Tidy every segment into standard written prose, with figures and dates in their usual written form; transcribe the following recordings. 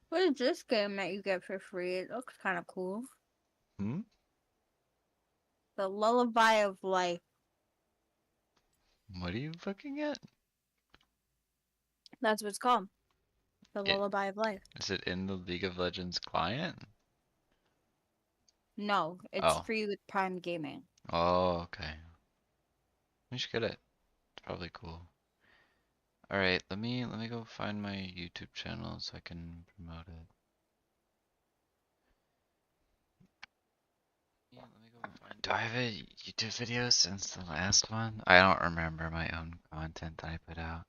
What is this game that you get for free? It looks kind of cool. Hmm? The Lullaby of Life. What are you looking at? That's what it's called. The It Lullaby of Life. is it in the League of Legends client? No, it's Oh. free with Prime Gaming. Oh, okay. We should get it. It's probably cool. Alright, let me go find my YouTube channel so I can promote it. Yeah, let me go find. Do I have a YouTube video since the last one? I don't remember my own content that I put out.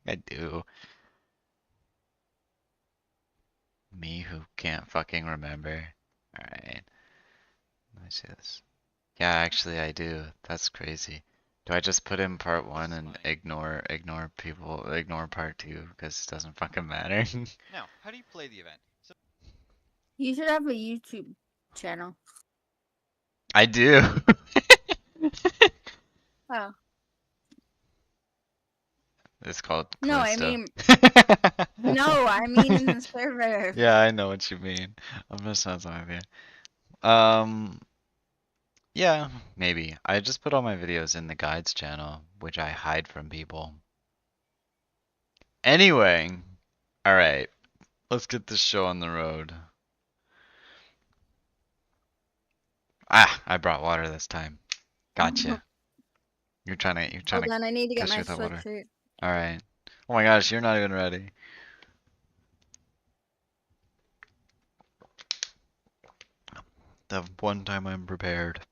I do. Me who can't fucking remember. Alright, let me see this. Yeah, actually I do. That's crazy. Do I just put in part one and ignore people, ignore part two because it doesn't fucking matter? Now, how do you play the event? So You should have a YouTube channel. I do. Oh. It's called No, I Callisto. mean, no, I mean in the server. Yeah, I know what you mean. I'm just messing with you. Yeah, maybe. I just put all my videos in the guides channel, which I hide from people. Anyway, alright, let's get this show on the road. Ah, I brought water this time. Gotcha. You're trying Hold to on, I need to get catch me my with that water. sweatshirt. Alright. Oh my gosh, you're not even ready. The one time I'm prepared.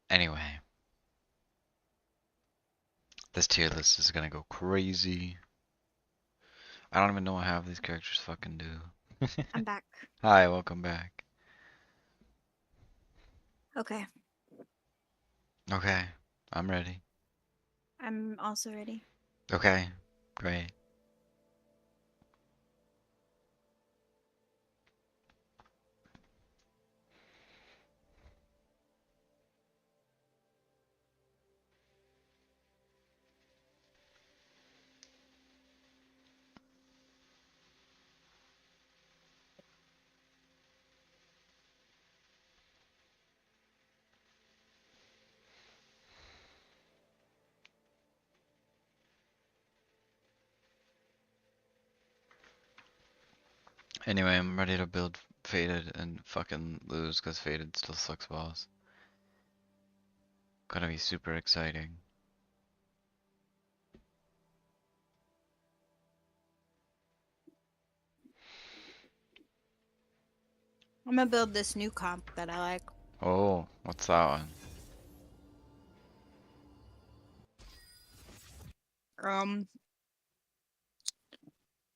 Anyway, this tier list is gonna go crazy. I don't even know what half of these characters fucking do. I'm back. Hi, welcome back. Okay, Okay, I'm ready. I'm also ready. Okay, great. Anyway, I'm ready to build Faded and fucking lose because Faded still sucks balls. Gonna be super exciting. I'm gonna build this new comp that I like. Oh, what's that one? Um,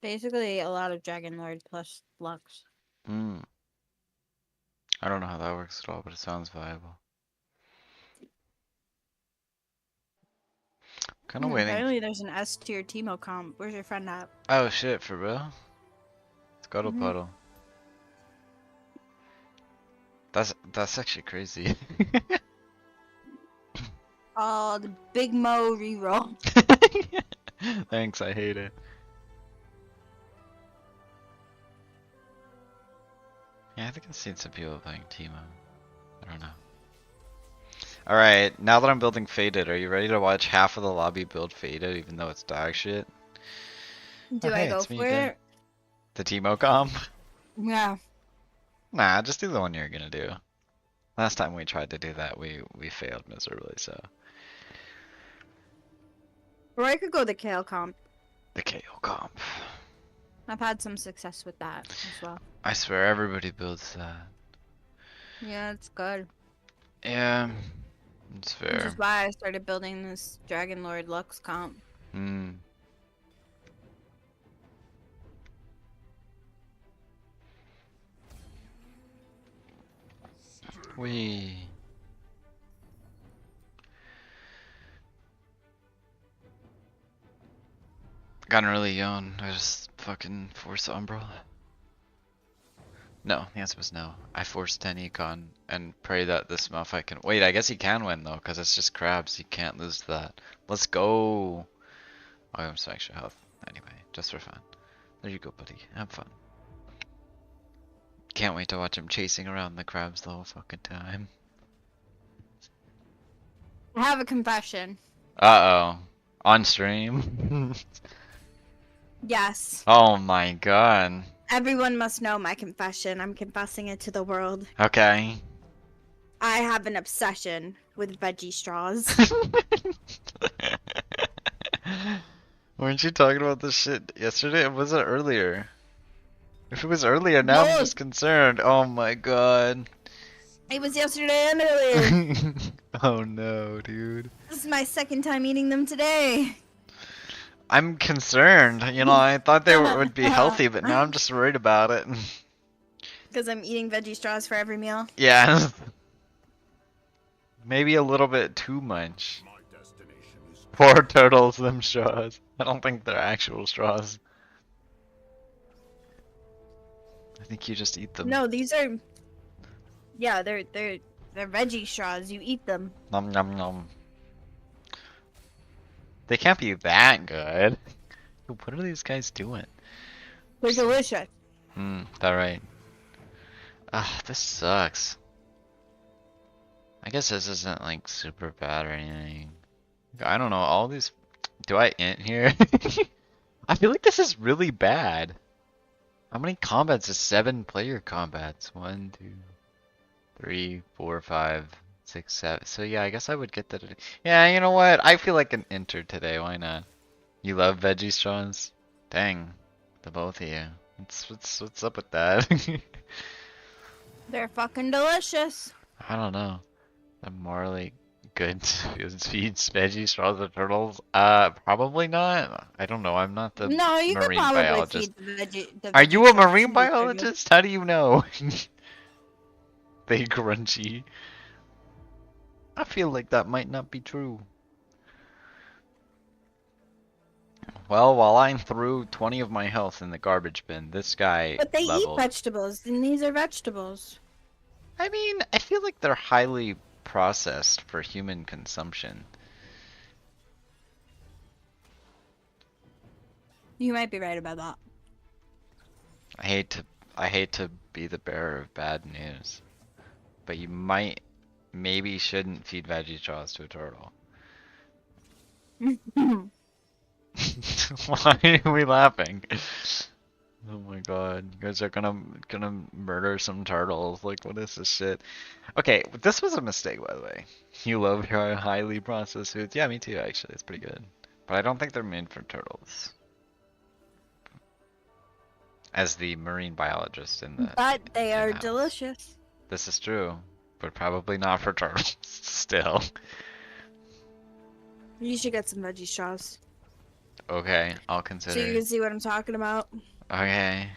Basically a lot of Dragon Lord plus Lux. Hmm. I don't know how that works at all, but it sounds viable. Kind of waiting. Apparently there's an S tier Teemo comp. Where's your friend at? Oh shit, for real? Scuttle Mm-hmm. Puddle. That's actually crazy. Oh, the Big Mo reroll. Thanks, I hate it. Yeah, I think I've seen some people playing Teemo. I don't know. Alright, now that I'm building Faded, are you ready to watch half of the lobby build Faded even though it's dog shit? Oh Do I hey, go it's me for again. it? The Teemo comp? Yeah. Nah, just do the one you're gonna do. Last time we tried to do that, we failed miserably, so. Or I could go the Kale comp. The KO comp. I've had some success with that as well. I swear everybody builds that. Yeah, it's good. Yeah, it's Which fair. is why I started building this Dragon Lord Lux comp. Hmm. We. Gotten really yawn. I just fucking force umbrella. No, the answer was no. I forced 10 econ and pray that this motherfucker can. Wait, I guess he can win though, because it's just crabs. He can't lose to that. Let's go. Oh, I'm some extra health. Anyway, just for fun. There you go, buddy. Have fun. Can't wait to watch him chasing around the crabs the whole fucking time. I have a confession. Uh oh. On stream? Yes. Oh my god. Everyone must know my confession. I'm confessing it to the world. Okay. I have an obsession with veggie straws. Weren't you talking about this shit yesterday? Or was it earlier? If it was earlier, now I'm Both. just concerned. Oh my god. It was yesterday and earlier. Oh no, dude. This is my second time eating them today. I'm concerned. You know, I thought they would be healthy, but now I'm just worried about it. Because I'm eating veggie straws for every meal. Yeah. Maybe a little bit too much. Poor turtles, them straws. I don't think they're actual straws. I think you just eat them. No, these are. Yeah, they're veggie straws. You eat them. Nom nom nom. They can't be that good. What are these guys doing? They're delicious. That right. Ah, this sucks. I guess this isn't like super bad or anything. I don't know, all these... Do I int here? I feel like this is really bad. How many combats is 7 player combats? 1, 2, 3, 4, 5, 6, 7. So yeah, I guess I would get that. Yeah, you know what? I feel like an inter today. Why not? You love veggie straws? Dang, the both of you. What's up with that? They're fucking delicious. I don't know. I'm morally good to feed veggie straws to turtles. Probably not. I don't know. I'm not the No, you could marine probably biologist. feed the Are veggie you a straws marine to your turtle. biologist? How do you know? They crunchy. I feel like that might not be true. Well, while I threw 20 of my health in the garbage bin, this guy But they leveled. eat vegetables, and these are vegetables. I mean, I feel like they're highly processed for human consumption. You might be right about that. I hate to be the bearer of bad news, but you maybe shouldn't feed veggie straws to a turtle. Why are we laughing? Oh my god, you guys are gonna murder some turtles. Like, what is this shit? Okay, this was a mistake, by the way. You love your highly processed foods. Yeah, me too, actually. It's pretty good. But I don't think they're made for turtles. As the marine biologist in the... But they are in-house. delicious. This is true, but probably not for turtles. Still. You should get some veggie straws. Okay, I'll So consider. you can see what I'm talking about. Okay.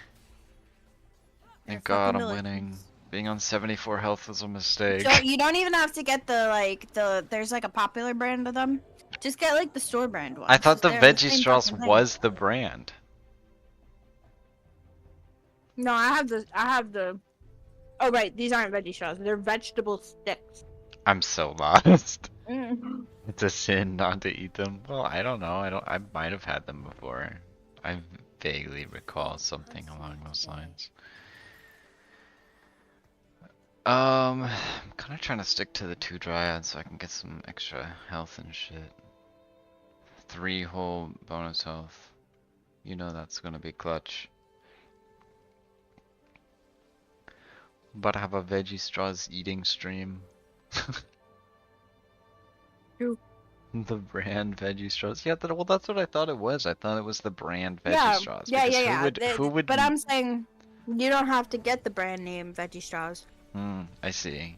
They're Thank God fucking I'm delicious. winning. Being on 74 health was a mistake. You don't even have to get there's like a popular brand of them. Just get like the store brand ones. I thought the They're veggie same straws fucking thing. was the brand. No, I have the. Oh right, these aren't veggie straws. They're vegetable sticks. I'm so lost. Mm. It's a sin not to eat them. Well, I don't know. I might have had them before. I vaguely recall something along those lines. I'm kind of trying to stick to the 2 dryads so I can get some extra health and shit. 3 whole bonus health. You know that's gonna be clutch. About to have a veggie straws eating stream. Who? The brand veggie straws. Yeah, well, that's what I thought it was. I thought it was the brand veggie Yeah, straws. yeah, because yeah. Who would? But I'm saying you don't have to get the brand name veggie straws. I see.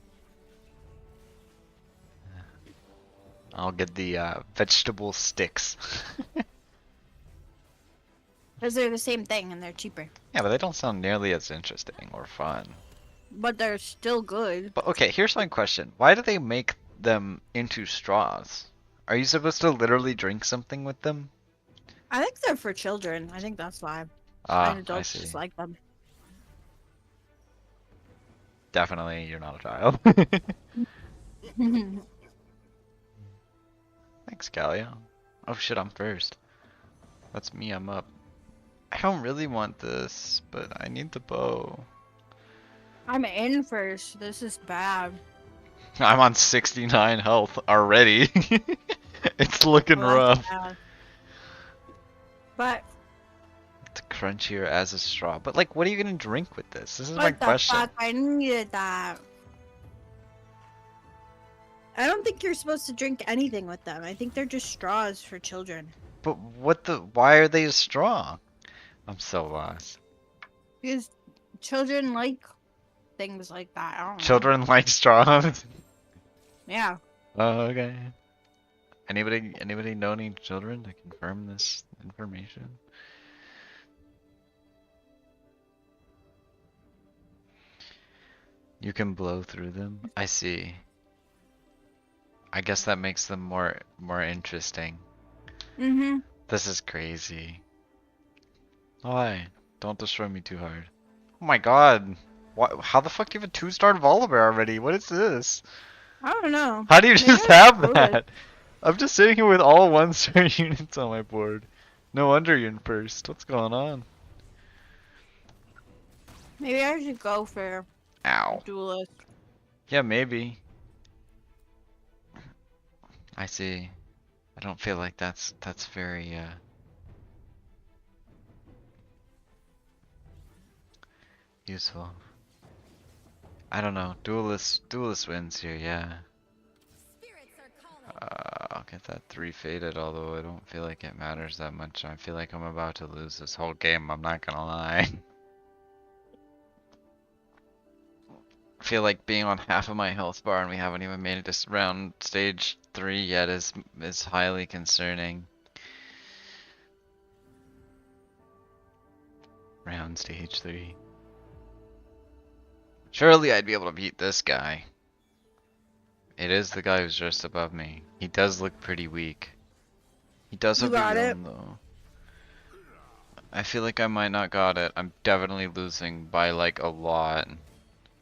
I'll get the vegetable sticks. Because they're the same thing and they're cheaper. Yeah, but they don't sound nearly as interesting or fun. But they're still good. But okay, here's my question. Why do they make them into straws? Are you supposed to literally drink something with them? I think they're for children. I think that's why. And Ah, I adults see. just like them. Definitely, you're not a child. Thanks, Gallia. Oh shit, I'm first. That's me, I'm up. I don't really want this, but I need the bow. I'm in first. This is bad. I'm on 69 health already. It's looking Well, that's rough. bad. But It's crunchier as a straw. But like, what are you gonna drink with this? This is my what the question. fuck? I needed that. I don't think you're supposed to drink anything with them. I think they're just straws for children. But what the? Why are they a straw? I'm so lost. Because children like things like that. I don't know. Children like straws. Yeah. Oh, okay. Anybody know any children to confirm this information? You can blow through them. I see. I guess that makes them more interesting. Mm-hmm. This is crazy. Why? Don't destroy me too hard. Oh my god. How the fuck do you have a 2-star Volibear already? What is this? I don't know. How do you Maybe just I have loaded. that? I'm just sitting here with all 1-star units on my board. No wonder you're in first. What's going on? Maybe I should go for Ow. duelist. Yeah, maybe. I see. I don't feel like that's very useful. I don't know. Duelist wins here, yeah. I'll get that 3 faded, although I don't feel like it matters that much. I feel like I'm about to lose this whole game, I'm not gonna lie. I feel like being on half of my health bar and we haven't even made it to round stage 3 yet is highly concerning. Round stage 3. Surely I'd be able to beat this guy. It is the guy who's just above me. He does look pretty weak. He does You have got a it. yawn though. I feel like I might not got it. I'm definitely losing by like a lot.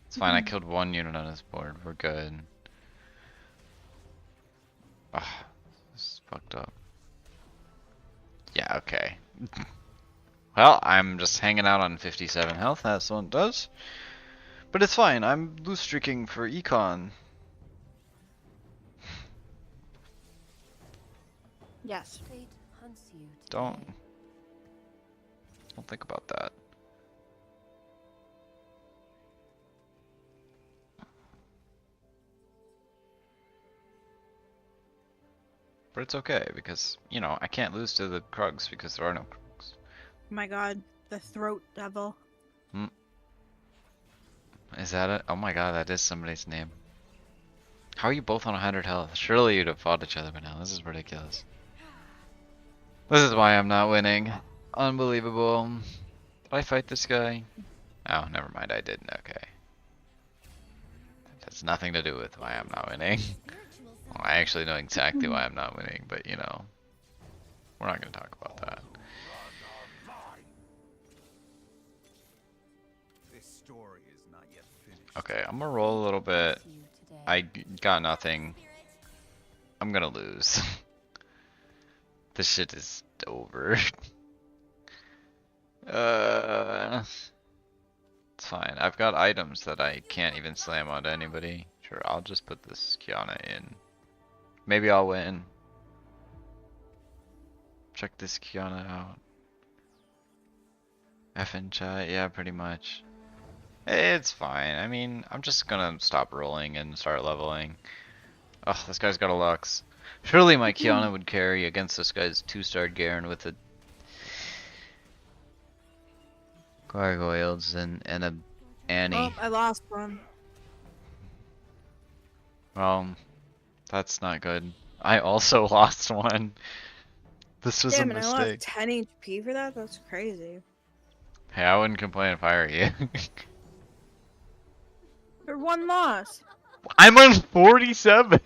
It's fine, I killed 1 unit on his board. We're good. Ugh, this is fucked up. Yeah, okay. Well, I'm just hanging out on 57 health, as one does. But it's fine, I'm loose streaking for econ. Yes. Don't think about that. But it's okay, because, you know, I can't lose to the Krugs because there are no Krugs. Oh my god. The throat devil. Is that it? Oh my god, that is somebody's name. How are you both on 100 health? Surely you'd have fought each other by now. This is ridiculous. This is why I'm not winning. Unbelievable. Did I fight this guy? Oh, never mind, I didn't. Okay. That has nothing to do with why I'm not winning. Well, I actually know exactly why I'm not winning, but you know, we're not going to talk about that. Okay, I'm gonna roll a little bit. I got nothing. I'm gonna lose. This shit is over. It's fine. I've got items that I can't even slam onto anybody. Sure, I'll just put this Kiana in. Maybe I'll win. Check this Kiana out. F in chat, yeah, pretty much. It's fine. I mean, I'm just gonna stop rolling and start leveling. Oh, this guy's got a Lux. Surely my Kiana would carry against this guy's 2-star Garen with a Gargoyles and a Annie. Oh, I lost one. Well, that's not good. I also lost one. This was Damn a it, I lost mistake. 10 HP for that? That's crazy. Hey, I wouldn't complain if I were you. For one loss. I'm on 47!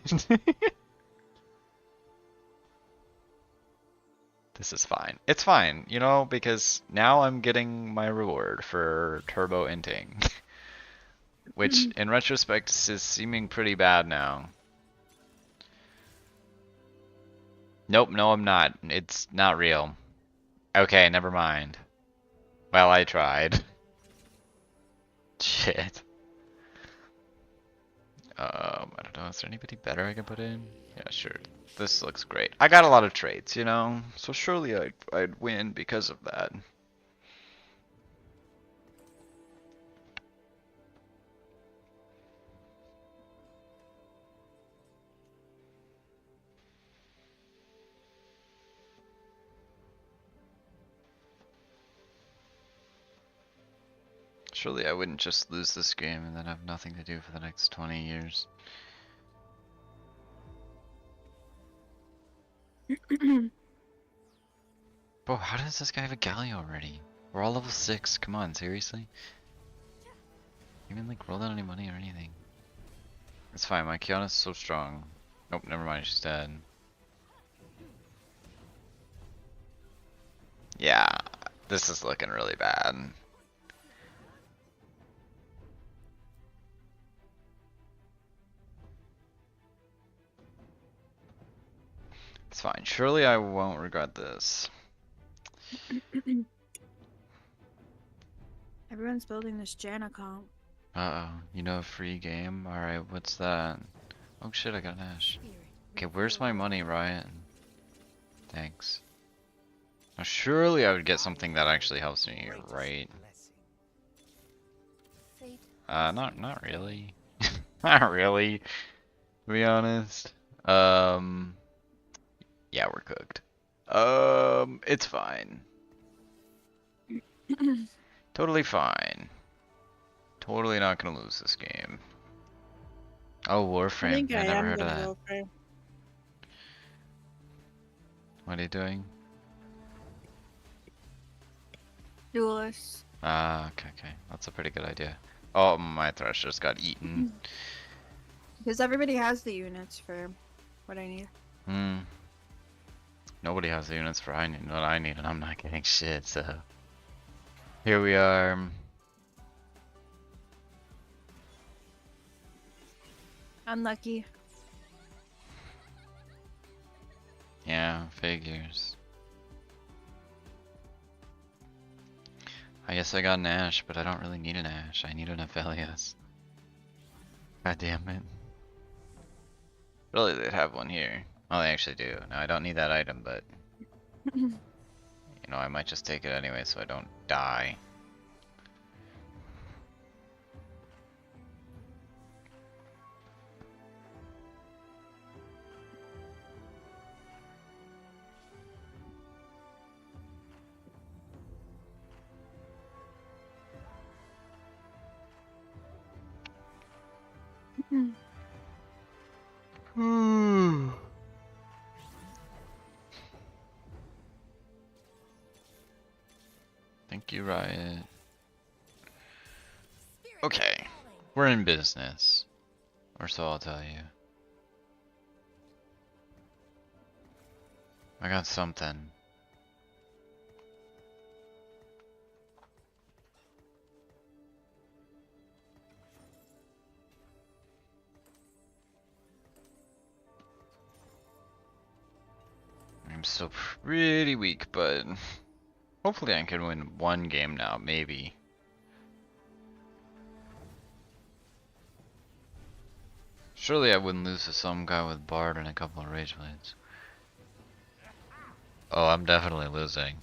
This is fine. It's fine, you know, because now I'm getting my reward for turbo inting. Which, in retrospect, is seeming pretty bad now. Nope, no I'm not. It's not real. Okay, never mind. Well, I tried. Shit. I don't know, is there anybody better I can put in? Yeah, sure. This looks great. I got a lot of traits, you know? So surely I'd win because of that. Surely I wouldn't just lose this game and then have nothing to do for the next 20 years. Bro, how does this guy have a galley already? We're all level 6, come on, seriously? Even like roll out any money or anything. It's fine, my Kiana's so strong. Nope, never mind, she's dead. Yeah, this is looking really bad. It's fine, surely I won't regret this. Everyone's building this Jan account. Uh-oh, you know a free game? Alright, what's that? Oh shit, I got an Ash. Okay, where's my money, Riot? Thanks. Now surely I would get something that actually helps me, right? Not really. Not really, to be honest. Yeah, we're cooked. It's fine. Totally fine. Totally not gonna lose this game. Oh, I Warframe. think I I never am heard of gonna that. go for What are you doing? Duelist. Ah, okay. That's a pretty good idea. Oh, my thrush just got eaten. Because everybody has the units for what I need. Hmm. Nobody has the units for what I need, and I'm not getting shit, so. Here we are. Unlucky. Yeah, figures. I guess I got an Ash, but I don't really need an Ash. I need an Aphelios. God damn it. Really, they'd have one here. Well, they actually do. Now, I don't need that item, but... you know, I might just take it anyway so I don't die. Thank you, Riot. Okay, we're in business. Or so I'll tell you. I got something. I'm still pretty weak, but hopefully I can win one game now, maybe. Surely I wouldn't lose to some guy with Bard and a couple of Rage Blades. Oh, I'm definitely losing.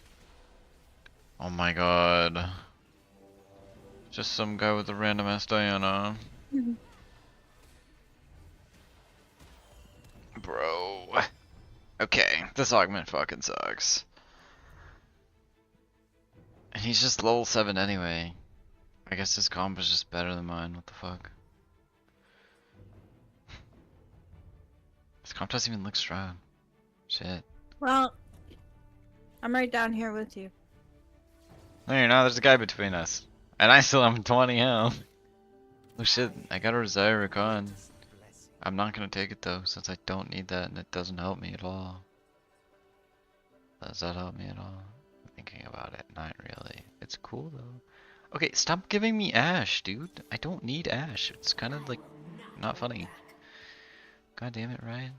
Oh my god. Just some guy with a random ass Diana. Bro. Okay, this augment fucking sucks. And he's just level 7 anyway. I guess his comp is just better than mine, what the fuck. His comp doesn't even look strong. Shit. Well, I'm right down here with you. No, you're not, there's a guy between us. And I still have 20 health. Oh shit, I got a Rosaya Recon. I'm not gonna take it though, since I don't need that and it doesn't help me at all. Does that help me at all? Thinking about it, not really. It's cool though. Okay, stop giving me Ash, dude. I don't need Ash. It's kind of like not funny. God damn it, Ryan.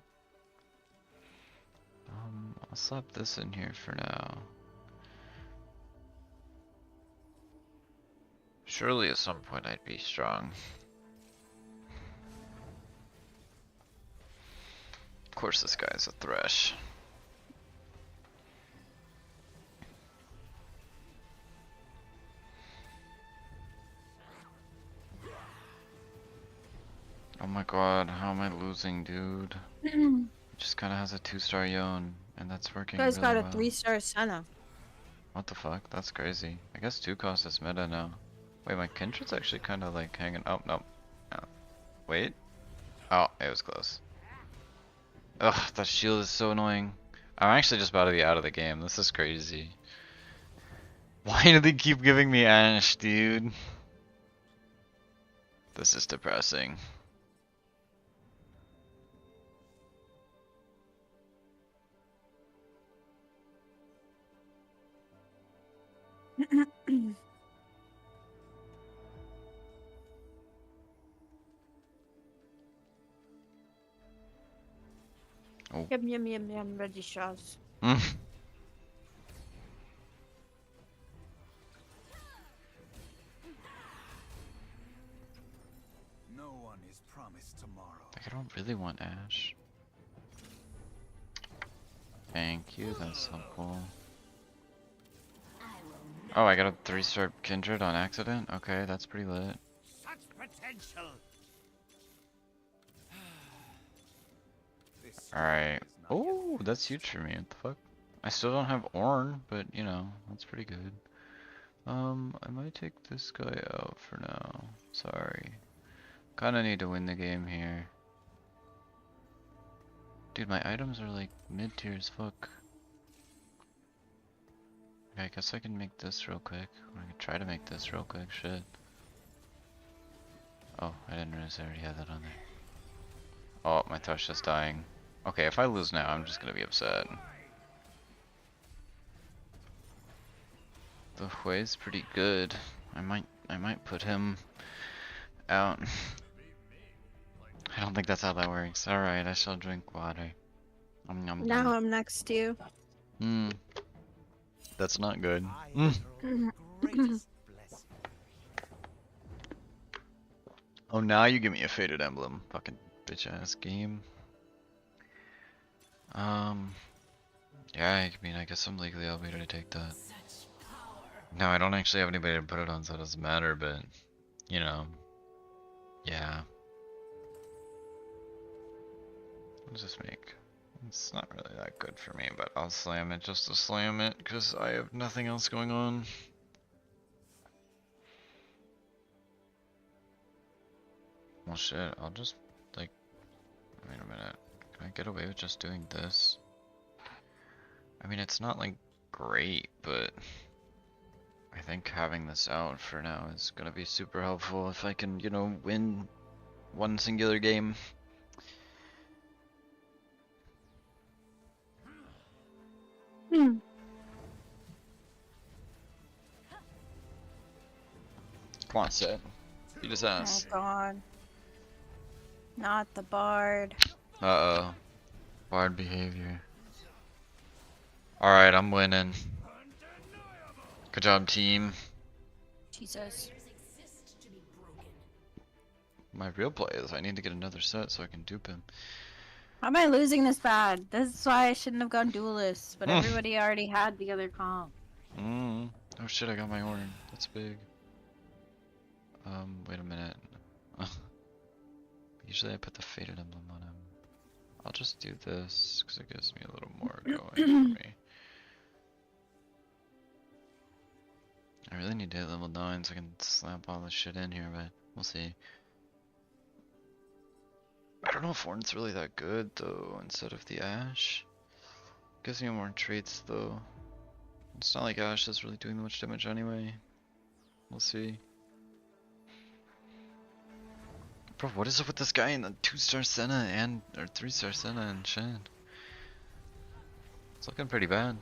I'll slap this in here for now. Surely at some point I'd be strong. Of course this guy's a Thresh. Oh my god, how am I losing, dude? Just kinda has a 2-star Yone, and that's working Guy's really got a well. 3-star Senna. What the fuck? That's crazy. I guess 2 cost is meta now. Wait, my Kindred's actually kinda like hanging. Oh, nope. No. Wait. Oh, it was close. Ugh, that shield is so annoying. I'm actually just about to be out of the game. This is crazy. Why do they keep giving me Ashe, dude? This is depressing. Oh. Yum yum yum yum, veggie straws. Mm. No one is promised tomorrow. Like, I don't really want Ashe. Thank you, that's so cool. Oh, I got a 3-star Kindred on accident? Okay, that's pretty lit. Such potential. Alright. Oh, that's huge for me. What the fuck? I still don't have Ornn, but you know, that's pretty good. I might take this guy out for now. Sorry. Kinda need to win the game here. Dude, my items are like mid-tier as fuck. Okay, I guess I can make this real quick. I can try to make this real quick, shit. Oh, I didn't realize I already had that on there. Oh, my Thresh is dying. Okay, if I lose now, I'm just gonna be upset. The Hui's pretty good. I might put him out. I don't think that's how that works. Alright, I shall drink water. Now I'm next to you. Hmm. That's not good. Oh, now you give me a faded emblem. Fucking bitch ass game. Yeah, I mean, I guess I'm legally obligated to take that. No, I don't actually have anybody to put it on, so it doesn't matter, but, you know, yeah. What does this make? It's not really that good for me, but I'll slam it just to slam it, because I have nothing else going on. Well shit, I'll just, like, wait a minute. Can I get away with just doing this? I mean, it's not, like, great, but I think having this out for now is gonna be super helpful if I can, you know, win one singular game. Come on, Seth. Beat his ass. Oh god. Not the bard. Uh-oh. Bard behavior. Alright, I'm winning. Good job, team. Jesus. My real play is I need to get another set so I can dupe him. How am I losing this bad? This is why I shouldn't have gone duelist, but everybody already had the other comp. Oh shit, I got my horn. That's big. Wait a minute. Usually I put the faded emblem on him. I'll just do this, because it gives me a little more going for me. I really need to hit level 9 so I can slap all this shit in here, but we'll see. I don't know if Horn's really that good, though, instead of the Ashe. Gives me more traits, though. It's not like Ashe is really doing much damage anyway. We'll see. Bro, what is up with this guy in the 2-star Senna or 3-star Senna and shit? It's looking pretty bad.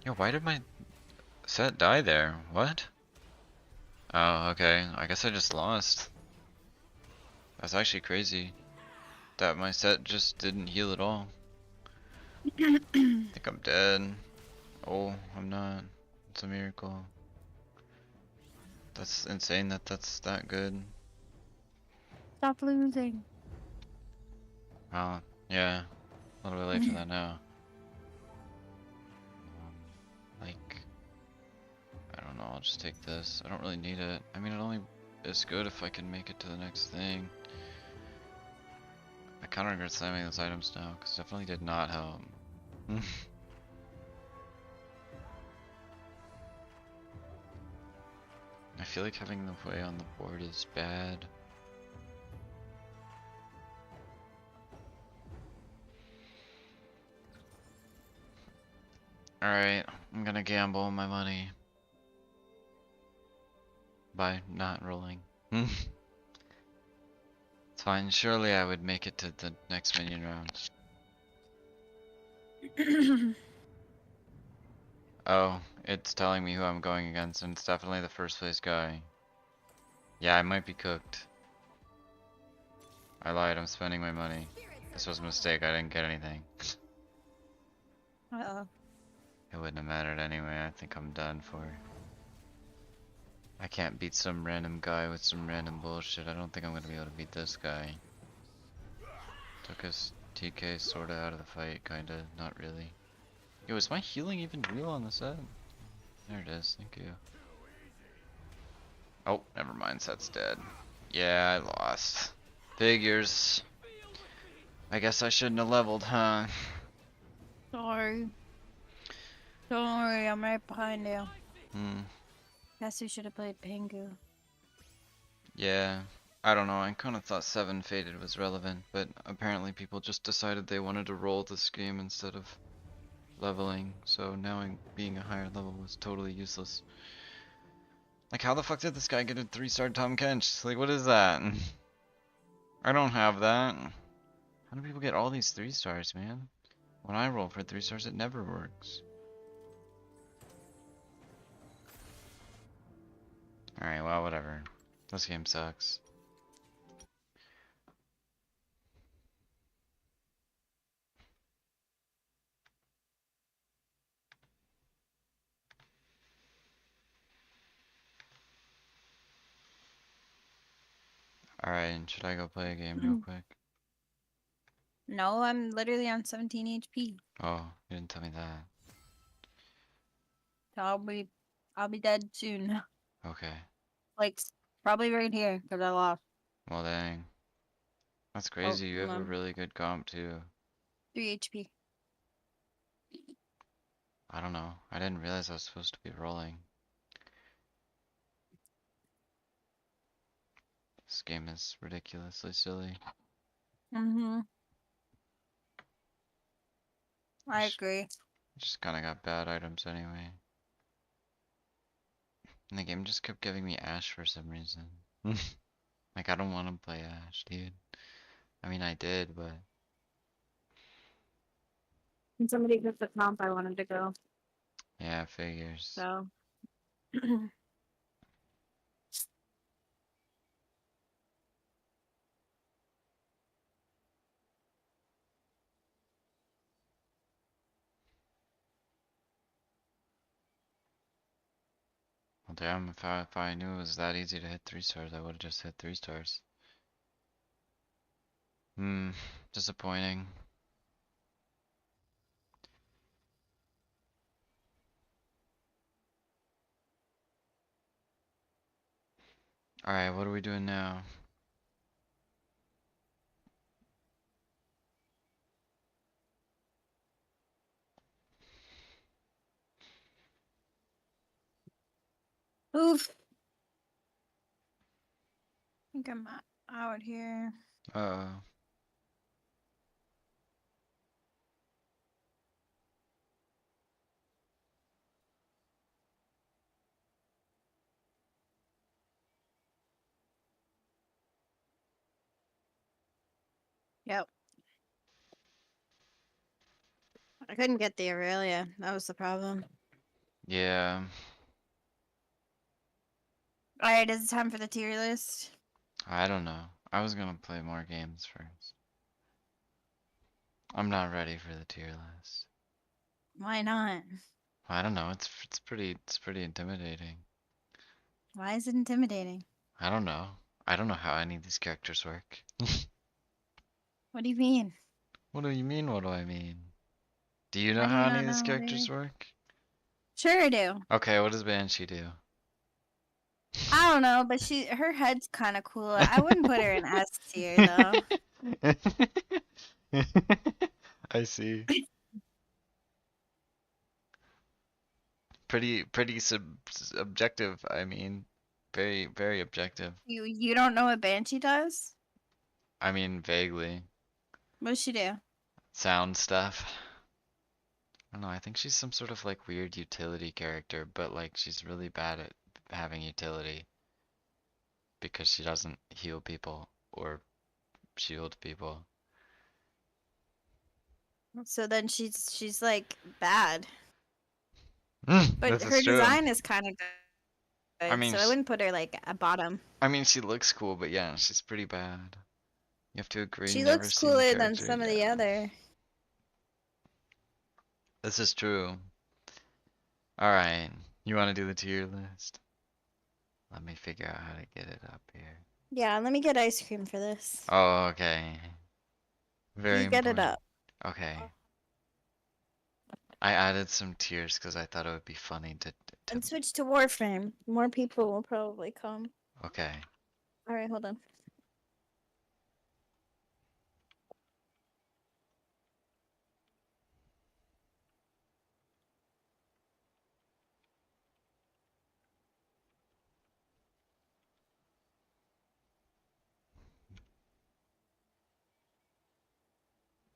Yo, why did my set die there? What? Oh, okay. I guess I just lost. That's actually crazy. That my set just didn't heal at all. I think I'm dead. Oh, I'm not. It's a miracle. That's insane that that's that good. Stop losing. Wow. Yeah. A little bit late for that now. Like, I don't know. I'll just take this. I don't really need it. I mean, it only is good if I can make it to the next thing. I kind of regret slamming those items now, because definitely did not help. I feel like having the way on the board is bad. Alright, I'm gonna gamble my money by not rolling. It's fine, surely I would make it to the next minion round. Oh, it's telling me who I'm going against, and it's definitely the first place guy. Yeah, I might be cooked. I lied, I'm spending my money. This was a mistake, I didn't get anything. Uh-oh. It wouldn't have mattered anyway, I think I'm done for. I can't beat some random guy with some random bullshit. I don't think I'm gonna be able to beat this guy. Took his TK sorta out of the fight, kinda. Not really. Yo, is my healing even real on the set? There it is, thank you. Oh, never mind, set's dead. Yeah, I lost. Figures. I guess I shouldn't have leveled, huh? Sorry. Don't worry, I'm right behind you. Guess we should have played Pingu. Yeah. I don't know, I kinda thought 7 Faded was relevant, but apparently people just decided they wanted to roll this game instead of leveling, so now being a higher level was totally useless. Like, how the fuck did this guy get a 3-star Tom Kench? Like, what is that? I don't have that. How do people get all these 3-stars, man? When I roll for 3 stars, it never works. Alright, well, whatever. This game sucks. Alright, should I go play a game real quick? No, I'm literally on 17 HP. Oh, you didn't tell me that. So I'll be dead soon. Okay. Like, probably right here, because I lost. Well, dang. That's Oh, crazy. You have a hold on. really good comp, too. 3 HP. I don't know. I didn't realize I was supposed to be rolling. This game is ridiculously silly. Mm-hmm. I Just, agree. just kinda got bad items anyway. And the game just kept giving me Ash for some reason. Like, I don't want to play Ash, dude. I mean, I did, but... And somebody took the comp I wanted to go, Yeah, figures. so. Well, damn, if I knew it was that easy to hit 3 stars, I would have just hit 3 stars. Disappointing. Alright, what are we doing now? Oof. I think I'm out here. Uh-oh. Yep. I couldn't get the Aurelia. That was the problem. Yeah, Alright, is it time for the tier list? I don't know. I was gonna play more games first. I'm not ready for the tier list. Why not? I don't know. It's pretty intimidating. Why is it intimidating? I don't know. I don't know how any of these characters work. What do you mean? What do you mean? What do I mean? Do you know How do how you any not of these know what I characters mean? work? Sure I do. Okay, what does Banshee do? I don't know, but her head's kind of cool. I wouldn't put her in S tier though. I see. Pretty subjective. I mean, very objective. You don't know what Banshee does? I mean, vaguely. What does she do? Sound stuff. I don't know. I think she's some sort of like weird utility character, but like she's really bad at having utility because she doesn't heal people or shield people. So then she's like bad, but This her is true. design is kind of I good, mean, so I wouldn't put her like a bottom. she looks cool, but yeah, she's pretty bad. You have to agree. She Never looks seen the cooler than character. some of the Yeah, other. this is true. All right, you want to do the tier list? Let me figure out how to get it up here. Yeah, let me get ice cream for this. Oh, okay. Very You get it important. up. Okay. I added some tiers because I thought it would be funny to. And switch to Warframe. More people will probably come. Okay. Alright, hold on.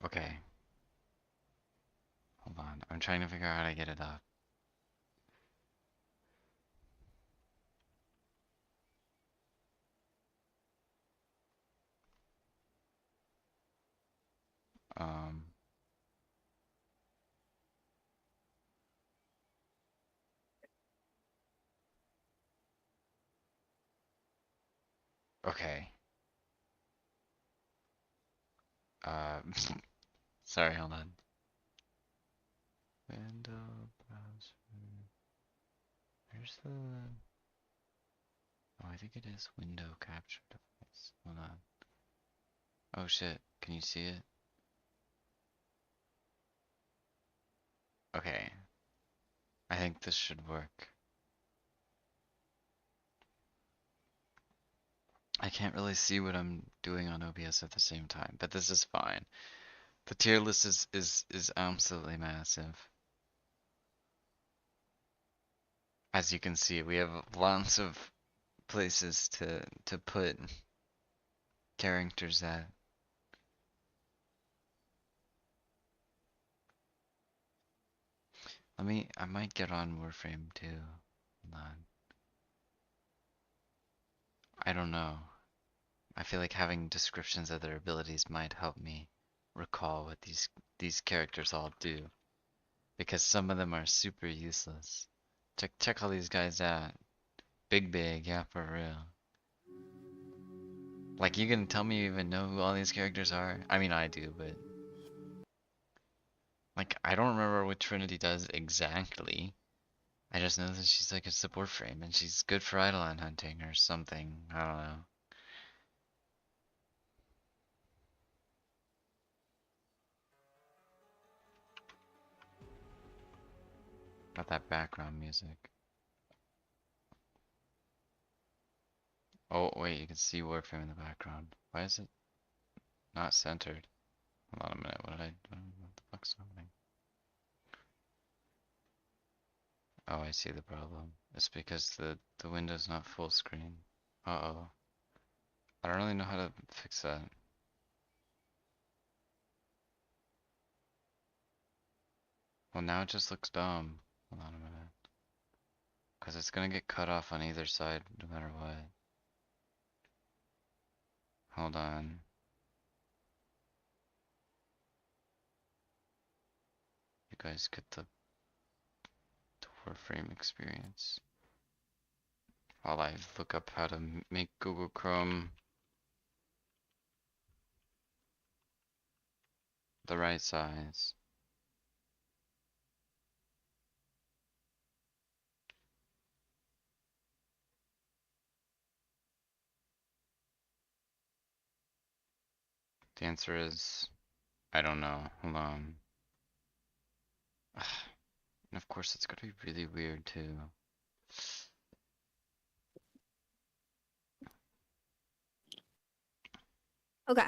Okay. Hold on. I'm trying to figure out how to get it up. Um. Okay. Uh. Sorry, hold on. Window browser. Where's the? Oh, I think it is window capture device. Hold on. Oh shit. Can you see it? Okay. I think this should work. I can't really see what I'm doing on OBS at the same time, but this is fine. The tier list is absolutely massive. As you can see, we have lots of places to put characters at. I might get on Warframe too. Hold on. I don't know. I feel like having descriptions of their abilities might help me recall what these characters all do. Because some of them are super useless. Check all these guys out. Big, yeah, for real. Like, you can tell me you even know who all these characters are? I mean, I do, but... Like, I don't remember what Trinity does exactly. I just know that she's like a support frame, and she's good for Eidolon hunting or something. I don't know. Got that background music. Oh, wait, you can see Warframe in the background. Why is it not centered? Hold on a minute, what the fuck's happening? Oh, I see the problem. It's because the window's not full screen. Uh-oh. I don't really know how to fix that. Well, now it just looks dumb. Hold on a minute. Because it's gonna get cut off on either side no matter what. Hold on. You guys get the Warframe experience. While I look up how to make Google Chrome the right size. The answer is, I don't know. Hold on. And of course, it's gonna be really weird too. Okay.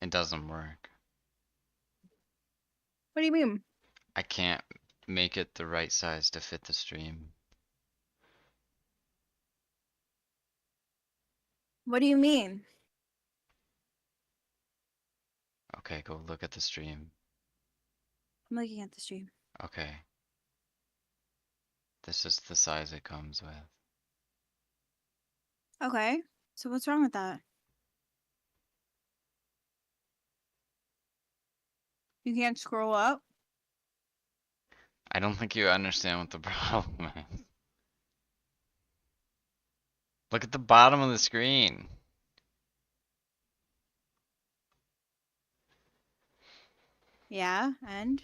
It doesn't work. What do you mean? I can't make it the right size to fit the stream. What do you mean? Okay, go look at the stream. I'm looking at the stream. Okay. This is the size it comes with. Okay. So what's wrong with that? You can't scroll up? I don't think you understand what the problem is. Look at the bottom of the screen. Yeah, and?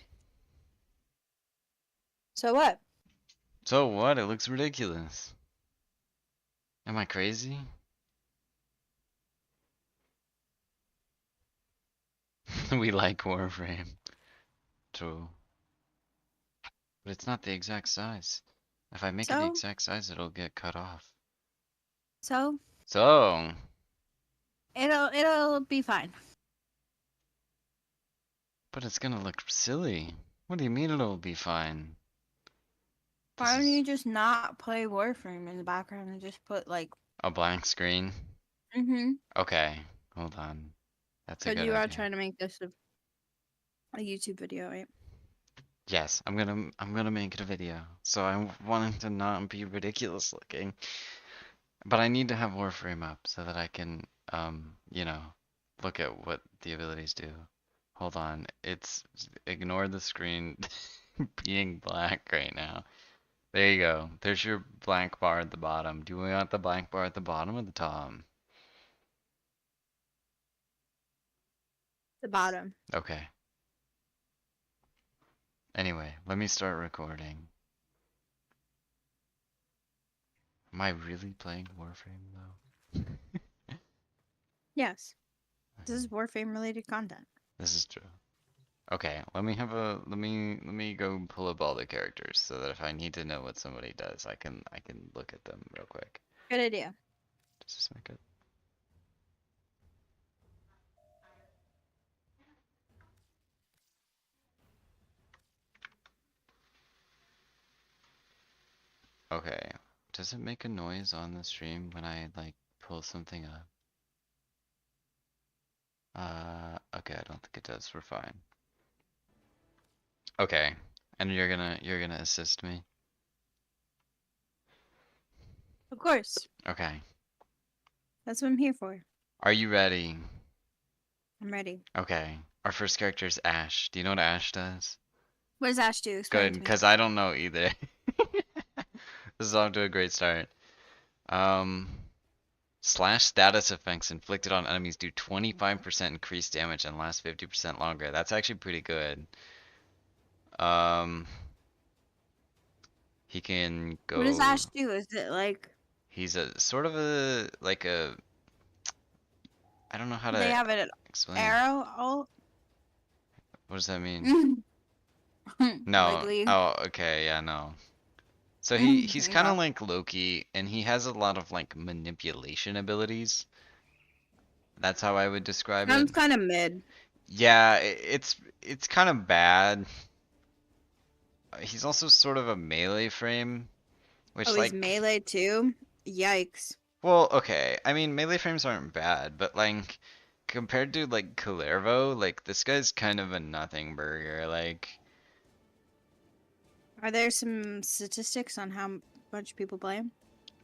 So what? So what? It looks ridiculous. Am I crazy? We like Warframe. True. But it's not the exact size. If I make it the So? exact size, it'll get cut off. So? So, It'll be fine. but it's gonna look silly. What do you mean it'll be fine? Why This don't is you just not play Warframe in the background and just put like a blank screen? mm-hmm. Okay, hold on. That's a Because good you are idea. trying to make this a YouTube video, right? Yes, I'm gonna make it a video. So I'm wanting to not be ridiculous looking. But I need to have Warframe up so that I can you know, look at what the abilities do. Hold on. Ignore the screen being black right now. There you go. There's your blank bar at the bottom. Do we want the blank bar at the bottom or the top? The bottom. Okay. Anyway, let me start recording. Am I really playing Warframe though? Yes. This is Warframe related content. This is true. Okay, let me go pull up all the characters so that if I need to know what somebody does, I can look at them real quick. Good idea. Does this make it? Okay. Does it make a noise on the stream when I like pull something up? Okay, I don't think it does. We're fine. Okay. And you're gonna assist me? Of course. Okay. That's what I'm here for. Are you ready? I'm ready. Okay. Our first character is Ash. Do you know what Ash does? What does Ash do? Explain Good, to me. because I don't know either. This is off to a great start. Slash status effects inflicted on enemies do 25% increased damage and last 50% longer. That's actually pretty good. He can go. What does Ash do? Is it like He's a sort of a like a. I don't know how to they have an explain. arrow ult? What does that mean? No. Like Lee. Oh, okay. Yeah, no. So he's kind of like Loki, and he has a lot of like manipulation abilities. That's how I would describe it. Sounds kind of mid. Yeah, it's kind of bad. He's also sort of a melee frame, which Oh, like he's melee too? Yikes. well, okay. I mean, melee frames aren't bad, but like compared to like Kalervo, like this guy's kind of a nothing burger. Like Are there some statistics on how much people play him?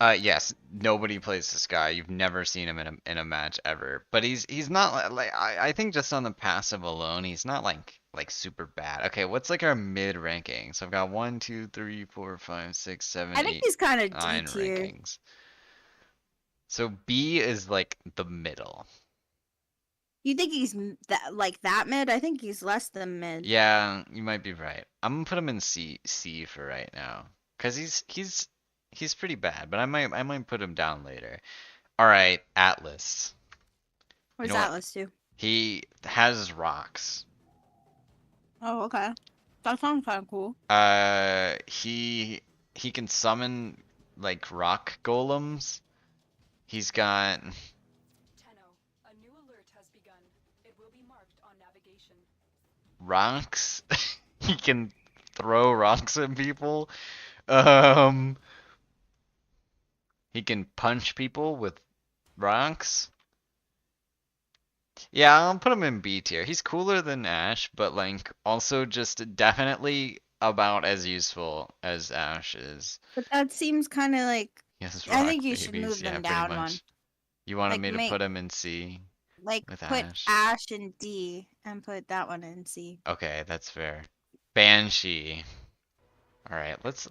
yes, nobody plays this guy. You've never seen him in a match ever. But he's not like I think just on the passive alone, he's not like like super bad. Okay, what's like our mid ranking? So I've got 1, 2, 3, 4, 5, 6, 7, I think 8, he's kind of D 9 tier. rankings. So B is like the middle. You think he's that mid? I think he's less than mid. Yeah, you might be right. I'm gonna put him in C for right now, cause he's pretty bad, but I might put him down later. All right, Atlas. You Where's know what? Atlas do? He has rocks. Oh, okay. That sounds kind of cool. He can summon like rock golems. He's got Tenno, a new alert has begun. It will be marked on navigation. rocks. He can throw rocks at people. Um, he can punch people with rocks. Yeah, I'll put him in B tier. He's cooler than Ash, but like also just definitely about as useful as Ash is. But that seems kind of like He has I rock think you should babies, move yeah, them pretty down one. much. You wanted Like me to put him in C with put Ash? Ash in D and put that one in C. Okay, that's fair. Banshee. All right, let's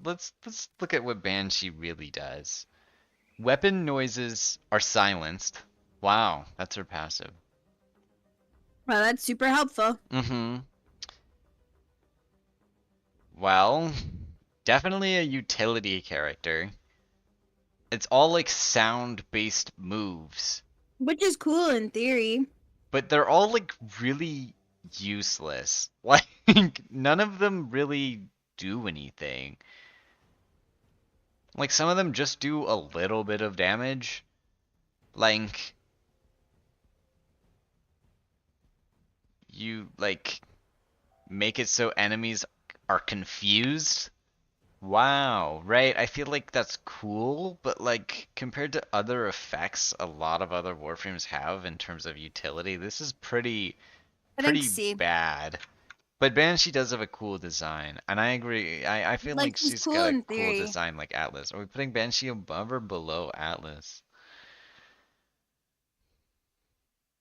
look at what Banshee really does. Weapon noises are silenced. Wow, that's her passive. Well, that's super helpful. Mm-hmm. Well, definitely a utility character. It's all like sound-based moves, Which is cool in theory. but they're all like really useless. Like none of them really do anything. Like some of them just do a little bit of damage. Like you like make it so enemies are confused. Wow, right? I feel like that's cool, but like compared to other effects a lot of other Warframes have in terms of utility, this is pretty I think pretty C. bad. But Banshee does have a cool design, and I agree. I feel like He's she's cool got a in cool theory. design like Atlas. Are we putting Banshee above or below Atlas?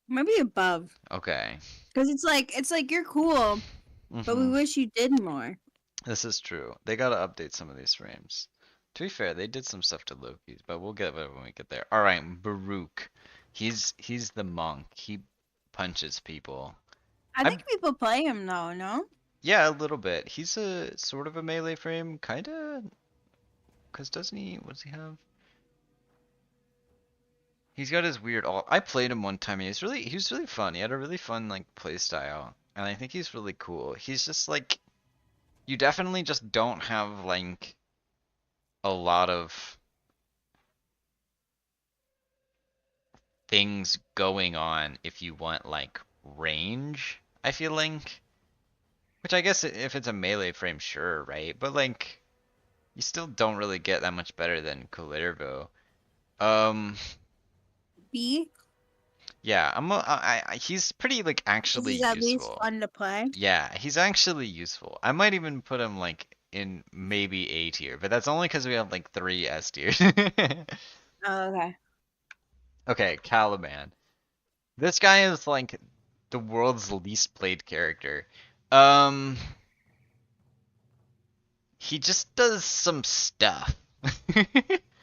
Maybe above. Okay. Because it's like you're cool, but we hmm wish you did more. This is true. They gotta update some of these frames. To be fair, they did some stuff to Loki's, but we'll get it when we get there. All right, Baruch. He's the monk. He punches people. I I'm think people play him though, no? Yeah, a little bit. He's a sort of a melee frame, kinda. Cause doesn't he? What does he have? He's got his weird alt. I played him one time. He was really fun. He had a really fun like play style, and I think he's really cool. He's just like you definitely just don't have like a lot of things going on if you want like range. I feel like, which I guess if it's a melee frame, sure, right? But like you still don't really get that much better than Kalervo. Um, B. yeah, he's pretty like actually He's at least useful. fun to play. Yeah, he's actually useful. I might even put him like in maybe A tier, but that's only because we have like 3 S tiers. Oh, okay. Okay, Caliban. This guy is like the world's least played character. Um, he just does some stuff.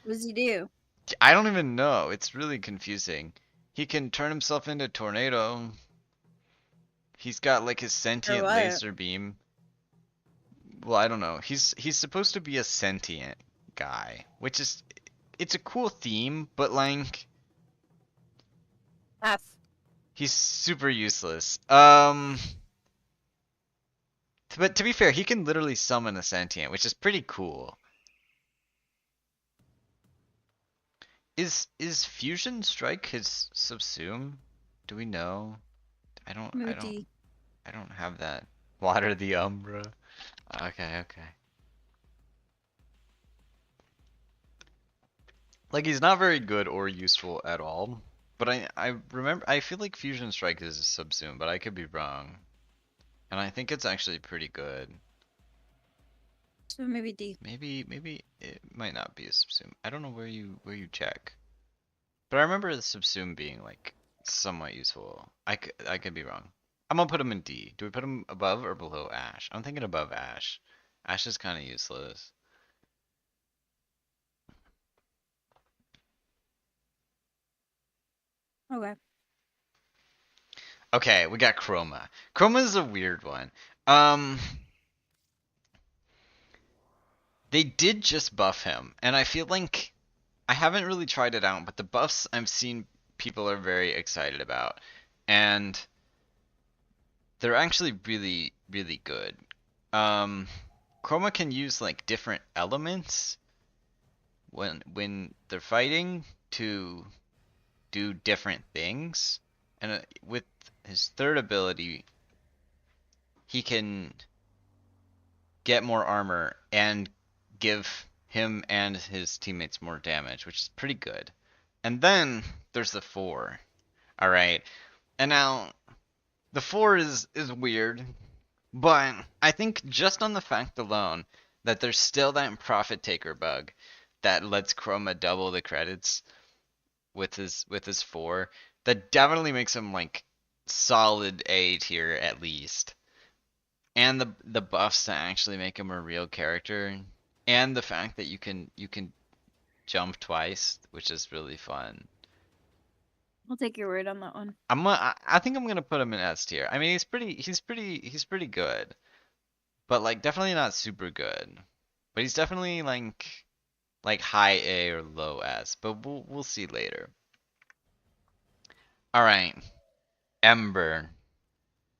What does he do? I don't even know. It's really confusing. He can turn himself into a tornado. He's got like his Or sentient what? laser beam. Well, I don't know. He's supposed to be a sentient guy, which is it's a cool theme, but like F. he's super useless. But to be fair, he can literally summon a sentient, which is pretty cool. Is Fusion Strike his subsume? Do we know? I don't I don't Moody. I don't have that. Water the Umbra. Okay, okay. Like he's not very good or useful at all. But I remember I feel like Fusion Strike is a subsume, but I could be wrong. And I think it's actually pretty good. So maybe D. Maybe it might not be a subsume. I don't know where you check. But I remember the subsume being like somewhat useful. I could be wrong. I'm gonna put him in D. Do we put him above or below Ash? I'm thinking above Ash. Ash is kind of useless. Okay. Okay, we got Chroma. Chroma is a weird one. They did just buff him, and I feel like I haven't really tried it out, but the buffs I've seen people are very excited about, and they're actually really, really good. Chroma can use like different elements when they're fighting to do different things, and with his third ability, he can get more armor and give him and his teammates more damage, which is pretty good. And then there's the 4. Alright. And now the 4 is weird, but I think just on the fact alone that there's still that profit taker bug that lets Chroma double the credits with his 4, that definitely makes him like solid A tier at least. And the buffs that actually make him a real character, and the fact that you can jump twice, which is really fun. I'll take your word on that one. I think I'm gonna put him in S tier. I mean, he's pretty good, but like definitely not super good. But he's definitely like high A or low S. But we'll see later. All right, Ember.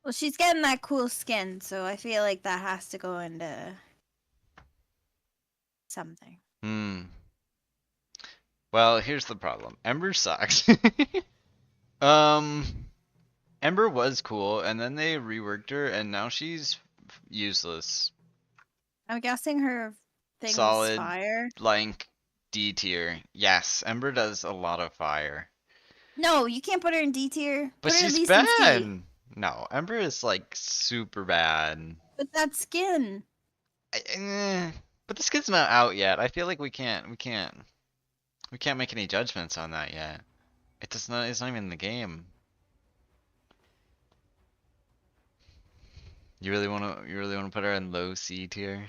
Well, she's getting that cool skin, so I feel like that has to go into something. Well, here's the problem. Ember sucks. Ember was cool, and then they reworked her, and now she's useless. I'm guessing her thing's Solid, fire. like D tier. Yes, Ember does a lot of fire. No, you can't put her in D tier. But Put her at she's least in C. bad. No, Ember is like super bad. With that skin. But the skin's not out yet. I feel like we can't make any judgments on that yet. It's not even in the game. You really wanna put her in low C tier?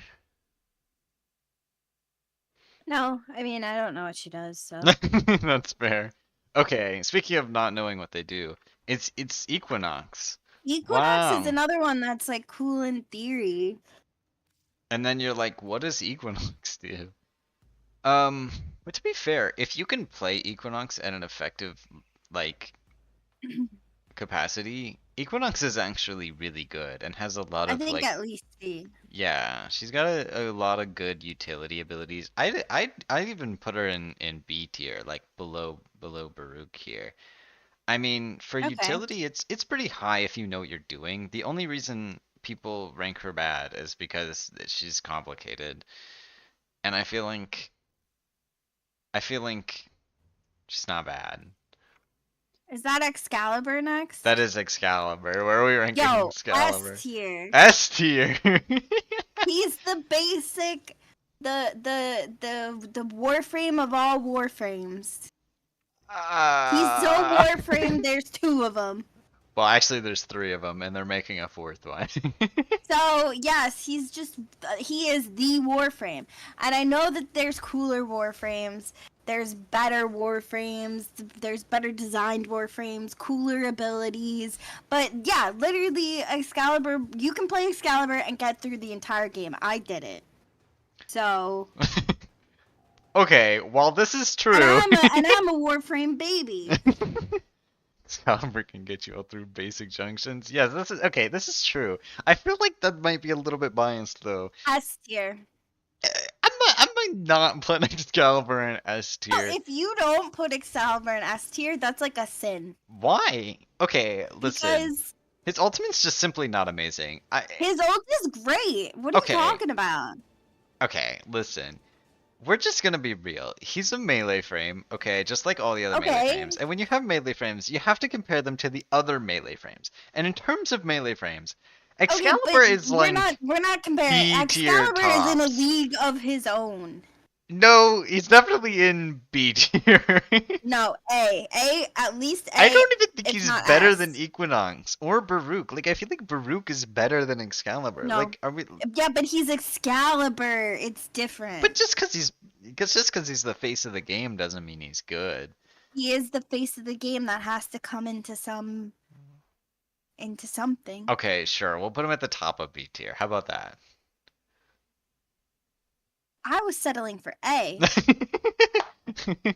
No, I mean, I don't know what she does, so. That's fair. Okay, speaking of not knowing what they do, it's Equinox. Equinox is Wow. another one that's like cool in theory. And then you're like, what does Equinox do? But to be fair, if you can play Equinox at an effective, like, capacity, Equinox is actually really good and has a lot I of think like, at least C. yeah, she's got a lot of good utility abilities. I'd even put her in B tier, like below Baruch here. I mean, for Okay. utility, it's pretty high if you know what you're doing. The only reason people rank her bad is because she's complicated, and I feel like she's not bad. Is that Excalibur next? That is Excalibur. Where are we ranking Yo, Excalibur? S tier. S tier. He's the basic, the Warframe of all Warframes. He's so Warframe. There's 2 of them. Well, actually, there's 3 of them, and they're making a 4th one. So yes, he is the Warframe, and I know that there's cooler Warframes. There's better Warframes, there's better designed Warframes, cooler abilities. But yeah, literally Excalibur, you can play Excalibur and get through the entire game. I did it. So. Okay, while this is true. And I'm a Warframe baby. Excalibur can get you all through basic junctions. Yes, this is true. I feel like that might be a little bit biased though. S tier. I might not put Excalibur in S tier. Oh, if you don't put Excalibur in S tier, that's like a sin. Why? Okay, listen. Because his ultimate's just simply not amazing. his ult is great. What are Okay. you talking about? Okay, listen. We're just gonna be real. He's a melee frame, okay, just like all the other melee Okay. frames. And when you have melee frames, you have to compare them to the other melee frames. And in terms of melee frames, Excalibur Okay, but is like we're not comparing. B tier Excalibur is in a tops. league of his own. No, he's definitely in B tier. No, A. A, at least A, I don't even think if he's not better S. than Equinox or Baruch. Like, I feel like Baruch is better than Excalibur. No. Like, are we? Yeah, but he's Excalibur. It's But different. just because he's the face of the game doesn't mean he's good. He is the face of the game that has to come into something. Okay, sure. We'll put him at the top of B tier. How about that? I was settling for A.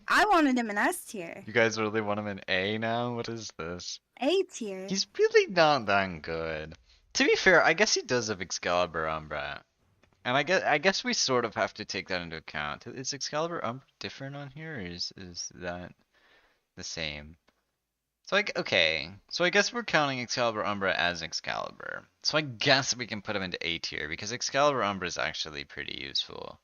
I wanted him in S tier. You guys really want him in A now? What is this? A tier. He's really not that good. To be fair, I guess he does have Excalibur Umbra. And I guess we sort of have to take that into account. Is Excalibur Umbra different on here, or is that the same? So okay. So I guess we're counting Excalibur Umbra as Excalibur. So I guess we can put him into A tier because Excalibur Umbra is actually pretty useful.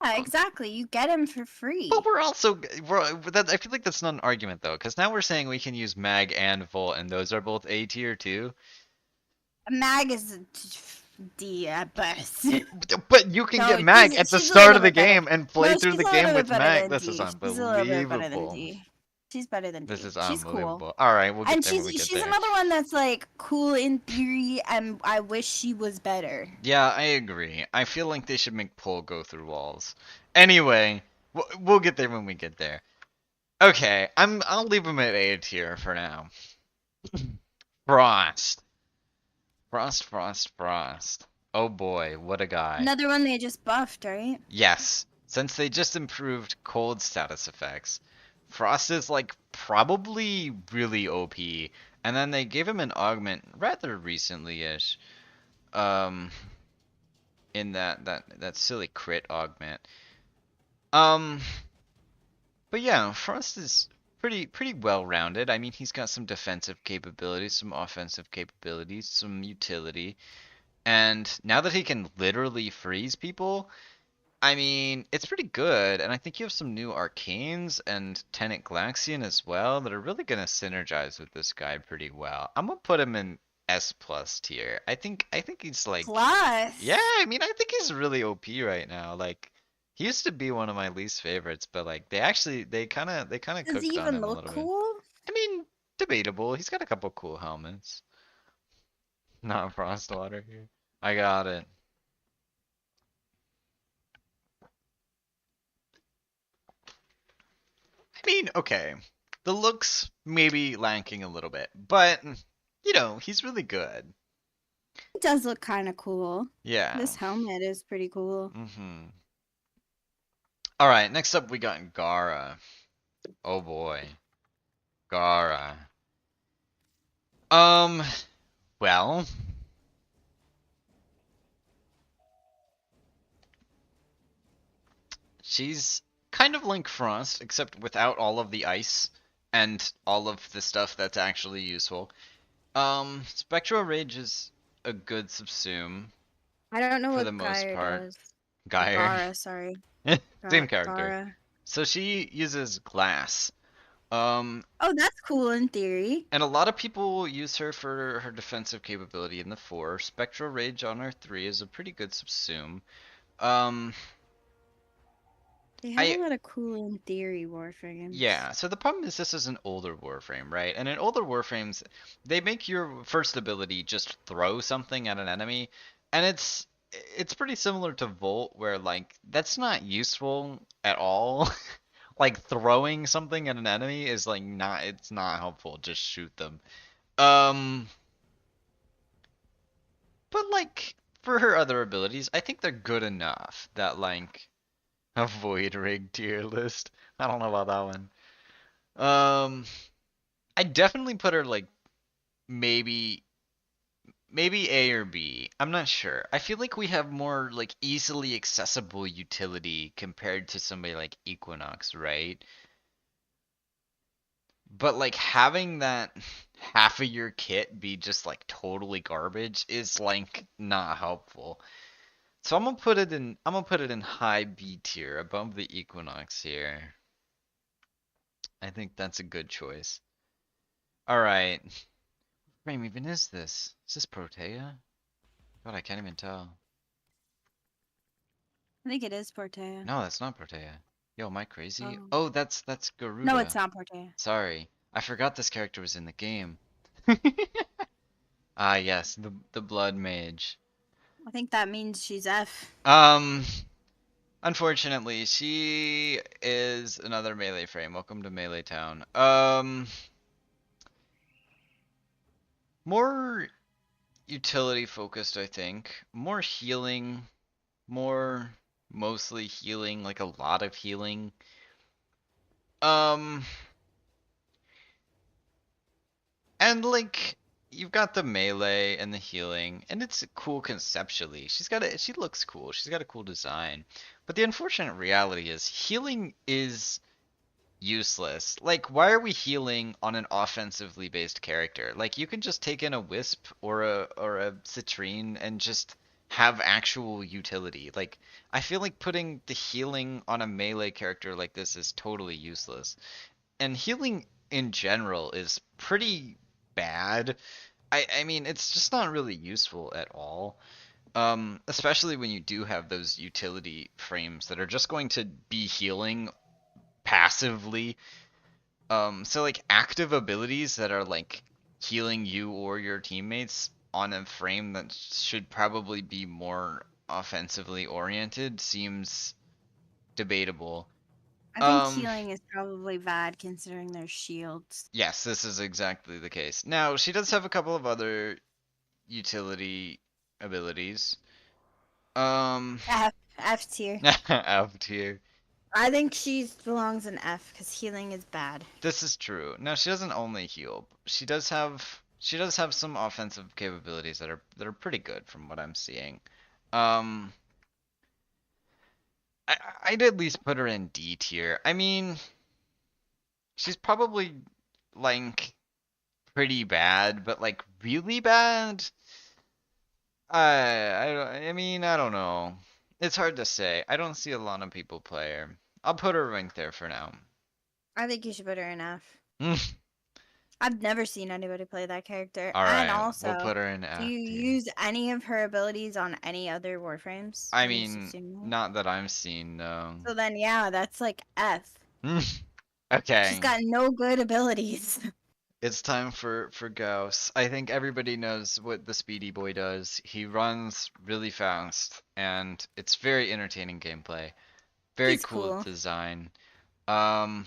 Yeah, exactly. You get him for free. But I feel like that's not an argument though, because now we're saying we can use Mag and Volt, and those are both A tier too. Mag is D at best. But you can No, get Mag she's- at the she's a start little of the bit better. game and play No, through she's the a game little with bit better Mag. than This D. is She's a little bit better than unbelievable. D. She's better than D. This is She's unbelievable. cool. All right, we'll get And there when we get she's there. another one that's like cool in theory, and I wish she was better. Yeah, I agree. I feel like they should make Pull go through walls. Anyway, we'll get there when we get there. Okay, I'll leave him at A tier for now. Frost. Frost. Oh boy, what a guy. Another one they just buffed, right? Yes, since they just improved cold status effects, Frost is like probably really OP. And then they gave him an augment rather recently-ish. In that silly crit augment. But yeah, Frost is pretty well-rounded. I mean, he's got some defensive capabilities, some offensive capabilities, some utility. And now that he can literally freeze people, I mean, it's pretty good. And I think you have some new arcanes and Tenet Glaxian as well that are really going to synergize with this guy pretty well. I'm going to put him in S plus tier. I think he's like, Plus. yeah, I mean, I think he's really OP right now. Like, he used to be one of my least favorites, but like they kind of Does cooked he on even him a look little bit. cool? I mean, debatable. He's got a couple cool helmets. Not Frostwater here. I got it. I mean, okay. The looks maybe lacking a little bit, but you know, he's really good. It does look kind of cool. Yeah. This helmet is pretty cool. Mm-hmm. All right, next up we got Gara. Oh boy. Gara. Well, she's kind of like Frost, except without all of the ice and all of the stuff that's actually useful. Spectral Rage is a good subsume I don't know for what the most Gyre part. does. Gyre. Gara, sorry. Same character. Gara. So she uses glass. Oh, that's cool in theory. And a lot of people use her for her defensive capability in the 4. Spectral Rage on her 3 is a pretty good subsume. They have a lot of cool in theory Warframes. Yeah, so the problem is this is an older Warframe, right? And in older Warframes, they make your first ability just throw something at an enemy, and it's pretty similar to Volt, where like that's not useful at all. Like throwing something at an enemy is like it's not helpful. Just shoot them. But like for her other abilities, I think they're good enough that like a void rig tier list. I don't know about that one. I definitely put her like maybe A or B. I'm not sure. I feel like we have more like easily accessible utility compared to somebody like Equinox, right? But like having that half of your kit be just like totally garbage is like not helpful. So I'm gonna put it in high B tier above the Equinox here. I think that's a good choice. All right. What frame even is this? Is this Protea? God, I can't even tell. I think it is Portea. No, that's not Protea. Yo, am I crazy? Oh. Oh, that's Garuda. No, it's not Portea. Sorry. I forgot this character was in the game. Ah, yes, the Blood Mage. I think that means she's F. Unfortunately, she is another melee frame. Welcome to Melee Town. More utility focused, I think. More healing, more mostly healing, like a lot of healing. Um, and like you've got the melee and the healing, and it's cool conceptually. She looks cool. She's got a cool design. But the unfortunate reality is healing is useless. Like, why are we healing on an offensively based character? Like, you can just take in a Wisp or a Citrine and just have actual utility. Like, I feel like putting the healing on a melee character like this is totally useless. And healing in general is pretty bad. I mean, it's just not really useful at all. Especially when you do have those utility frames that are just going to be healing passively. So like active abilities that are like healing you or your teammates on a frame that should probably be more offensively oriented seems debatable. I think healing is probably bad considering their shields. Yes, this is exactly the case. Now, she does have a couple of other utility abilities. F tier. F tier. I think she belongs in F because healing is bad. This is true. Now she doesn't only heal. She does have some offensive capabilities that are pretty good from what I'm seeing. Um, I'd at least put her in D tier. I mean, she's probably like pretty bad, but like really bad. I mean, I don't know. It's hard to say. I don't see a lot of people play her. I'll put her ranked there for now. I think you should put her in F. I've never seen anybody play that character. All And right, also, we'll put her in do F you tier. use any of her abilities on any other Warframes? I I'm just mean, assuming. not that I've seen, no. So then, yeah, that's like F. Okay. She's got no good abilities. It's time for Gauss. I think everybody knows what the Speedy Boy does. He runs really fast, and it's very entertaining gameplay. Very He's cool cool. design. The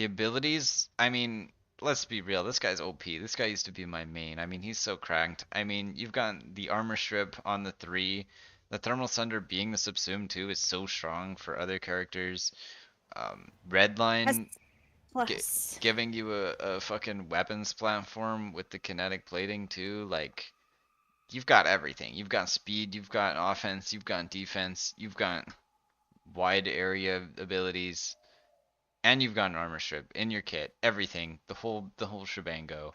abilities, I mean, let's be real. This guy's OP. This guy used to be my main. I mean, he's so cracked. I mean, you've got the armor strip on the 3. The thermal sunder being the subsume too is so strong for other characters. Redline Plus. giving you a fucking weapons platform with the kinetic plating too. Like, you've got everything. You've got speed, you've got offense, you've got defense, you've got wide area abilities, and you've got an armor strip in your kit. Everything, the whole shebango.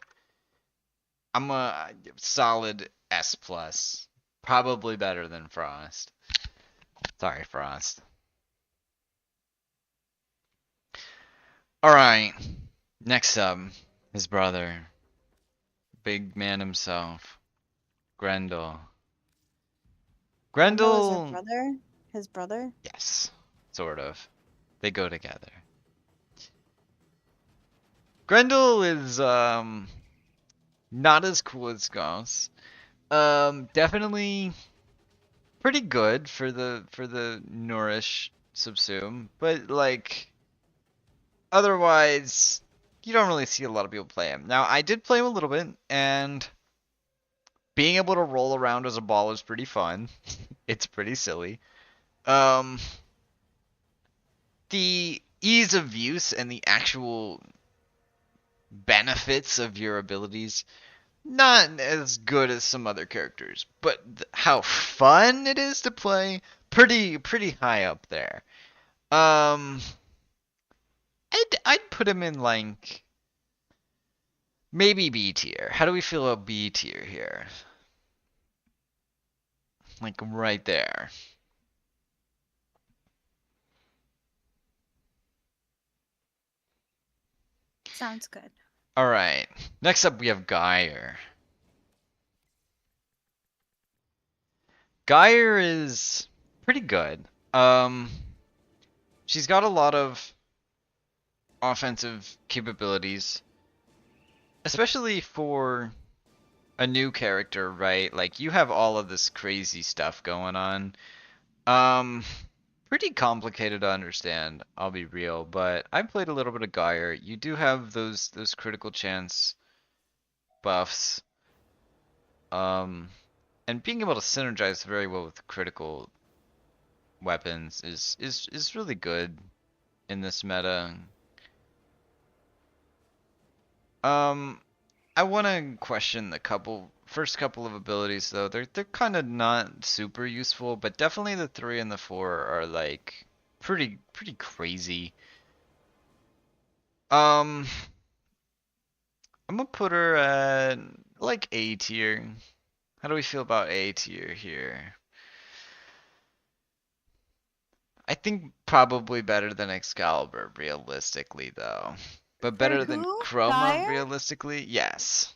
I'm a solid S plus, probably better than Frost. Sorry, Frost. All right, next up, his brother, big man himself, Grendel. Grendel is her Grendel, brother? His brother? yes, sort of. They go together. Grendel is not as cool as Gauss. Definitely pretty good for the Nourish subsume, but like otherwise you don't really see a lot of people play him. Now I did play him a little bit, and being able to roll around as a ball is pretty fun. It's pretty silly. The ease of use and the actual benefits of your abilities, not as good as some other characters, but how fun it is to play, pretty high up there. I'd put him in like maybe B tier. How do we feel about B tier here? Like right there. Sounds good. All right. Next up we have Geyer. Geyer is pretty good. She's got a lot of offensive capabilities, especially for a new character, right? Like you have all of this crazy stuff going on. Um, Pretty complicated to understand, I'll be real, but I played a little bit of Gyre. You do have those critical chance buffs. Um, and being able to synergize very well with critical weapons is really good in this meta. Um, I want to question the first couple of abilities though. They're kind of not super useful, but definitely the 3 and the 4 are like pretty crazy. Um, I'm gonna put her at like A tier. How do we feel about A tier here? I think probably better than Excalibur, realistically, though. But For better than who? Chroma, Gyre? realistically? Yes.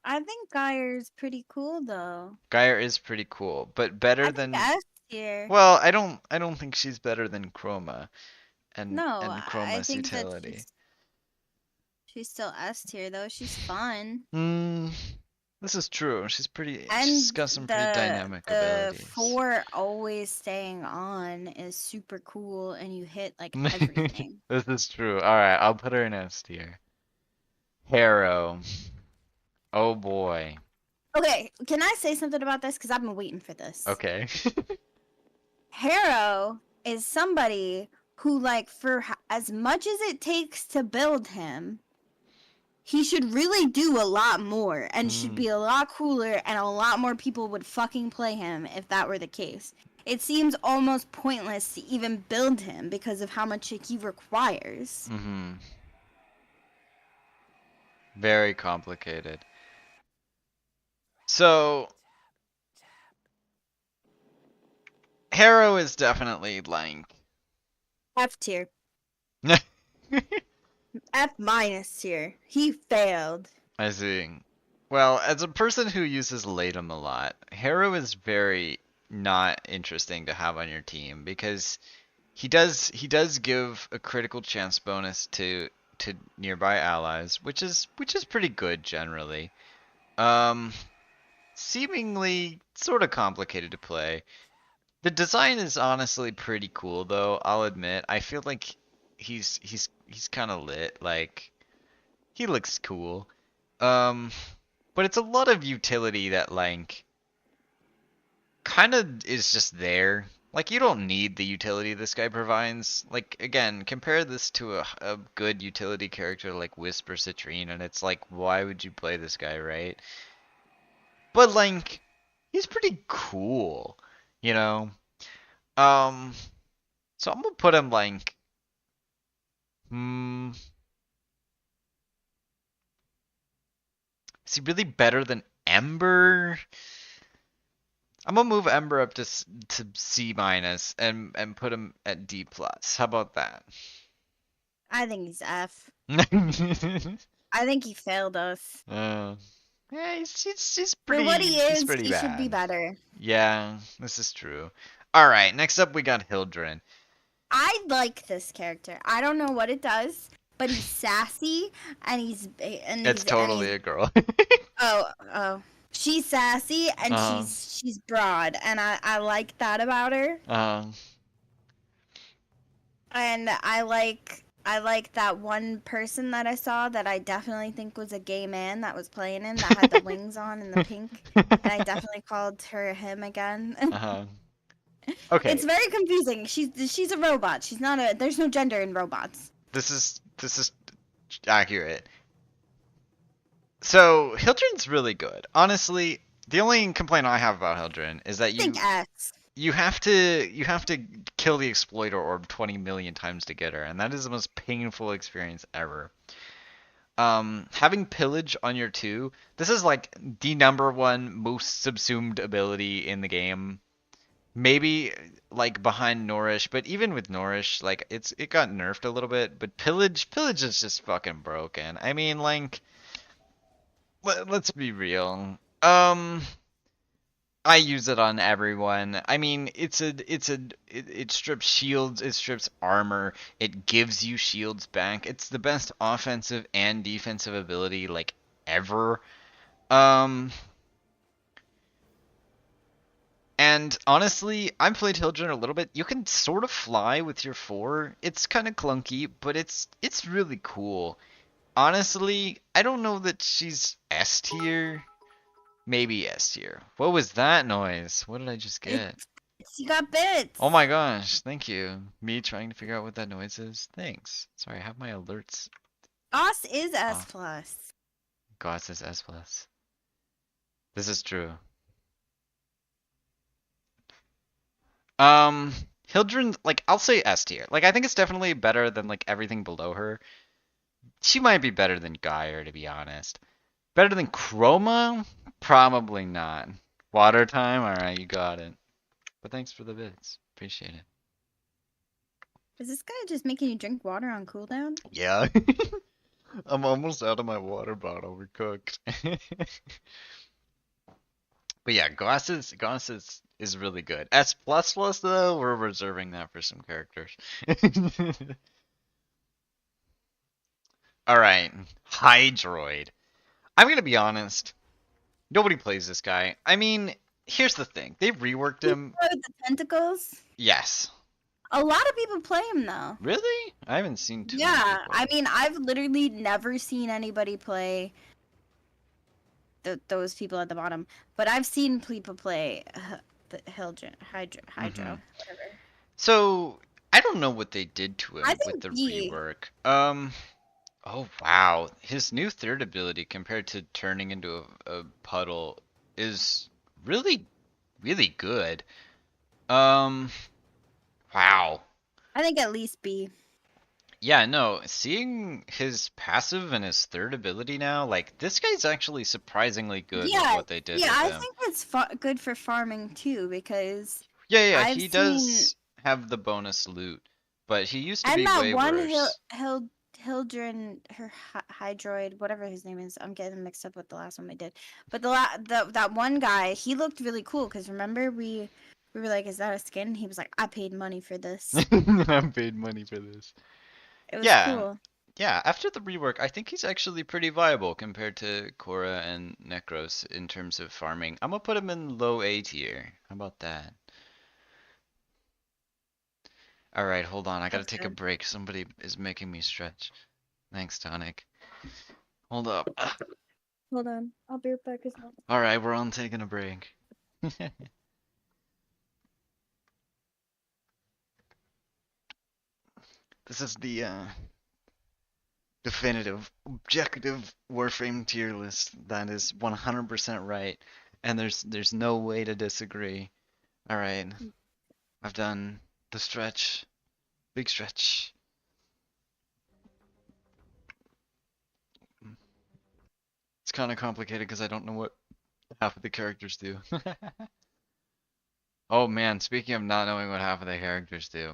I think Gyre's pretty cool though. Gyre is pretty cool, but I better think than... S tier. Well, I don't think she's better than Chroma No, and I Chroma's think that utility. she's still S tier though. She's fun. Hmm, this is true. She's And got some pretty the dynamic the abilities. 4 always staying on is super cool and you hit like everything. This is true. Alright, I'll put her in S tier. Harrow. Oh boy. Okay, can I say something about this? Because I've been waiting for this. Okay. Harrow is somebody who, like, for as much as it takes to build him, he should really do a lot more and should Hmm. be a lot cooler, and a lot more people would fucking play him if that were the case. It seems almost pointless to even build him because of how much he requires. Mm-hmm. Very complicated. So, Harrow is definitely like... F tier. F minus tier. He failed. I see. Well, as a person who uses Latum a lot, Harrow is very not interesting to have on your team because he does give a critical chance bonus to nearby allies, which is pretty good generally. Um, Seemingly sort of complicated to play. The design is honestly pretty cool though, I'll admit. I feel like he's kind of lit, like he looks cool. Um, but it's a lot of utility that like kind of is just there. Like you don't need the utility this guy provides. Like again, compare this to a good utility character like Wisp or Citrine, and it's like, why would you play this guy, right? But like, he's pretty cool, you know. Um, so I'm gonna put him like, hmm, is he really better than Ember? I'm gonna move Ember up to C minus and put him at D plus. How about that? I think he's F. uh, I think he failed us. yeah, he's For what he he's is, pretty he should be bad. better. Yeah, this is true. All right, next up we got Hildren. I like this character. I don't know what it does, but he's sassy and he's It's totally a girl. oh, she's sassy and Uh-huh. she's broad, and I like that about her. And I like that one person that I saw that I definitely think was a gay man that was playing him that had the wings on and the pink, and I definitely called her him again. Uh-huh. Okay. It's very confusing. She's a robot. She's not a. There's no gender in robots. This is accurate. So Hildren's really good. Honestly, the only complaint I have about Hildren is that I think S. you have to kill the exploiter orb 20 million times to get her, and that is the most painful experience ever. Having pillage on your 2, this is like the #1 most subsumed ability in the game. Maybe like behind Nourish, but even with Nourish, like it got nerfed a little bit, but pillage is just fucking broken. I mean, like let's be real. I use it on everyone. I mean, it strips shields, it strips armor, it gives you shields back. It's the best offensive and defensive ability like ever. Um, and honestly, I've played Hildren a little bit. You can sort of fly with your 4. It's kind of clunky, but it's really cool. Honestly, I don't know that she's S tier. Maybe S tier. What was that noise? What did I just get? You got bits. Oh my gosh, thank you. Me trying to figure out what that noise is. Thanks. Sorry, I have my alerts Os is S off. plus. God says S plus. This is true. Hildren, like, I'll say S tier. Like, I think it's definitely better than, like, everything below her. She might be better than Geyer, to be honest. Better than Chroma? Probably not. Water time? Alright, you got it. But thanks for the bits. Appreciate it. Is this guy just making you drink water on cooldown? Yeah. I'm almost out of my water bottle. We're cooked. But yeah, glasses is really good. S plus plus though, we're reserving that for some characters. All right, Hydroid. I'm gonna be honest. Nobody plays this guy. I mean, here's the thing. They reworked him. With the tentacles? Yes. A lot of people play him though. Really? I haven't seen too many Yeah, people. I mean, I've literally never seen anybody play those people at the bottom, but I've seen people play the Hydro, Mhm. whatever. So I don't know what they did to him I with think the B. rework. Oh wow, his new third ability compared to turning into a puddle is really, really good. Wow. I think at least B. Yeah, no, seeing his passive and his third ability now, like this guy's actually surprisingly good with Yeah, what they did yeah, with I him. think it's good for farming too because Yeah, I've he seen does have the bonus loot, but he used to and be that way one worse. Hildren, her Hydroid, whatever his name is. I'm getting mixed up with the last one we did. But that one guy, he looked really cool because remember we were like, "Is that a skin?" He was like, "I paid money for this." I paid money for this. It was Yeah, cool. yeah, after the rework, I think he's actually pretty viable compared to Korra and Necros in terms of farming. I'm gonna put him in low A tier. How about that? Alright, hold on. I gotta That's take a good. break. Somebody is making me stretch. Thanks, Tonic. Hold up. Hold on, I'll be right back as well. Alright, we're on taking a break. This is the definitive, objective Warframe tier list that is 100% right, and there's no way to disagree. All right, I've done the stretch, big stretch. It's kind of complicated because I don't know what half of the characters do. Oh man, speaking of not knowing what half of the characters do.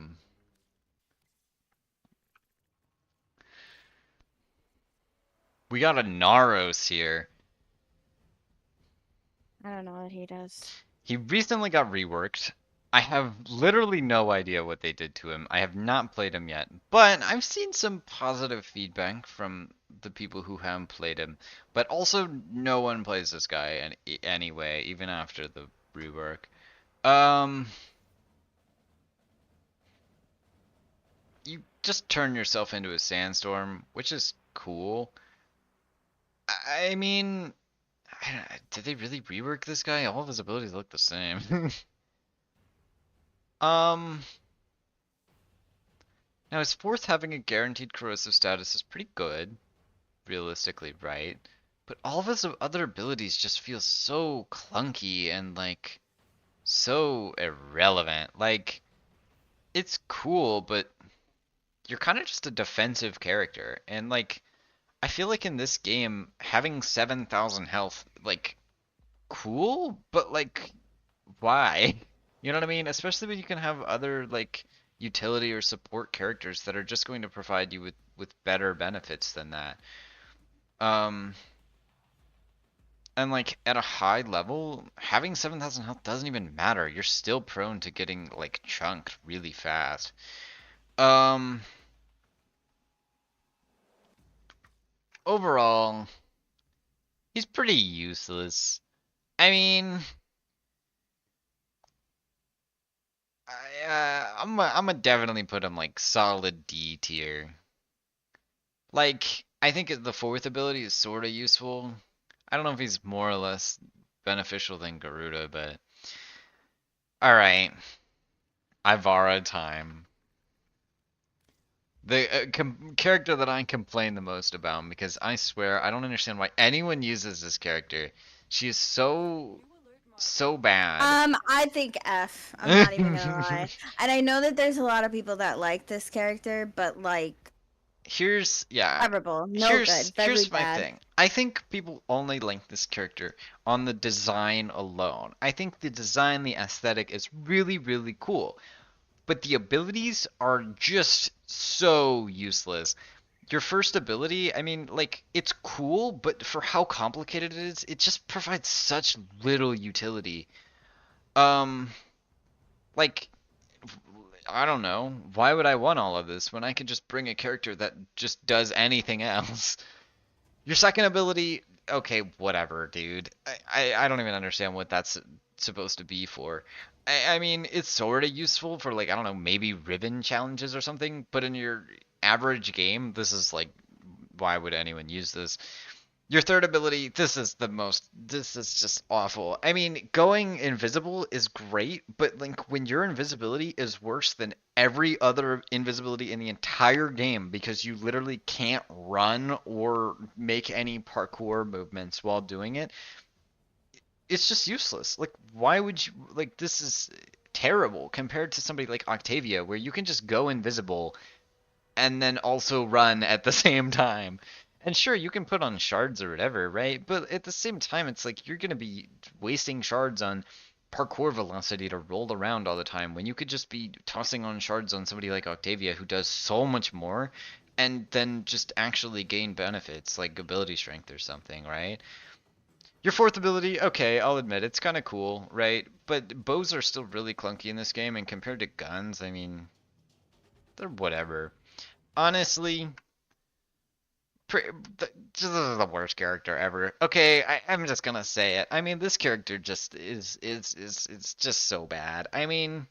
We got a Naros here. I don't know what he does. He recently got reworked. I have literally no idea what they did to him. I have not played him yet, but I've seen some positive feedback from the people who haven't played him. But also, no one plays this guy anyway, even after the rework. You just turn yourself into a sandstorm, which is cool. I mean, did they really rework this guy? All of his abilities look the same. Um, Now his fourth having a guaranteed corrosive status is pretty good, realistically, right? But all of his other abilities just feel so clunky and like so irrelevant. Like it's cool, but you're kind of just a defensive character. And like I feel like in this game having 7,000 health like cool, but like why? You know what I mean? Especially when you can have other like utility or support characters that are just going to provide you with better benefits than that. Um And like at a high level, having 7,000 health doesn't even matter. You're still prone to getting like chunked really fast. Overall, he's pretty useless. I mean, I'm a definitely put him like solid D tier. Like, I think the fourth ability is sort of useful. I don't know if he's more or less beneficial than Garuda, but alright. Ivara time. The character that I complain the most about, because I swear I don't understand why anyone uses this character. She is so bad. I think F. I'm not even gonna lie. And I know that there's a lot of people that like this character, but like, Here's terrible, no good, very here's my bad. thing. I think people only like this character on the design alone. I think the design, the aesthetic is really, really cool. But the abilities are just so useless. Your first ability, I mean, like, it's cool, but for how complicated it is, it just provides such little utility. Um, like, I don't know. Why would I want all of this when I could just bring a character that just does anything else? Your second ability, okay, whatever, dude. I don't even understand what that's supposed to be for. I mean, it's sort of useful for, like, I don't know, maybe ribbon challenges or something, but in your average game, this is like, why would anyone use this? Your third ability, this is just awful. I mean, going invisible is great, but like when your invisibility is worse than every other invisibility in the entire game because you literally can't run or make any parkour movements while doing it, it's just useless. Like, why would you, like, this is terrible compared to somebody like Octavia where you can just go invisible and then also run at the same time. And sure, you can put on shards or whatever, right? But at the same time, it's like you're going to be wasting shards on parkour velocity to roll around all the time when you could just be tossing on shards on somebody like Octavia who does so much more and then just actually gain benefits like ability strength or something, right? Your fourth ability, okay, I'll admit it's kind of cool, right? But bows are still really clunky in this game, and compared to guns, I mean, they're whatever. Honestly, this is the worst character ever. Okay, I'm just gonna say it. I mean, this character just is just so bad. I mean,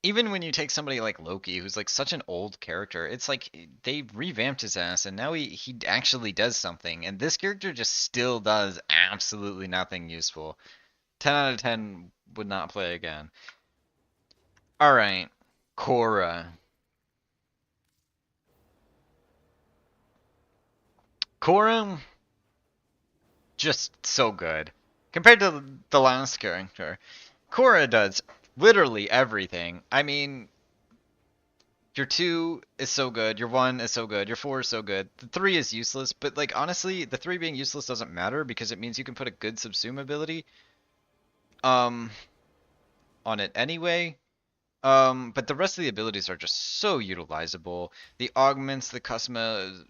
even when you take somebody like Loki, who's like such an old character, it's like they revamped his ass, and now he actually does something. And this character just still does absolutely nothing useful. 10 out of 10 would not play again. All right, Korra. Korra, just so good. Compared to the last character, Korra does literally everything. I mean, your 2 is so good, your 1 is so good, your 4 is so good. The 3 is useless, but like honestly, the 3 being useless doesn't matter because it means you can put a good subsume ability um on it anyway. But the rest of the abilities are just so utilizable. The augments, the customability,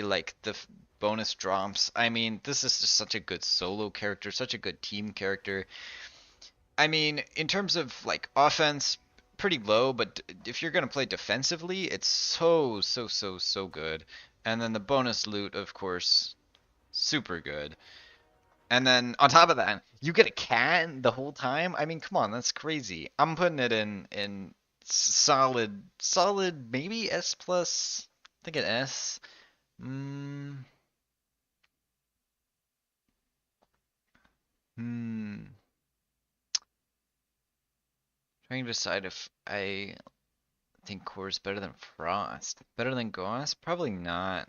like the bonus drops. I mean, this is just such a good solo character, such a good team character. I mean, in terms of like offense, pretty low, but if you're gonna play defensively, it's so good. And then the bonus loot, of course, super good. And then on top of that, you get a cat the whole time. I mean, come on, that's crazy. I'm putting it in solid maybe S plus. I think an S. Hmm. Hmm. Trying to decide if I think Core is better than Frost. Better than Gauss? Probably not.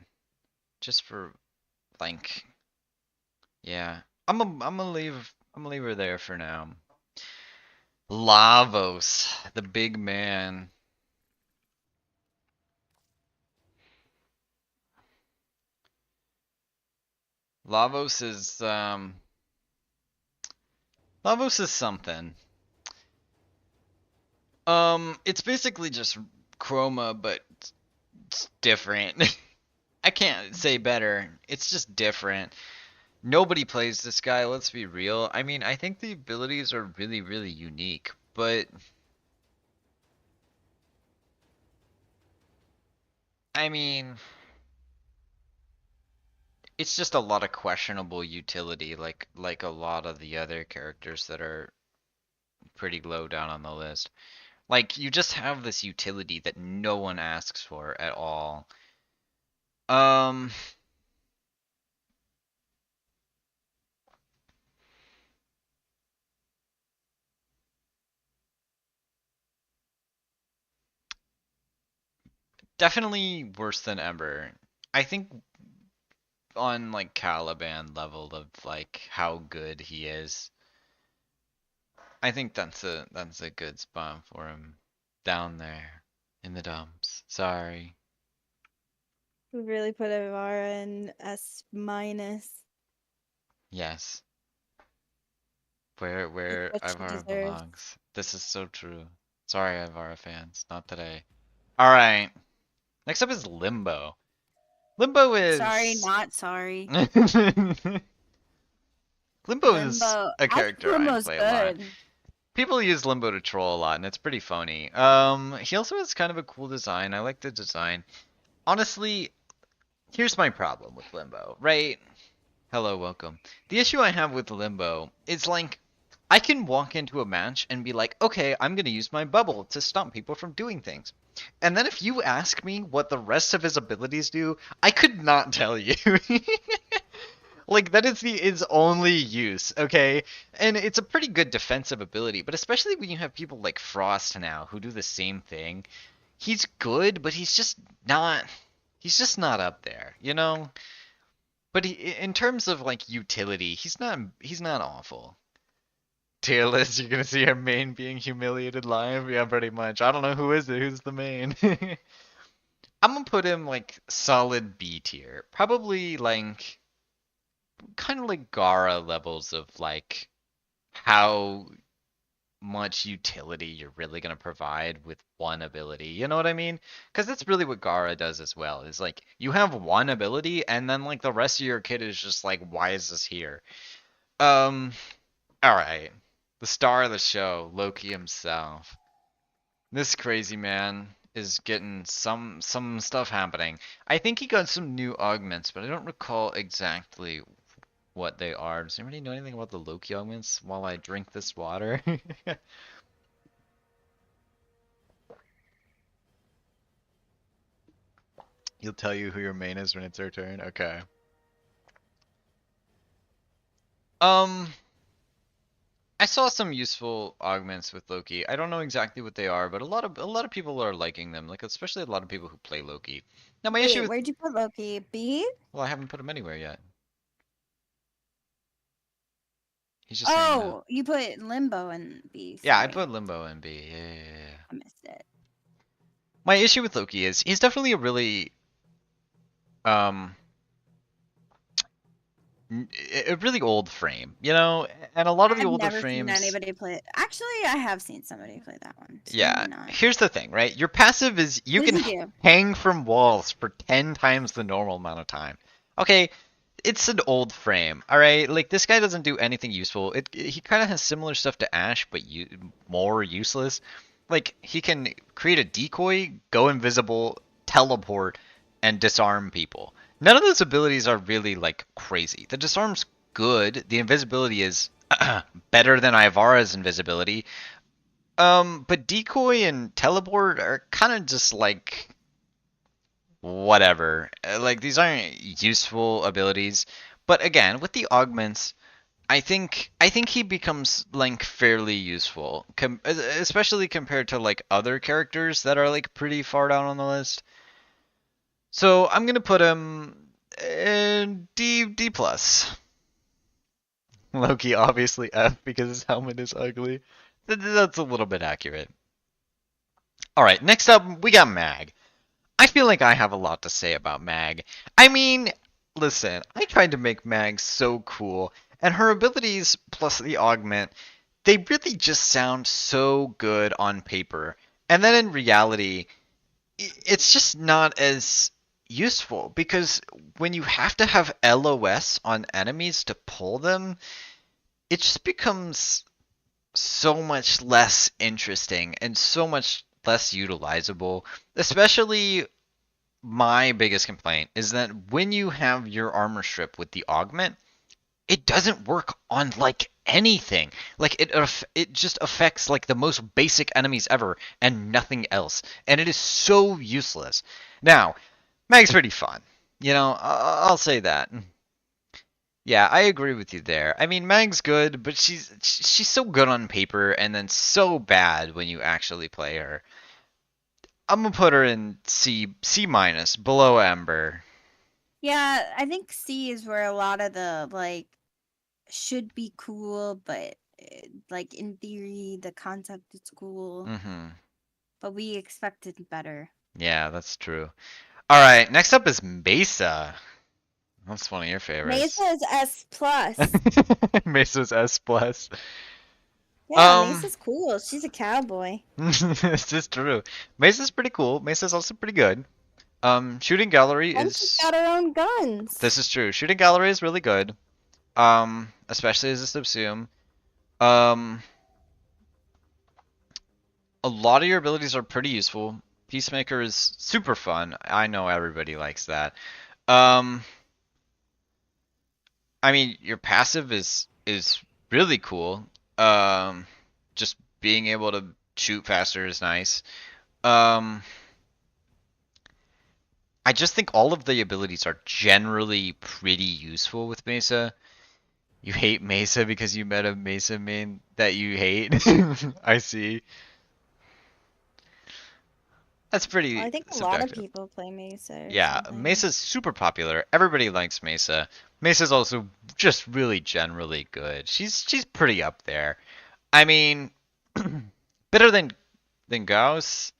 Just for like, yeah. I'm gonna leave her there for now. Lavos, the big man. Lavos is Lavos is something. It's basically just Chroma, but it's different. I can't say better. It's just different. Nobody plays this guy, let's be real. I mean, I think the abilities are really, really unique, but I mean, it's just a lot of questionable utility, like a lot of the other characters that are pretty low down on the list. Like, you just have this utility that no one asks for at all. Um, Definitely worse than Ember. I think on like Caliban level of like how good he is, I think that's a good spot for him down there in the dumps. Sorry. We really put Ivara in S minus. Yes. Where What she Ivara deserves. belongs. This is so true. Sorry, Ivara fans. Not today. Alright. Next up is Limbo. Limbo Sorry, is not sorry. Limbo is Limbo. a I think character I Limbo's play a lot. good. People use Limbo to troll a lot, and it's pretty funny. He also has kind of a cool design. I like the design. Honestly, here's my problem with Limbo, right? Hello, welcome. The issue I have with Limbo is like, I can walk into a match and be like, okay, I'm gonna use my bubble to stop people from doing things. And then if you ask me what the rest of his abilities do, I could not tell you. Like, that is his only use, okay? And it's a pretty good defensive ability, but especially when you have people like Frost now who do the same thing. He's good, but he's just not up there, you know? But in terms of like utility, he's not awful. Tierlist, you're gonna see our main being humiliated live? Yeah, pretty much. I don't know who is it, who's the main? I'm gonna put him like solid B tier. Probably like kind of like Gara levels of like how much utility you're really going to provide with one ability. You know what I mean? Because that's really what Gara does as well. Is like you have one ability and then like the rest of your kit is just like, why is this here? Um, all right. The star of the show, Loki himself. This crazy man is getting some stuff happening. I think he got some new augments, but I don't recall exactly what they are. Does anybody know anything about the Loki augments while I drink this water? He'll tell you who your main is when it's your turn. Okay. Um, I saw some useful augments with Loki. I don't know exactly what they are, but a lot of people are liking them. Like especially a lot of people who play Loki. Now my issue Wait, with where'd you put Loki? B? well, I haven't put him anywhere yet. He's just hanging out. Oh, you put Limbo in B. Yeah, I Sorry. put Limbo in B. Yeah. I missed it. My issue with Loki is he's definitely a really um a really old frame, you know, and a lot of the I've older never seen frames. anybody play. Actually, I have seen somebody play that one. So Yeah, maybe not. here's the thing, right? Your passive is you What does can he do? hang from walls for 10 times the normal amount of time. Okay, it's an old frame, all right? Like this guy doesn't do anything useful. He kind of has similar stuff to Ash, but more useless. Like he can create a decoy, go invisible, teleport, and disarm people. None of those abilities are really like crazy. The disarm's good. The invisibility is better than Ivara's invisibility. But decoy and teleport are kind of just like whatever. Like these aren't useful abilities. But again, with the augments, I think he becomes like fairly useful, especially compared to like other characters that are like pretty far down on the list. So I'm gonna put him in D plus. Loki obviously F because his helmet is ugly. That's a little bit accurate. All right, next up we got Mag. I feel like I have a lot to say about Mag. I mean, listen, I tried to make Mag so cool, and her abilities plus the augment, they really just sound so good on paper. And then in reality, it's just not as useful because when you have to have LOS on enemies to pull them, it just becomes so much less interesting and so much less utilizable. Especially my biggest complaint is that when you have your armor strip with the augment, it doesn't work on like anything. Like it just affects like the most basic enemies ever and nothing else. And it is so useless. Now, Meg's pretty fun. You know, I'll say that. Yeah, I agree with you there. I mean, Meg's good, but she's so good on paper and then so bad when you actually play her. I'm gonna put her in C minus, below Ember. Yeah, I think C is where a lot of the like should be cool, but like in theory the concept is cool, Mm-hmm. but we expected better. Yeah, that's true. All right, next up is Mesa. That's one of your favorites. Mesa is S plus. Mesa's S plus. Yeah, Mesa's cool. She's a cowboy. This is true. Mesa's pretty cool. Mesa's also pretty good. Shooting gallery And is. she's got her own guns. This is true. Shooting gallery is really good. Especially as a subsume. A lot of your abilities are pretty useful. Peacemaker is super fun. I know everybody likes that. Um, I mean, your passive is really cool. Just being able to shoot faster is nice. Um, I just think all of the abilities are generally pretty useful with Mesa. You hate Mesa because you met a Mesa main that you hate. I see. That's pretty I think a lot of subjective. people play Mesa. Yeah, Mesa's super popular. Everybody likes Mesa. Mesa's also just really generally good. She's pretty up there. I mean, better than Gauss?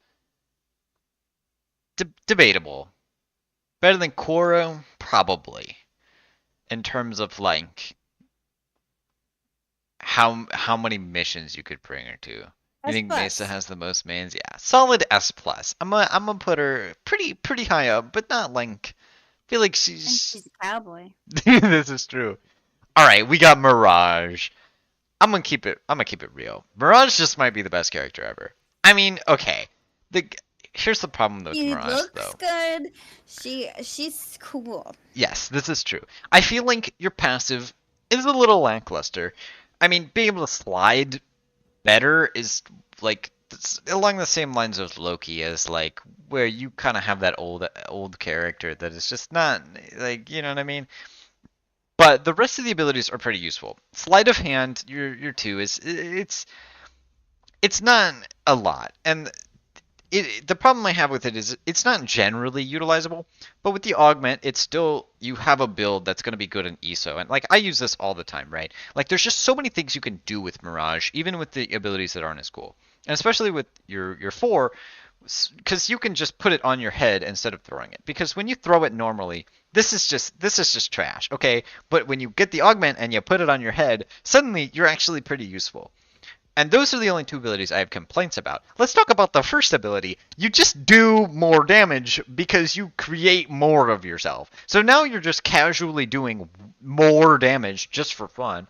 Debatable. Better than Koro? Probably. In terms of like how many missions you could bring her to. You S think plus. Mesa has the most mains? Yeah, solid S plus. I'm gonna put her pretty high up, but not like. Feel like And she's a cowboy. This is true. All right, we got Mirage. I'm gonna keep it real. Mirage just might be the best character ever. I mean, okay. Here's the problem with She Mirage looks though. good. She's cool. Yes, this is true. I feel like your passive is a little lackluster. I mean, being able to slide better is like along the same lines of Loki, as like where you kind of have that old character that is just not like, you know what I mean. But the rest of the abilities are pretty useful. Sleight of hand, your two is it's not a lot, and the problem I have with it is it's not generally utilizable. But with the augment, it's still you have a build that's going to be good in ESO, and like I use this all the time, right? Like there's just so many things you can do with Mirage, even with the abilities that aren't as cool, and especially with your four, because you can just put it on your head instead of throwing it. Because when you throw it normally, this is just trash, okay? But when you get the augment and you put it on your head, suddenly you're actually pretty useful. And those are the only two abilities I have complaints about. Let's talk about the first ability. You just do more damage because you create more of yourself. So now you're just casually doing more damage just for fun.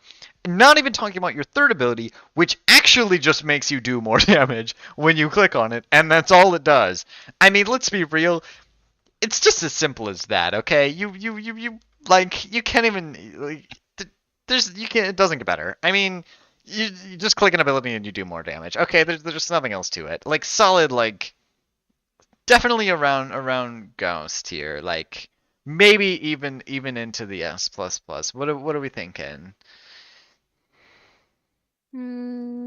Not even talking about your third ability, which actually just makes you do more damage when you click on it, and that's all it does. I mean, let's be real. It's just as simple as that, okay? You like you can't even like it doesn't get better. I mean, you just click an ability and you do more damage. Okay, there's nothing else to it. Like solid, like definitely around Gauss tier. Like maybe even into the S plus plus. What are we thinking? Hmm.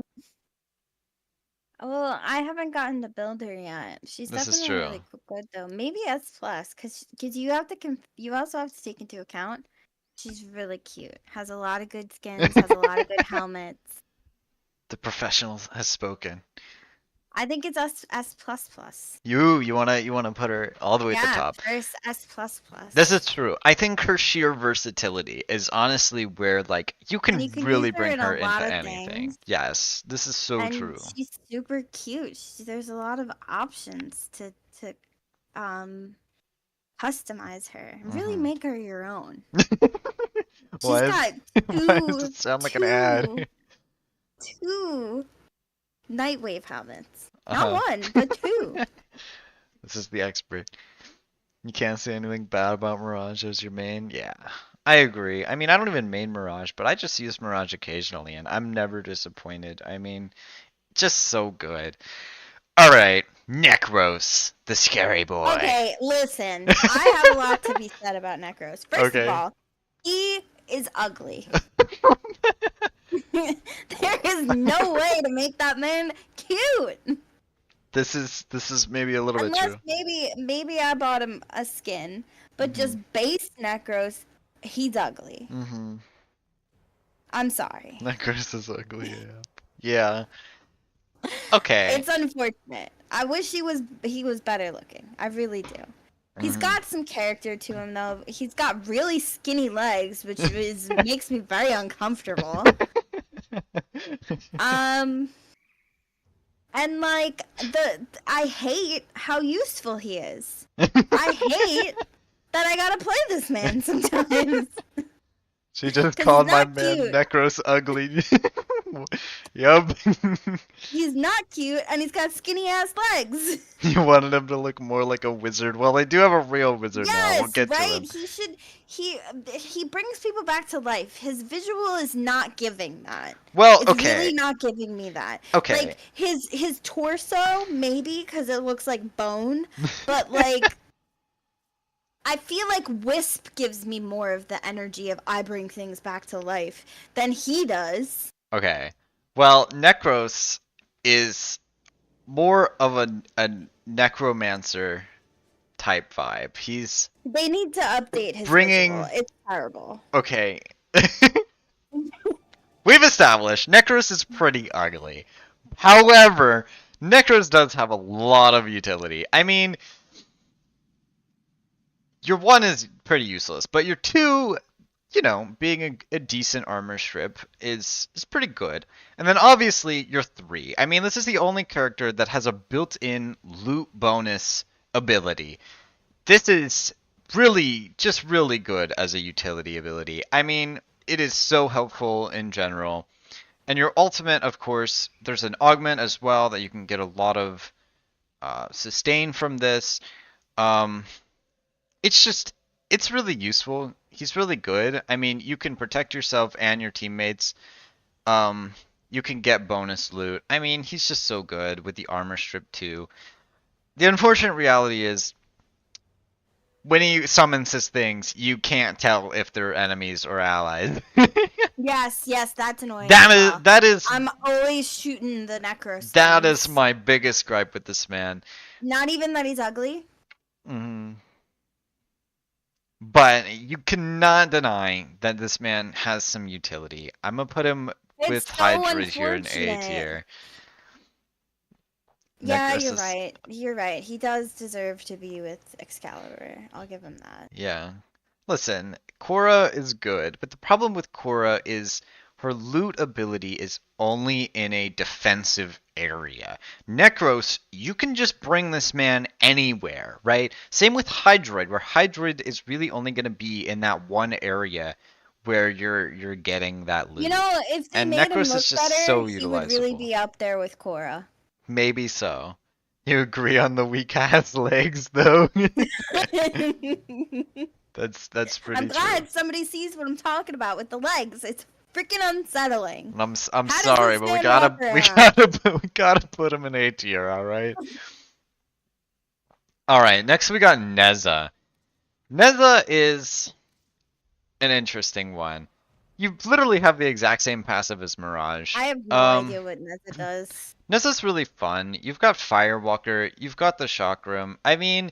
Well, I haven't gotten the builder yet. She's This is definitely true. really good though. Maybe S plus, cause you have to you also have to take into account she's really cute. Has a lot of good skins. Has a lot of good helmets. The professional has spoken. I think it's S plus plus. You wanna put her all the way at the Yeah, top. first S plus plus. This is true. I think her sheer versatility is honestly where like you can, And you can really use her bring in a her lot into of anything. things. Yes, this is so And true. she's super cute. There's a lot of options to um customize her and really Mhm. make her your own. Why She's is got why does two, it sound like an ad? two Nightwave helmets. Not Uh-huh. one, but two. This is the expert. You can't say anything bad about Mirage as your main? Yeah, I agree. I mean, I don't even main Mirage, but I just use Mirage occasionally, and I'm never disappointed. I mean, just so good. Alright, Necros, the scary boy. Okay, listen. I have a lot to be said about Necros. First of Okay. all, he is ugly. There is no way to make that man cute. This is maybe a little bit Unless true. maybe I bought him a skin, but just base Necros, he's ugly. Mm-hmm. I'm sorry. Necros is ugly, yeah. Yeah. Okay. It's unfortunate. I wish he was better looking. I really do. He's Mhm. got some character to him though. He's got really skinny legs, which makes me very uncomfortable. And like I hate how useful he is. I hate that I gotta play this man sometimes. She just 'Cause called he's my not man cute. Necros ugly. Yup. He's not cute, and he's got skinny ass legs. You wanted him to look more like a wizard. Well, they do have a real wizard now. We'll Yes, get to right. him. He brings people back to life. His visual is not giving that. Well, It's okay. really not giving me that. Okay. Like his torso maybe because it looks like bone, but like I feel like Wisp gives me more of the energy of I bring things back to life than he does. Okay. Well, Necros is more of a necromancer type vibe. He's They need to update his Bringing- visual. It's terrible. okay. We've established Necros is pretty ugly. However, Necros does have a lot of utility. I mean, your one is pretty useless, but your two, you know, being a decent armor strip is pretty good. And then obviously your three. I mean, this is the only character that has a built-in loot bonus ability. This is really, just really good as a utility ability. I mean, it is so helpful in general. And your ultimate, of course, there's an augment as well that you can get a lot of sustain from this. It's really useful. He's really good. I mean, you can protect yourself and your teammates. You can get bonus loot. I mean, he's just so good with the armor strip too. The unfortunate reality is, when he summons his things, you can't tell if they're enemies or allies. Yes, that's annoying. That as is well. that is I'm always shooting the Necros. that things. is my biggest gripe with this man. Not even that he's ugly. But you cannot deny that this man has some utility. I'm gonna put him It's with so Hydra here in A unfortunate. tier. Yeah, Necros you're is- right. You're right. He does deserve to be with Excalibur. I'll give him that. Yeah. Listen, Korra is good, but the problem with Korra is her loot ability is only in a defensive area. Necros, you can just bring this man anywhere, right? Same with Hydroid, where Hydroid is really only going to be in that one area where you're getting that loot. You know, if they And made him Necros look is just better, so he would really utilizable. be up there with Korra. Maybe so. You agree on the weak ass legs though? That's pretty I'm true. glad somebody sees what I'm talking about with the legs. It's freaking unsettling. I'm How does he sorry, but we stand up we gotta put him in A tier, all right? All right, next we got Neza. Neza is an interesting one. You literally have the exact same passive as Mirage. I have no idea what Neza does. Neza's really fun. You've got Firewalker, you've got the Chakram. I mean,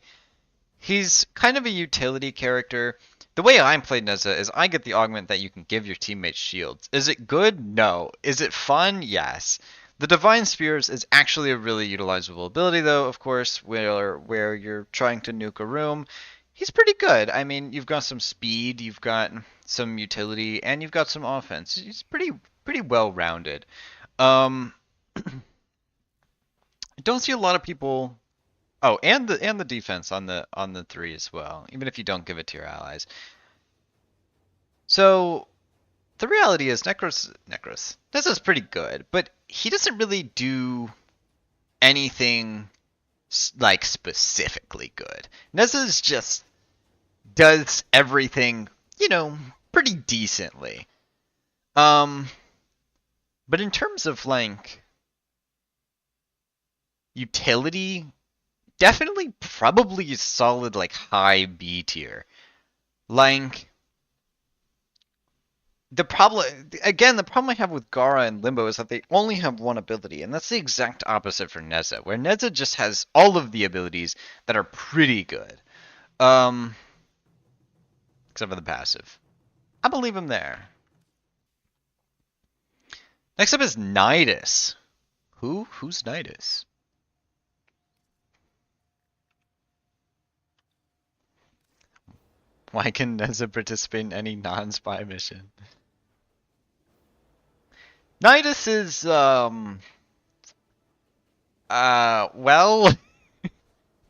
he's kind of a utility character. The way I play Neza is I get the augment that you can give your teammates shields. Is it good? No. Is it fun? Yes. The Divine Spears is actually a really utilizable ability though, of course, where you're trying to nuke a room. He's pretty good. I mean, you've got some speed, you've got some utility, and you've got some offense. He's pretty well-rounded. I don't see a lot of people Oh, and the defense on the 3 as well, even if you don't give it to your allies. So the reality is Neza's pretty good, but he doesn't really do anything like specifically good. Neza's just does everything, pretty decently. But in terms of like utility, definitely probably solid like high B tier. Like the problem I have with Gara and Limbo is that they only have one ability, and that's the exact opposite for Neza, where Neza just has all of the abilities that are pretty good. Except for the passive. I believe him there. Next up is Nidus. Who's Nidus? Why can Neza participate in any non-spy mission? Nidus is, well,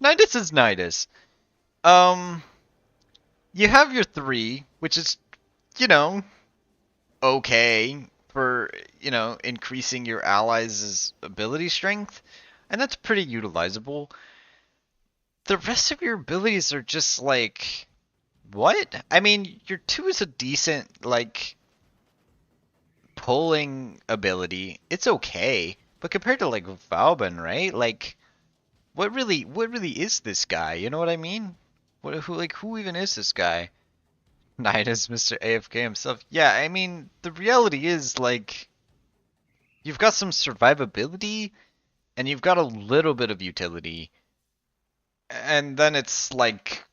Nidus is Nidus. You have your 3, which is, okay for, increasing your allies' ability strength, and that's pretty utilizable. The rest of your abilities are just like, what? I mean, your 2 is a decent, like, pulling ability. It's okay, but compared to like Valben, right? Like, what really is this guy? You know what I mean? Who even is this guy? Nidus, Mr. AFK himself. Yeah, I mean, the reality is like, you've got some survivability, and you've got a little bit of utility, and then it's like,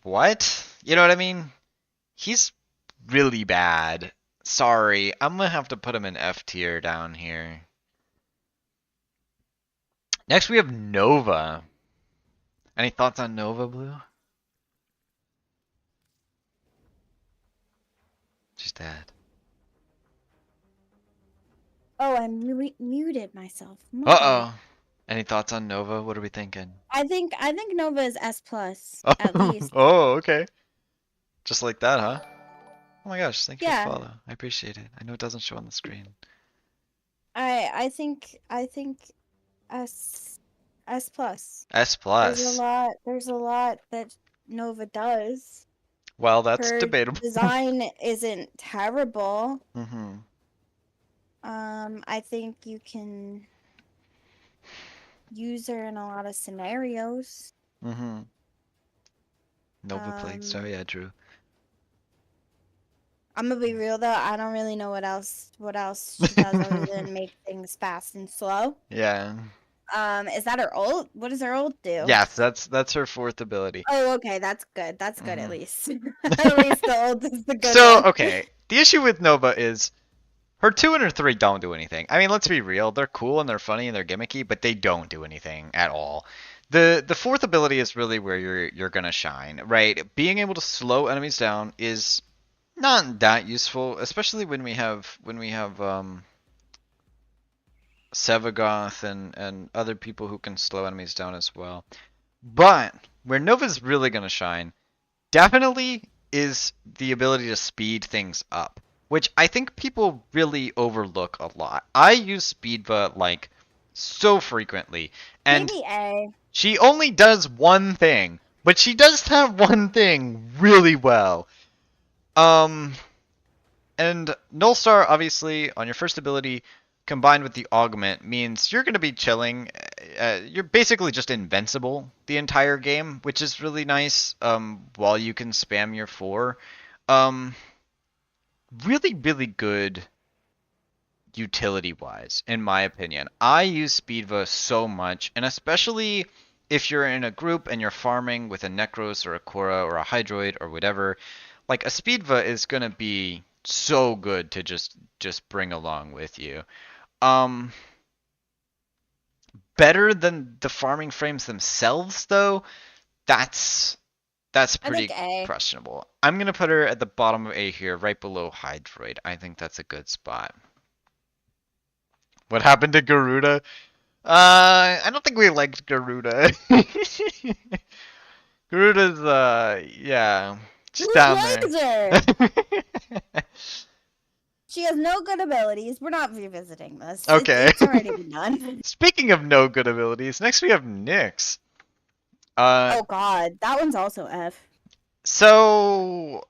what? You know what I mean? He's really bad. Sorry, I'm gonna have to put him in F tier down here. Next we have Nova. Any thoughts on Nova, Blue? She's dead. Oh, I muted myself. My Uh bad. oh. Any thoughts on Nova? What are we thinking? I think Nova is S plus at least. Oh, okay. Just like that, huh? Oh my gosh, thank you Yeah. for the follow. I appreciate it. I know it doesn't show on the screen. I think S plus. S plus. There's a lot that Nova does. Well, that's Her debatable. design isn't terrible. Mm-hmm. I think you can use her in a lot of scenarios. Mm-hmm. Nova plates. Oh yeah, true. I'm gonna be real though, I don't really know what else she does other than make things fast and slow. Yeah. Is that her ult? What does her ult do? Yes, that's her 4th ability. Oh, okay, that's good. That's good at Mhm. least. At least the ult is the good So, one. okay. The issue with Nova is her 2 and her 3 don't do anything. I mean, let's be real. They're cool and they're funny and they're gimmicky, but they don't do anything at all. The 4th ability is really where you're gonna shine, right? Being able to slow enemies down is not that useful, especially when we have Sevagoth and other people who can slow enemies down as well. But where Nova's really gonna shine, definitely is the ability to speed things up, which I think people really overlook a lot. I use Speedva like so frequently, and Maybe A. she only does one thing, but she does have one thing really well. And Nullstar, obviously, on your first ability, combined with the augment, means you're going to be chilling. You're basically just invincible the entire game, which is really nice, while you can spam your 4. Really, really good utility-wise, in my opinion. I use Speedva so much, and especially if you're in a group and you're farming with a Necros or a Korra or a Hydroid or whatever, like a Speedva is gonna be so good to just bring along with you. Better than the farming frames themselves, though. That's pretty A. questionable. I'm gonna put her at the bottom of A here, right below Hydroid. I think that's a good spot. What happened to Garuda? I don't think we liked Garuda. Garuda's, yeah, just Who down there. likes her? She has no good abilities. We're not revisiting this. Okay. It's already been done. Speaking of no good abilities, next we have Nyx. Oh god, that one's also F. So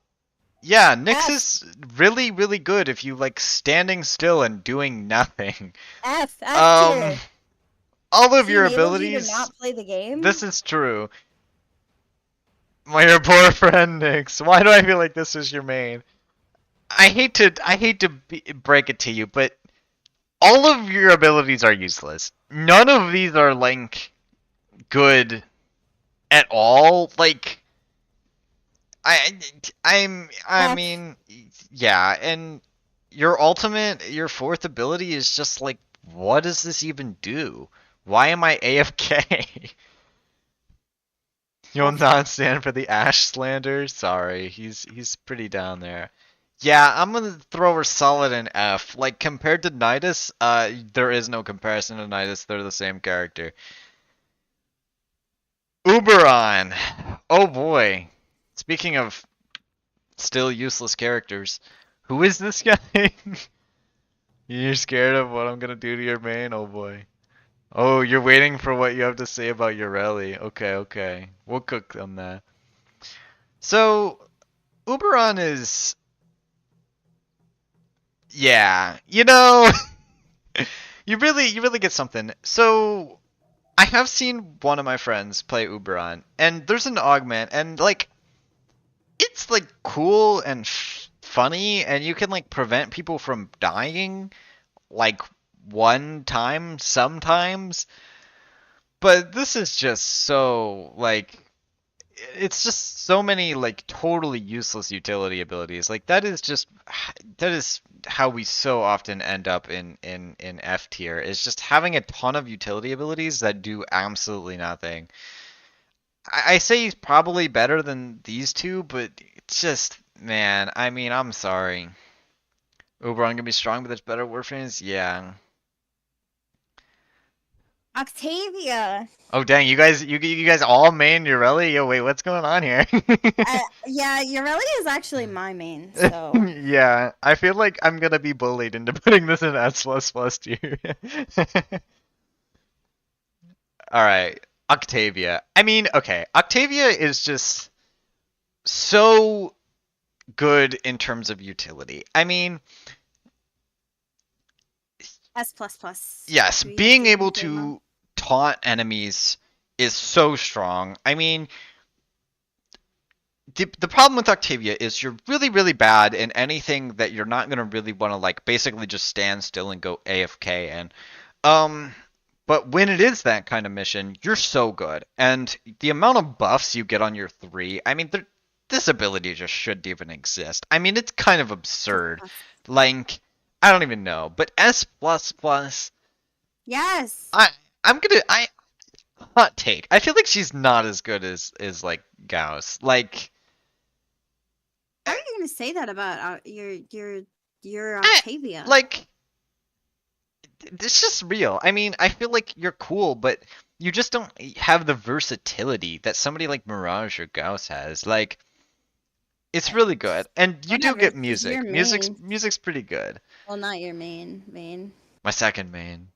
yeah, Nyx F. is really, really good if you like standing still and doing nothing. F Um, tier. all of She your enabled you to abilities. not play the game. This is true. My poor friend Nyx. Why do I feel like this is your main? I hate to break it to you, but all of your abilities are useless. None of these are like good at all. Like I F. mean, yeah, and your ultimate, your fourth ability is just like, what does this even do? Why am I AFK? You'll not stand for the Ash slander? Sorry, he's pretty down there. Yeah, I'm gonna throw her solid in F. Like compared to Nidus, there is no comparison to Nidus. They're the same character. Uberon. Oh boy. Speaking of still useless characters, who is this guy? You're scared of what I'm gonna do to your main? Oh boy. Oh, you're waiting for what you have to say about your rally. Okay, okay. We'll cook on that. So, Uberon is... Yeah, you know... you really get something. So, I have seen one of my friends play Uberon, and there's an augment, and like... It's like cool and funny, and you can like prevent people from dying like one time sometimes. But this is just so like it's just so many like totally useless utility abilities. Like that is how we so often end up in F tier. Is just having a ton of utility abilities that do absolutely nothing. I say he's probably better than these two, but it's just, man, I mean, I'm sorry. Oberon gonna be strong, but there's better Warframes? Yeah. Octavia. Oh dang, you guys all main Ureli? Yo, wait, what's going on here? Yeah, Ureli is actually my main, so. Yeah, I feel like I'm gonna be bullied into putting this in S plus tier. Alright, Octavia. I mean, okay, Octavia is just so good in terms of utility. I mean, S plus plus. yes, Do we being have able confirm to taunt enemies is so strong. I mean, the problem with Octavia is you're really, really bad in anything that you're not gonna really want to like basically just stand still and go AFK in. But when it is that kind of mission, you're so good. And the amount of buffs you get on your 3, I mean, this ability just shouldn't even exist. I mean, it's kind of absurd. Like, I don't even know. But S++, Yes. I hot take. I feel like she's not as good as like Gauss. Like, How are you gonna say that about your Octavia? like it's just real. I mean, I feel like you're cool, but you just don't have the versatility that somebody like Mirage or Gauss has. Like, it's really good, and you do Whatever, get she's music. your Music's pretty good. Well, not your main. My second main.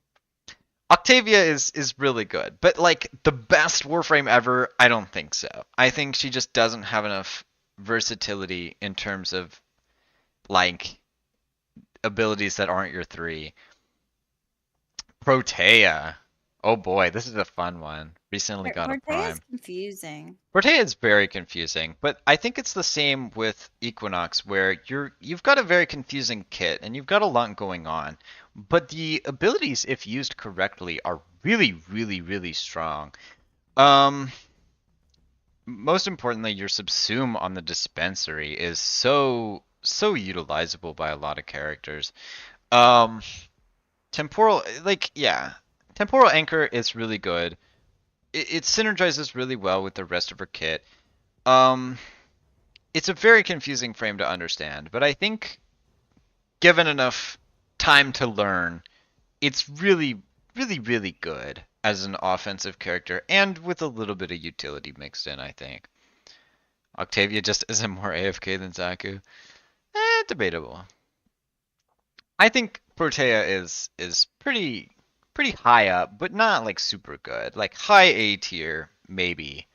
Octavia is really good, but like the best Warframe ever, I don't think so. I think she just doesn't have enough versatility in terms of like abilities that aren't your 3. Protea. Oh boy, this is a fun one. Recently got a Portea prime. is confusing. Protea is very confusing, but I think it's the same with Equinox, where you've got a very confusing kit and you've got a lot going on. But the abilities, if used correctly, are really, really, really strong. Most importantly, your subsume on the dispensary is so utilizable by a lot of characters. Temporal, like, yeah. Temporal Anchor is really good. It synergizes really well with the rest of her kit. It's a very confusing frame to understand, but I think given enough time to learn, it's really, really, really good as an offensive character, and with a little bit of utility mixed in, I think. Octavia just isn't more AFK than Zaku. Debatable. I think Protea is pretty high up, but not like super good. Like high A tier, maybe.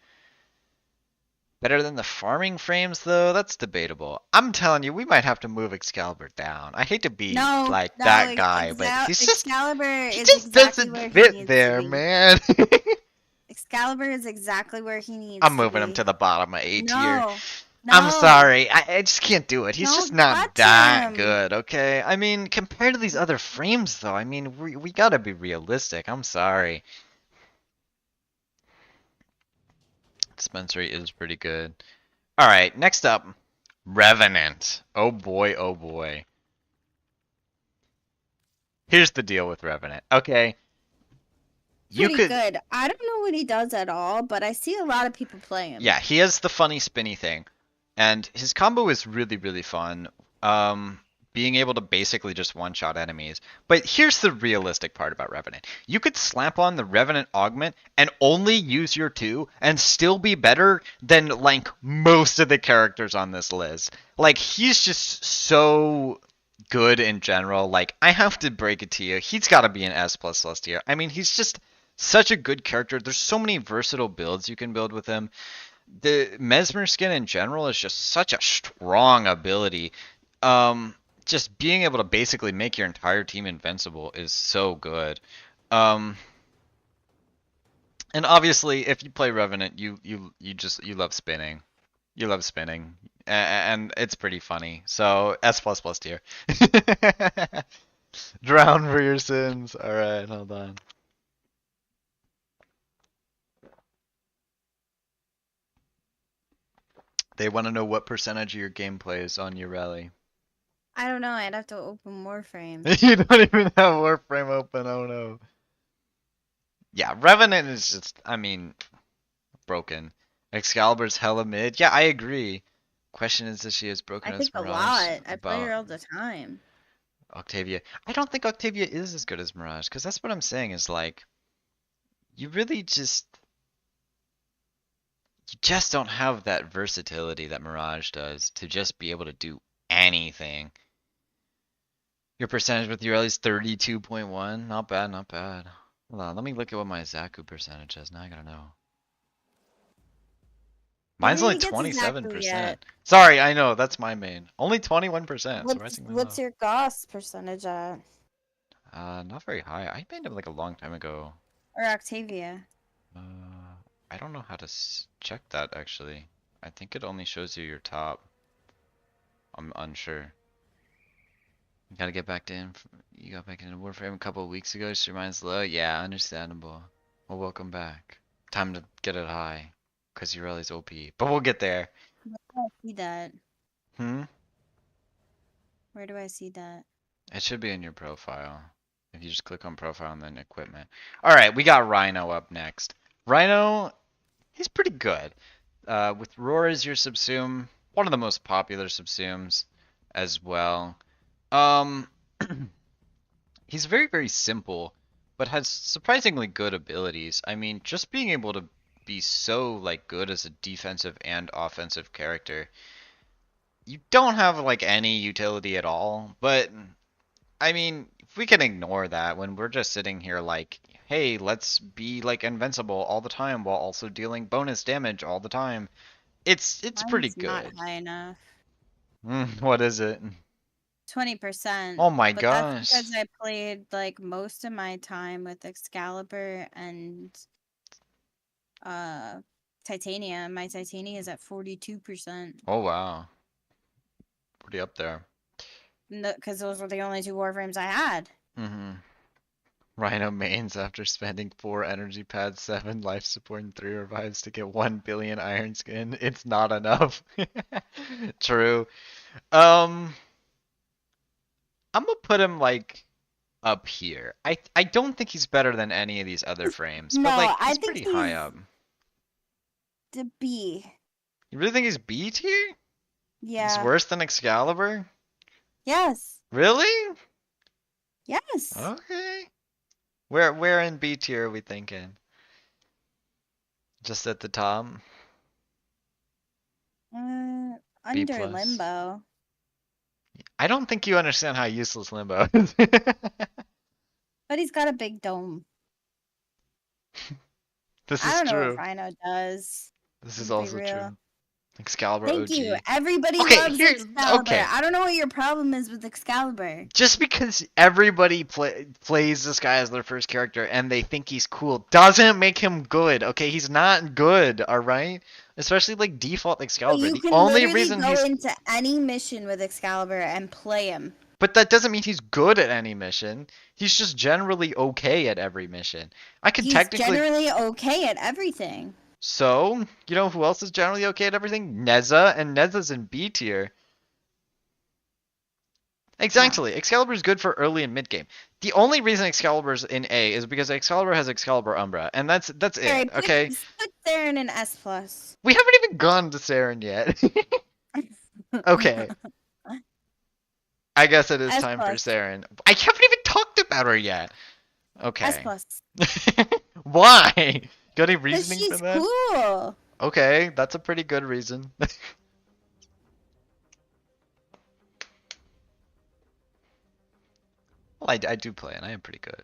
Better than the farming frames though? That's debatable. I'm telling you, we might have to move Excalibur down. I hate to be No, like no, that guy, but Excalibur he is just exactly doesn't where he fit needs to there, be. man. Excalibur is exactly where he needs I'm to moving him be. to the bottom of A tier. No, I'm no, sorry. I just can't do it. He's just don't not touch that him. good, okay? I mean, compared to these other frames, though, I mean, we gotta be realistic. I'm sorry. Dispensary is pretty good. Alright, next up. Revenant. Oh boy, oh boy. Here's the deal with Revenant. Okay. You Pretty could... good. I don't know what he does at all, but I see a lot of people play him. Yeah, he has the funny spinny thing. And his combo is really, really fun. Being able to basically just one-shot enemies. But here's the realistic part about Revenant. You could slap on the Revenant augment and only use your 2 and still be better than, like, most of the characters on this list. Like, he's just so good in general. Like, I have to break it to you. He's got to be an S++ tier. I mean, he's just such a good character. There's so many versatile builds you can build with him. The Mesmer skin in general is just such a strong ability. Just being able to basically make your entire team invincible is so good. And obviously, if you play Revenant, you love spinning. You love spinning, and it's pretty funny. So S++ tier. Drown for your sins. All right, hold on. They want to know what percentage of your gameplay is on your rally. I don't know. I'd have to open Warframe. You don't even have Warframe open. Oh no. Yeah, Revenant is just, I mean, broken. Excalibur's hella mid. Yeah, I agree. Question is, does she as broken I as think a Mirage? lot. I play About her all the time. Octavia. I don't think Octavia is as good as Mirage, because that's what I'm saying is like, you really you just don't have that versatility that Mirage does to just be able to do anything. Your percentage with Urel is 32.1. Not bad, not bad. Hold on, let me look at what my Zaku percentage is. Now I gotta know. Mine's only Who gets a Zaku 27%. yet? Sorry, I know, that's my main. Only 21%, surprisingly low. What's your Goss percentage at? Not very high. I made him like a long time ago. Or Octavia? Uh, I don't know how to check that actually. I think it only shows you your top. I'm unsure. You gotta get back to you got back into Warframe a couple of weeks ago. Just your mind's low. Yeah, understandable. Well, welcome back. Time to get it high, cause you're always OP. But we'll get there. Where do I see that? Hmm. Where do I see that? It should be in your profile. If you just click on profile and then equipment. All right, we got Rhino up next. Rhino, he's pretty good. With Roar as your subsume, one of the most popular subsumes as well. He's very, very simple, but has surprisingly good abilities. I mean, just being able to be so like good as a defensive and offensive character. You don't have like any utility at all, but I mean, if we can ignore that when we're just sitting here like, hey, let's be like invincible all the time while also dealing bonus damage all the time. It's pretty Mine's not good. high enough. What is it? 20%. Oh my But gosh. that's because I played like most of my time with Excalibur and Titania. My Titania is at 42%. Oh wow. Pretty up there. Because those were the only 2 Warframes I had. Mm-hmm. Rhino mains after spending 4 energy pads, 7 life support, and 3 revives to get 1 billion iron skin. It's not enough. True. I'm gonna put him like up here. I don't think he's better than any of these other frames, but No, like I he's think pretty high he's up. The B. You really think he's B tier? He's Yeah. worse than Excalibur? Yes. Really? Yes. Okay. Where in B tier are we thinking? Just at the top? B Under plus. limbo. I don't think you understand how useless Limbo is. But he's got a big dome. This I is don't know what true. Rhino does. This is To be also real. true. Excalibur Thank you. OG. Everybody Okay, loves here. Excalibur. Okay. I don't know what your problem is with Excalibur. Just because everybody plays this guy as their first character and they think he's cool doesn't make him good. Okay, he's not good. All right, especially like default But Excalibur. you The can only literally reason go he's into any mission with Excalibur and play him. but that doesn't mean he's good at any mission. He's just generally okay at every mission. I could He's technically. generally okay at everything. So, you know who else is generally okay at everything? Neza, and Neza's in B tier. Exactly. Excalibur's good for early and mid game. The only reason Excalibur's in A is because Excalibur has Excalibur Umbra, and that's Alright, it. Okay. put Saren in S plus. We haven't even gone to Saren yet. Okay. I guess it is S time for plus. Saren. I haven't even talked about her yet. S Okay. plus. Why? Got any Because reasoning for she's that? cool. Okay, that's a pretty good reason. Well, I do play and I am pretty good.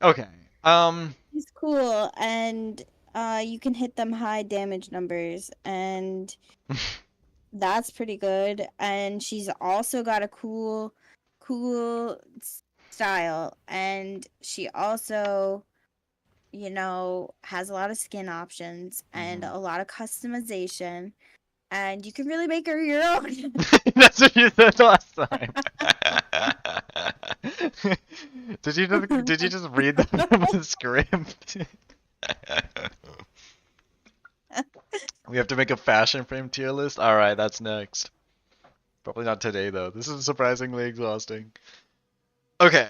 Okay. She's cool, and you can hit them high damage numbers, and that's pretty good. And she's also got a cool style, and she also, you know, has a lot of skin options and Mhm. a lot of customization, and you can really make her your own. That's what you said last time. Did you just read that from the script? We have to make a fashion frame tier list? Alright, that's next. Probably not today though. This is surprisingly exhausting. Okay.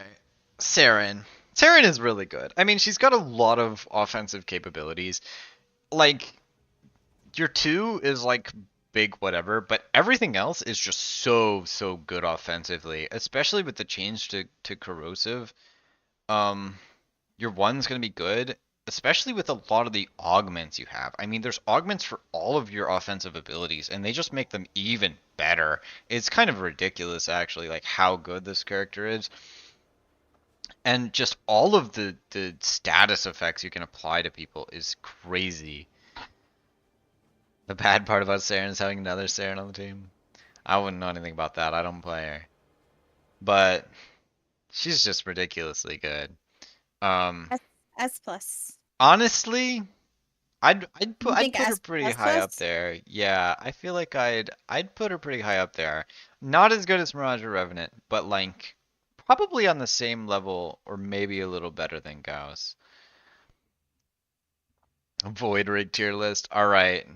Saren. Saren is really good. I mean, she's got a lot of offensive capabilities. Like, your 2 is like big whatever, but everything else is just so good offensively, especially with the change to corrosive. Your 1's going to be good, especially with a lot of the augments you have. I mean, there's augments for all of your offensive abilities, and they just make them even better. It's kind of ridiculous, actually, like how good this character is. And just all of the status effects you can apply to people is crazy. The bad part about Saren is having another Saren on the team. I wouldn't know anything about that. I don't play her. But she's just ridiculously good. S plus. Honestly, I'd You put think her S pretty plus high up plus? there. Yeah, I feel like I'd put her pretty high up there. Not as good as Mirage or Revenant, but like probably on the same level or maybe a little better than Gauss. Void Rig tier list. All right.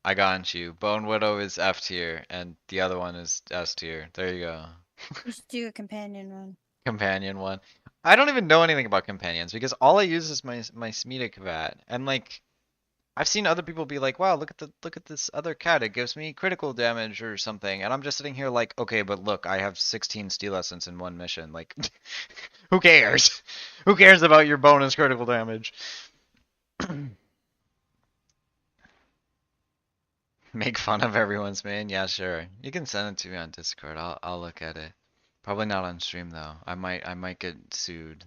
I got you. Bone Widow is F tier, and the other one is S tier. There you go. You should do a companion one. Companion one. I don't even know anything about companions because all I use is my Smetic vat, and like I've seen other people be like, "Wow, look at this other cat. It gives me critical damage or something," and I'm just sitting here like, "Okay, but look, I have 16 steel essence in one mission. Like, who cares? Who cares about your bonus critical damage?" Make fun of everyone's main? Yeah, sure. You can send it to me on Discord. I'll look at it. Probably not on stream though. I might get sued.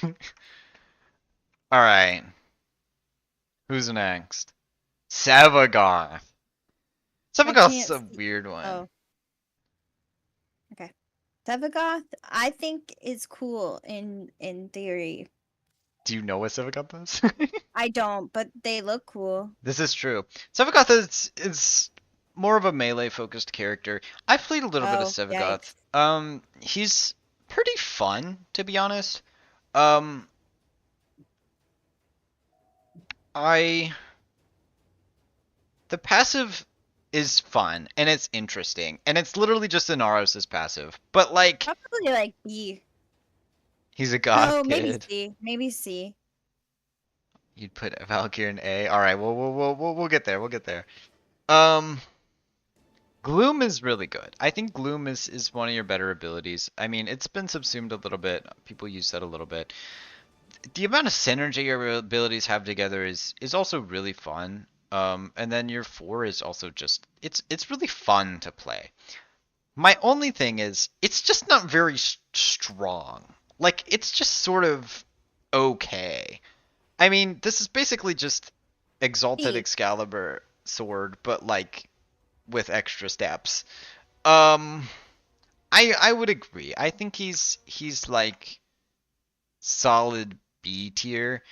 All right. Who's next? Savagoth. Savagoth's can't a see- weird one. Oh. Okay. Sevagoth, I think is cool in theory. Do you know what Savagoth is? I don't, but they look cool. This is true. Savagoth is more of a melee focused character. I've played a little bit of Oh, Savagoth. yikes. He's pretty fun, to be honest. Um, the passive is fun and it's interesting and it's literally just Inaros' passive. But like, Probably like B. he's a goth Oh, maybe kid. C. Maybe C. You'd put Valkyrie in A. All right, we'll get there. We'll get there. Um, Gloom is really good. I think Gloom is one of your better abilities. I mean, it's been subsumed a little bit. People use that a little bit. The amount of synergy your abilities have together is also really fun. And then your 4 is also just it's really fun to play. My only thing is it's just not very strong. Like it's just sort of okay. I mean, this is basically just Exalted Hey, Excalibur sword, but like with extra steps. Um, I would agree. I think he's like solid B tier.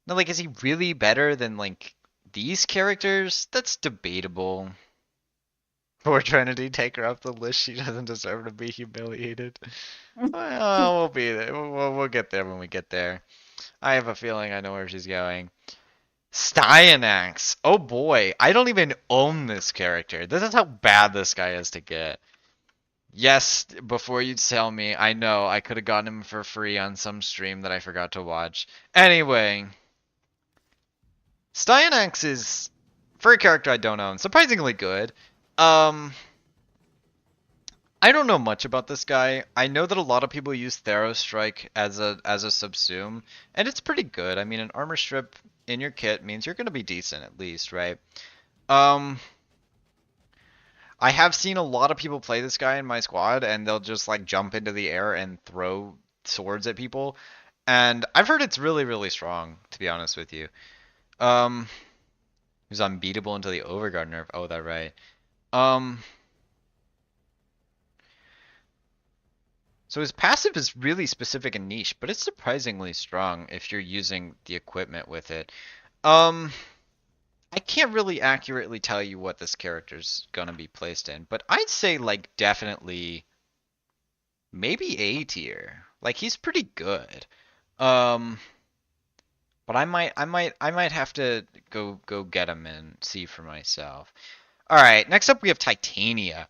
No, like is he really better than like these characters? That's debatable. Poor Trinity, take her off the list. She doesn't deserve to be humiliated. Well, we'll be there. We'll get there when we get there. I have a feeling I know where she's going. Styanax. Oh boy, I don't even own this character. This is how bad this guy is to get. Yes, before you tell me, I know I could have gotten him for free on some stream that I forgot to watch. Anyway, Styanax is, for a character I don't own, surprisingly good. Um, I don't know much about this guy. I know that a lot of people use Theros Strike as a subsume, and it's pretty good. I mean, an armor strip in your kit means you're gonna be decent at least, right? Um, I have seen a lot of people play this guy in my squad, and they'll just like jump into the air and throw swords at people, and I've heard it's really, really strong, to be honest with you. Um, he's unbeatable until the Overguard nerf. Oh, that right. Um, so his passive is really specific and niche, but it's surprisingly strong if you're using the equipment with it. Um, I can't really accurately tell you what this character's gonna be placed in, but I'd say like definitely maybe A tier. Like he's pretty good. Um, but I might have to go get him and see for myself. All right, next up we have Titania.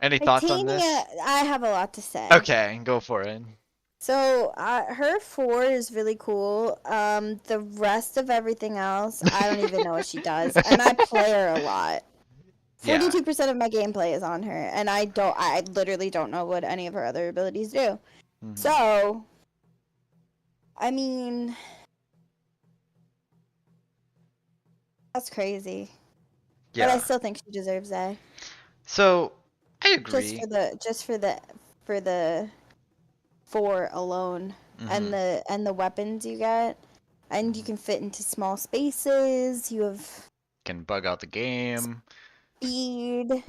Any thoughts on Titania, this? I have a lot to say. Okay, go for it. So, her 4 is really cool. The rest of everything else, I don't even know what she does, and I play her a lot. Yeah. 42% of my gameplay is on her, and I literally don't know what any of her other abilities do. Mhm. So, I mean, that's crazy. But I Yeah. still think she deserves A. So I Just agree. for the 4 alone, Mhm. and the weapons you get, and you can fit into small spaces. You have Can bug out the game. speed.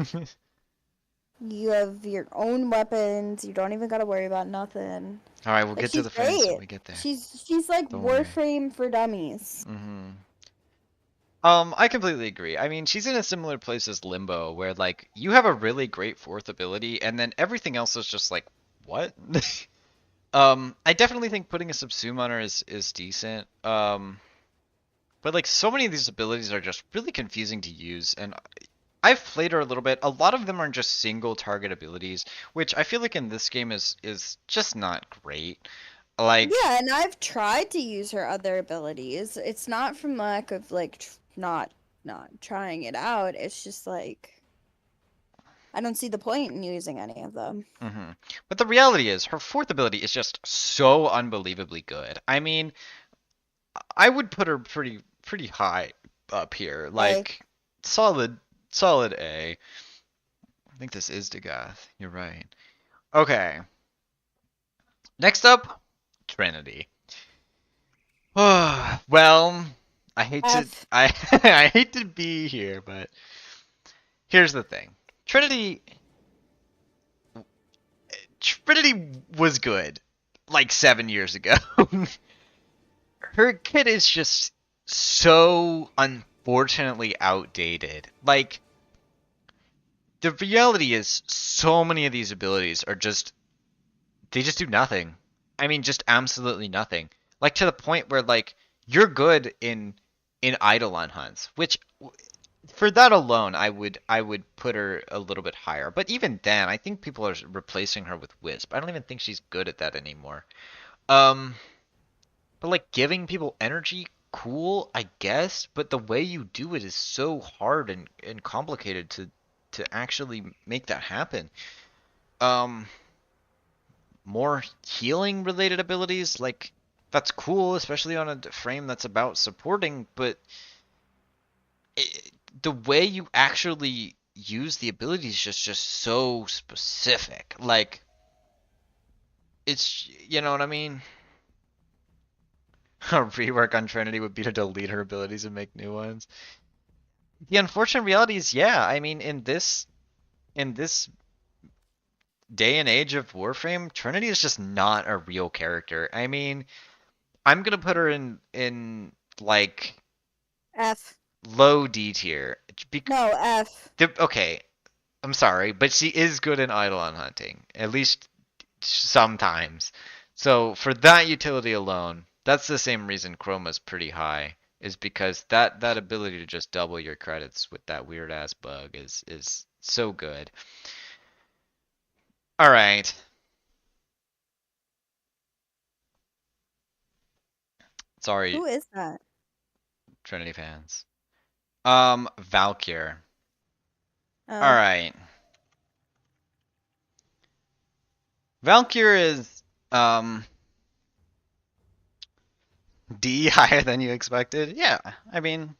You have your own weapons. You don't even gotta worry about nothing. All right, we'll Like get to she's the friends when great. we get there. She's like Don't worry. Warframe for dummies. Mhm. I completely agree. I mean, she's in a similar place as Limbo, where like you have a really great fourth ability, and then everything else is just like, what? I definitely think putting a subsume on her is decent. But like so many of these abilities are just really confusing to use, and I've played her a little bit. A lot of them are just single target abilities, which I feel like in this game is just not great. Like, Yeah, and I've tried to use her other abilities. It's not from lack of like not trying it out. It's just like I don't see the point in using any of them. but the reality is her fourth ability is just so unbelievably good. I mean, I would put her pretty high up here, A. like solid A. I think this is Degath. You're right. Okay. Next up, Trinity. Well, I hate to F. I I hate to be here, but here's the thing. Trinity was good like 7 years ago. Her kit is just so unfortunately outdated. Like the reality is so many of these abilities are just they just do nothing. I mean just absolutely nothing. Like to the point where like you're good in Eidolon hunts, which for that alone I would put her a little bit higher. But even then, I think people are replacing her with Wisp. I don't even think she's good at that anymore. Um but like giving people energy, cool, I guess, but the way you do it is so hard and complicated to actually make that happen. More healing related abilities, like that's cool, especially on a frame that's about supporting, but the way you actually use the abilities is just so specific. Like it's, you know what I mean? A rework on Trinity would be to delete her abilities and make new ones. The unfortunate reality is, yeah, I mean, in this day and age of Warframe, Trinity is just not a real character. I mean, I'm gonna put her in like F. low D tier. No, F. Okay, I'm sorry, but she is good in Eidolon hunting, at least sometimes. So for that utility alone, that's the same reason Chroma's pretty high, is because that ability to just double your credits with that weird ass bug is so good. All right. Sorry, Who is that? Trinity fans. Valkyr. Oh. All right. Valkyr is D higher than you expected. Yeah, I mean,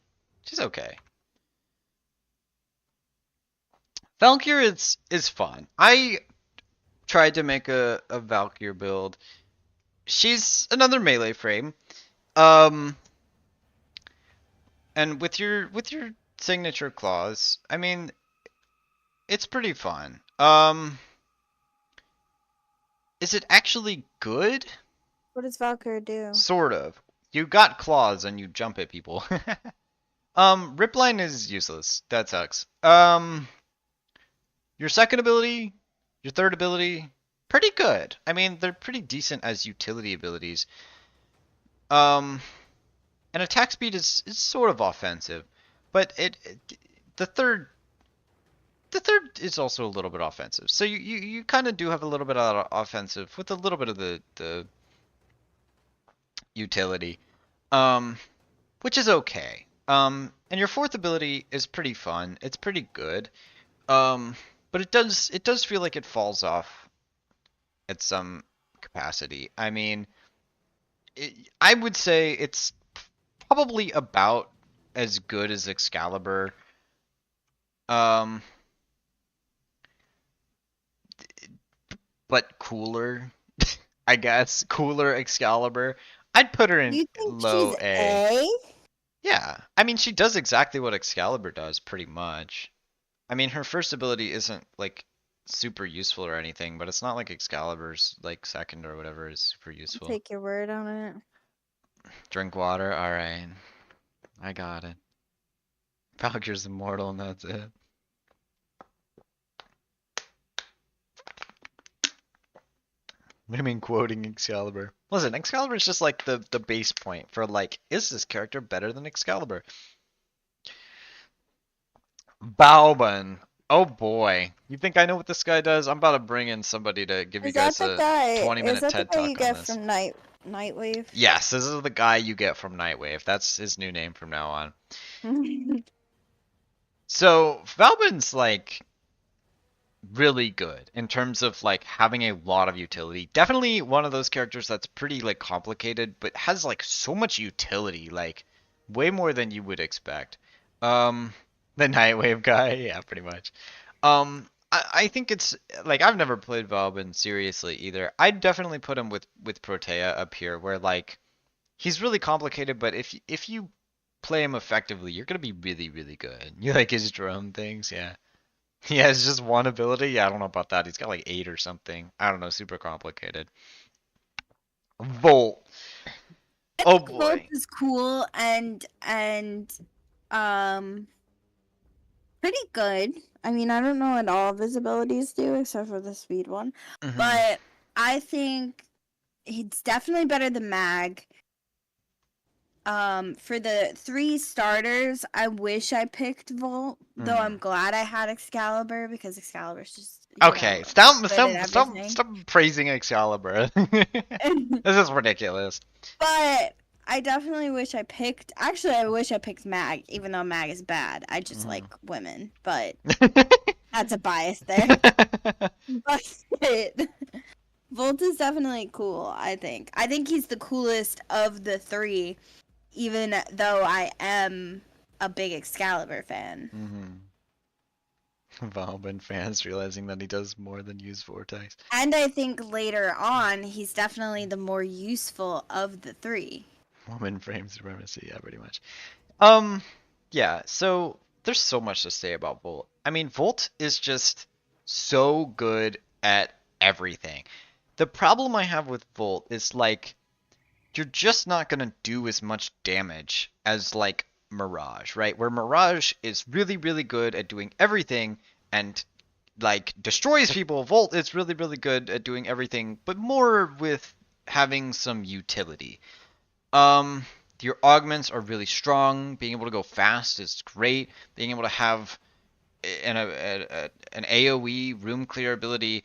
she's okay. Valkyr is fun. I tried to make a Valkyr build. She's another melee frame. And with your signature claws, I mean, it's pretty fun. Is it actually good? What does Valkyrie do? Sort of. You got claws and you jump at people. Ripline is useless. That sucks. Your second ability, your third ability, pretty good. I mean, they're pretty decent as utility abilities. And attack speed is sort of offensive, but the third is also a little bit offensive. So you kind of do have a little bit of offensive with a little bit of the utility, which is okay. And your fourth ability is pretty fun. It's pretty good. But it does feel like it falls off at some capacity. I mean, I would say it's probably about as good as Excalibur. But cooler, I guess. Cooler Excalibur. I'd put her in You think low she's A. A? Yeah, I mean, she does exactly what Excalibur does, pretty much. I mean, her first ability isn't like super useful or anything, but it's not like Excalibur's like second or whatever is super useful. Take your word on it. Drink water, alright. I got it. Valkyr's immortal and that's it. What do you mean quoting Excalibur? Listen, Excalibur is just like the base point for like, is this character better than Excalibur? Balban. Oh boy. You think I know what this guy does? I'm about to bring in somebody to give you Is that guys the a guy? 20-minute Is that the TED guy talk you on get this. from Nightwave? Yes, this is the guy you get from Nightwave. That's his new name from now on. So, Valban's like really good in terms of like having a lot of utility. Definitely one of those characters that's pretty like complicated, but has like so much utility, like way more than you would expect. The Nightwave guy, yeah, pretty much. I think it's like I've never played Valban seriously either. I'd definitely put him with Protea up here, where like he's really complicated, but if you play him effectively, you're gonna be really, really good. You like his drone things, yeah. He has just one ability? Yeah, I don't know about that. He's got like 8 or something. I don't know, super complicated. Volt. Oh Volt boy. is cool and pretty good. I mean, I don't know what all of his abilities do except for the speed one, Mhm. but I think he's definitely better than Mag. For the 3 starters, I wish I picked Volt, though I'm glad I had Excalibur because Excalibur's just Okay, good stop at everything. praising Excalibur. This is ridiculous. But I definitely wish I picked. Actually, I wish I picked Mag, even though Mag is bad. I just like women, but That's a bias there. But Volt is definitely cool, I think. I think he's the coolest of the three, even though I am a big Excalibur fan. Valben fans realizing that he does more than use Vortex. And I think later on, he's definitely the more useful of the three. Woman frame supremacy, yeah, pretty much. Yeah, so there's so much to say about Volt. I mean, Volt is just so good at everything. The problem I have with Volt is like you're just not gonna do as much damage as like Mirage, right? Where Mirage is really, really good at doing everything and like destroys people. Volt is really, really good at doing everything, but more with having some utility. Your augments are really strong. Being able to go fast is great. Being able to have an AoE room clear ability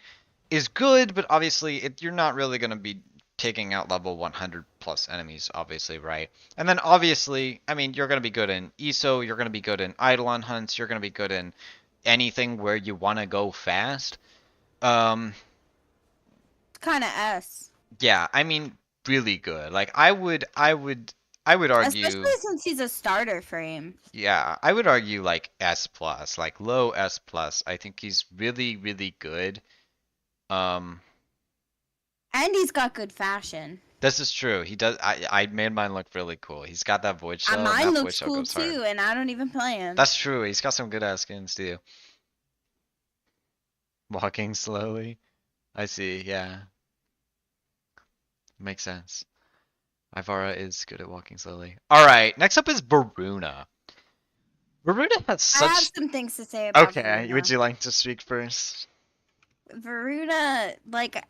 is good, but obviously you're not really going to be taking out level 100 plus enemies, obviously, right? And then obviously, I mean, you're going to be good in ESO, you're going to be good in Eidolon hunts, you're going to be good in anything where you want to go fast. Kind of S. Yeah, I mean, really good. Like I would argue, Especially since he's a starter frame. yeah, I would argue like S plus, like low S plus. I think he's really, really good. Um, And he's got good fashion. this is true. He does. I made mine look really cool. He's got that void shell. And And mine that void looks shell cool goes hard. too, and I don't even play him. That's true. He's got some good ass skins too. Walking slowly. I see. Yeah, makes sense. Ivara is good at walking slowly. All right. Next up is Varuna. Varuna has I have such. some things to say about Okay. Varuna. Would you like to speak first? Varuna, like,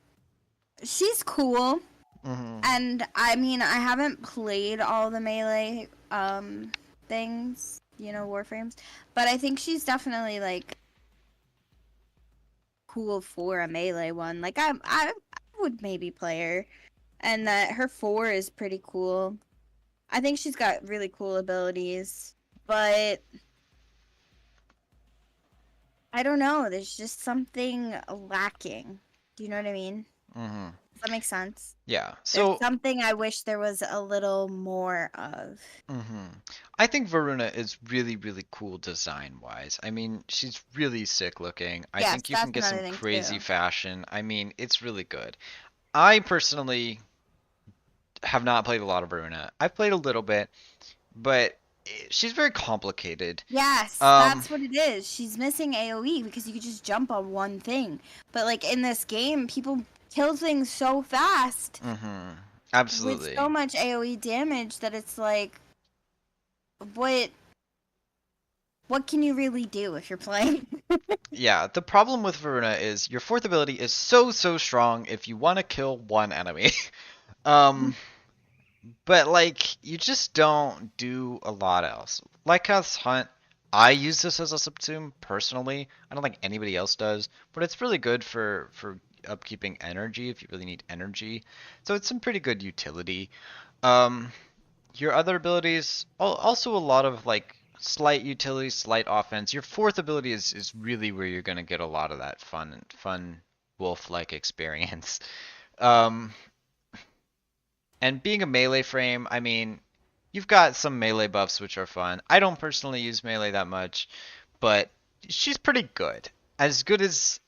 she's cool. Mm-hmm. And I mean, I haven't played all the melee things, Warframes, but I think she's definitely like cool for a melee one. Like I would maybe play her, and that her 4 is pretty cool. I think she's got really cool abilities, but I don't know. There's just something lacking. Do you know what I mean? Mm-hmm. Does that make sense? Yeah. There's So. something I wish there was a little more of. Mm-hmm. I think Varuna is really, really cool design-wise. I mean, she's really sick looking. I Yes, think you can that's get some another thing, crazy too. fashion. I mean, it's really good. I personally have not played a lot of Varuna. I've played a little bit, but she's very complicated. Yes, Um, that's what it is. She's missing AoE because you could just jump on one thing. But like in this game, people kill things so fast Mm-hmm. Absolutely. with so much AoE damage that it's like, what can you really do if you're playing? Yeah, the problem with Varuna is your fourth ability is so strong if you want to kill one enemy. But like you just don't do a lot else. Like us hunt, I use this as a subsume personally. I don't think anybody else does, but it's really good for upkeeping energy if you really need energy. So it's some pretty good utility. Um, your other abilities also a lot of like slight utility, slight offense. Your fourth ability is really where you're gonna get a lot of that fun wolf-like experience. Um, and being a melee frame, I mean, you've got some melee buffs which are fun. I don't personally use melee that much, but she's pretty good. As good as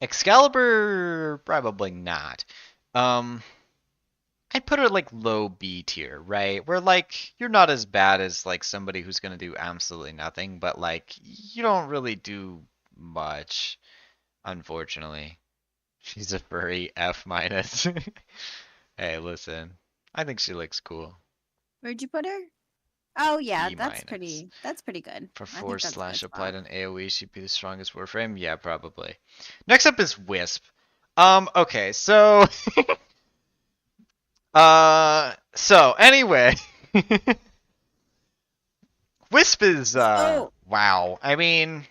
Excalibur, probably not. I'd put her like low B tier, right? Where like you're not as bad as like somebody who's gonna do absolutely nothing, but like you don't really do much, unfortunately. She's a furry F minus. Hey, listen. I think she looks cool. Where'd you put her? Oh yeah, B that's minus. pretty good. For I think force that's a good slash applied spot. on AoE, she'd be the strongest Warframe? Yeah, probably. Next up is Wisp. Okay, so so anyway. Wisp is So wow. I mean,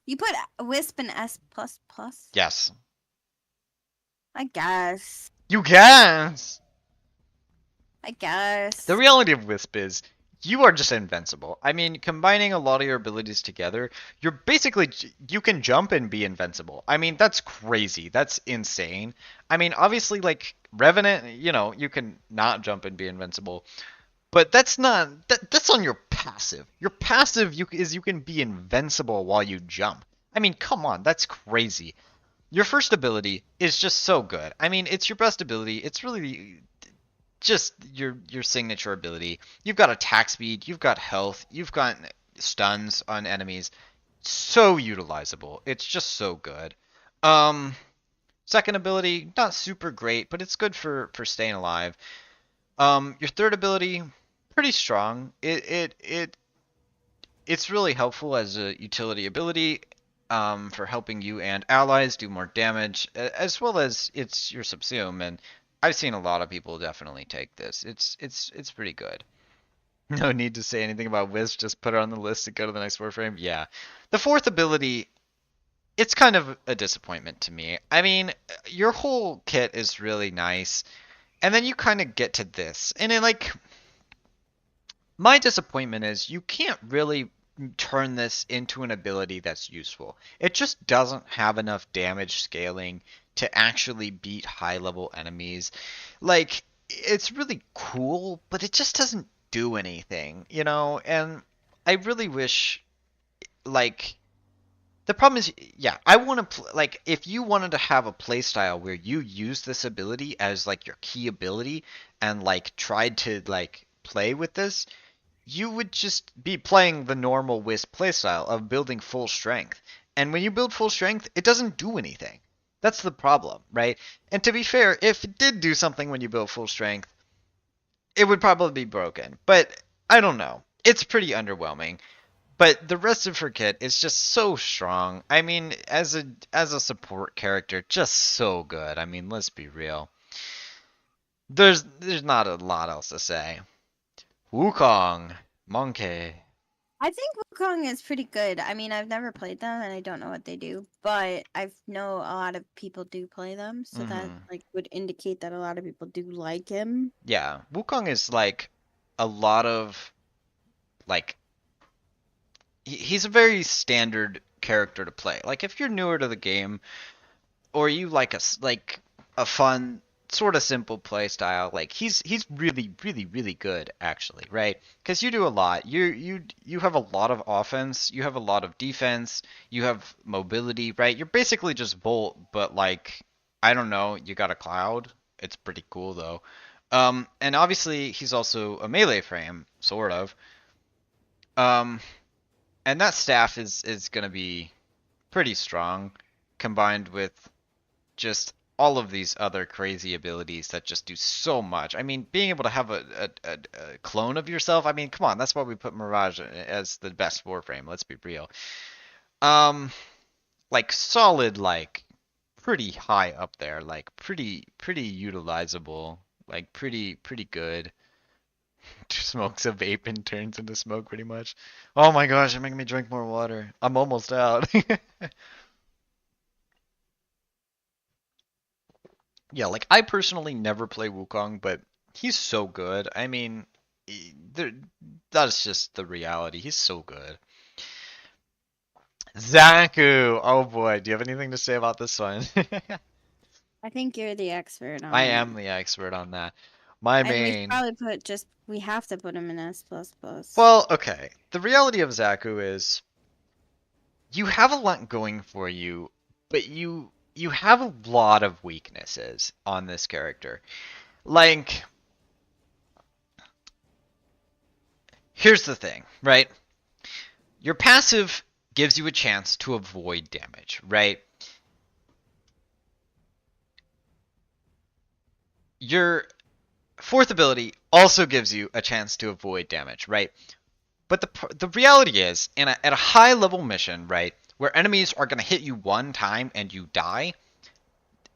you put Wisp in S plus plus? yes. I guess. You guess. I guess. The reality of Wisp is you are just invincible. I mean, combining a lot of your abilities together, you're basically you can jump and be invincible. I mean, that's crazy. That's insane. I mean, obviously like Revenant, you know, you can not jump and be invincible. But that's not that's on your passive. Your passive is you can be invincible while you jump. I mean, come on, that's crazy. Your first ability is just so good. I mean, it's your best ability. It's really just your signature ability. You've got attack speed, you've got health, you've got stuns on enemies. So utilizable. It's just so good. Um, Second ability, not super great, but it's good for staying alive. Your third ability, pretty strong. It's really helpful as a utility ability, for helping you and allies do more damage, as well as it's your subsume, and I've seen a lot of people definitely take this. It's pretty good. No need to say anything about Wisp, just put it on the list to go to the next Warframe. Yeah. The fourth ability, it's kind of a disappointment to me. I mean, your whole kit is really nice, and then you kind of get to this, and it like my disappointment is you can't really turn this into an ability that's useful. It just doesn't have enough damage scaling to actually beat high level enemies. Like, it's really cool, but it just doesn't do anything, you know? And I really wish, like, the problem is, yeah, I want to like if you wanted to have a playstyle where you use this ability as like your key ability and like tried to like play with this, you would just be playing the normal Wisp playstyle of building full strength. And when you build full strength, it doesn't do anything. That's the problem, right? And to be fair, if it did do something when you build full strength, it would probably be broken. But I don't know. It's pretty underwhelming. But the rest of her kit is just so strong. I mean, as a support character, just so good. I mean, let's be real. There's not a lot else to say. Wukong, Monkey. I think Wukong is pretty good. I mean, I've never played them and I don't know what they do, but I know a lot of people do play them, so that like would indicate that a lot of people do like him. Yeah, Wukong is like a lot of like he's a very standard character to play. Like if you're newer to the game or you like like a fun sort of simple play style, like he's really good actually, right? Because you do a lot. You have a lot of offense, you have a lot of defense, you have mobility, right? You're basically just Bolt, but like I don't know, you got a cloud. It's pretty cool though. And obviously he's also a melee frame, sort of. Um, and that staff is gonna be pretty strong, combined with just all of these other crazy abilities that just do so much. I mean, being able to have a clone of yourself. I mean, come on, that's why we put Mirage as the best Warframe. Let's be real. Like solid, like pretty high up there, like pretty utilizable, like pretty good. Smokes a vape and turns into smoke pretty much. Oh my gosh, you're making me drink more water. I'm almost out. Yeah, like I personally never play Wukong, but he's so good. I mean, that's just the reality. He's so good. Zaku! Oh boy, do you have anything to say about this one? I think you're the expert on I it. am the expert on that. My And we main. should probably we have to put him in S plus plus. Well, okay. The reality of Zaku is you have a lot going for you, but you have a lot of weaknesses on this character. Like, here's the thing, right? Your passive gives you a chance to avoid damage, right? Your fourth ability also gives you a chance to avoid damage, right? But the reality is, at a high level mission, right, where enemies are going to hit you one time and you die,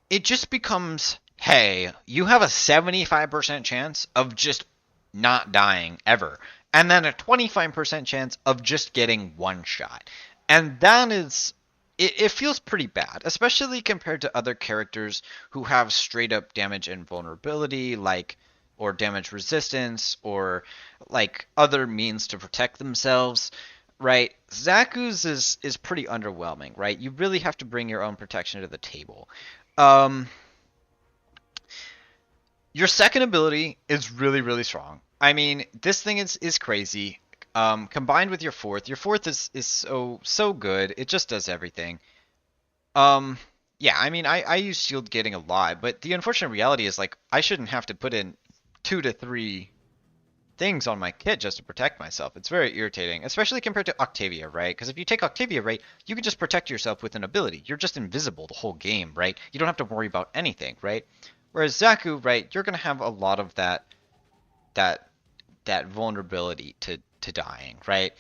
it just becomes, hey, you have a 75% chance of just not dying ever, and then a 25% chance of just getting one shot. And that is, it feels pretty bad, especially compared to other characters who have straight up damage and vulnerability, like or damage resistance or like other means to protect themselves, right? Zaku's is pretty underwhelming, right? You really have to bring your own protection to the table. Um, your second ability is really, really strong. I mean, this thing is crazy. Combined with your fourth is so good. It just does everything. Yeah, I mean, I use shield gating a lot, but the unfortunate reality is like I shouldn't have to put in 2 to 3 things on my kit just to protect myself. It's very irritating, especially compared to Octavia, right? Because if you take Octavia, right, you can just protect yourself with an ability. You're just invisible the whole game, right? You don't have to worry about anything, right? Whereas Zaku, right, you're gonna have a lot of that that vulnerability to dying, right?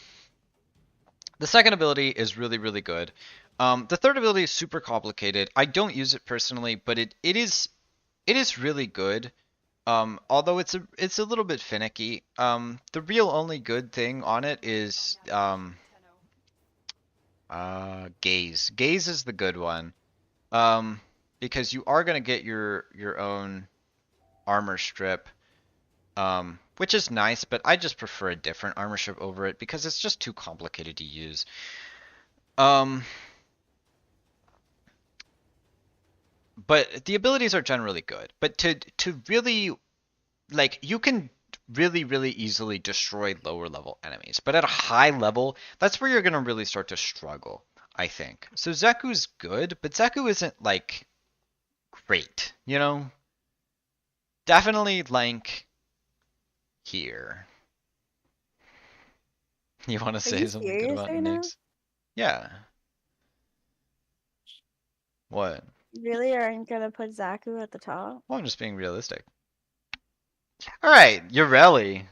The second ability is really, really good. The third ability is super complicated. I don't use it personally, but it is really good. Although it's a little bit finicky. The real only good thing on it is gaze. Gaze is the good one. Because you are gonna get your own armor strip. Which is nice, but I just prefer a different armor strip over it because it's just too complicated to use. But the abilities are generally good. But to really like you can really really easily destroy lower level enemies. But at a high level, that's where you're gonna really start to struggle, I think. So Zeku's good, but Zeku isn't like great, you know? Definitely like here. You want to Are say you something good serious about right now? Nyx? Yeah. What? You really aren't gonna put Zaku at the top? Well, I'm just being realistic. All right, Ureli.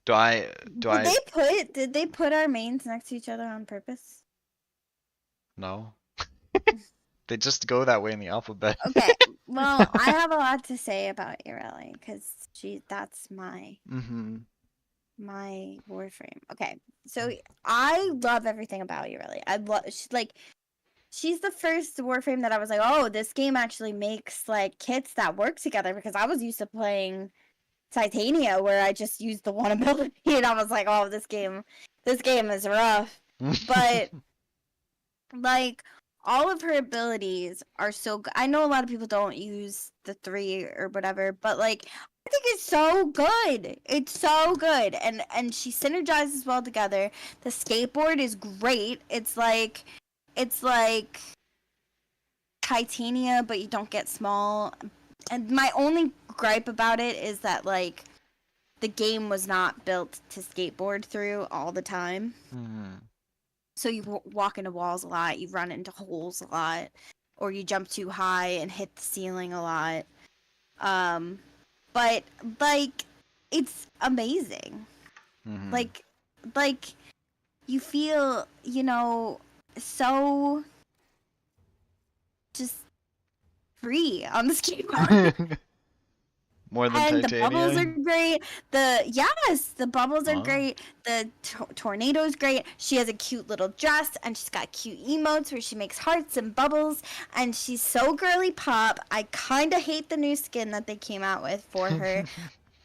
Do I? Do Did I? they put our mains next to each other on purpose? No. They just go that way in the alphabet. Okay, well, I have a lot to say about Ireli because that's Mm-hmm. my Warframe. Okay, so I love everything about Ireli. I love she's the first Warframe that I was like, oh, this game actually makes like kits that work together because I was used to playing Titania where I just used the one ability and I was like, oh, this game is rough. But like all of her abilities are so good. I know a lot of people don't use the 3 or whatever, but like I think it's so good. It's so good, and she synergizes well together. The skateboard is great. It's like Titania, but you don't get small. And my only gripe about it is that like the game was not built to skateboard through all the time. Mm-hmm. So you walk into walls a lot, you run into holes a lot, or you jump too high and hit the ceiling a lot. But like it's amazing. Mm-hmm. Like you feel, so just free on the skateboard. More than And the bubbles are Titania? great. The bubbles are Oh. great. The tornado's great. She has a cute little dress, and she's got cute emotes where she makes hearts and bubbles, and she's so girly pop. I kind of hate the new skin that they came out with for her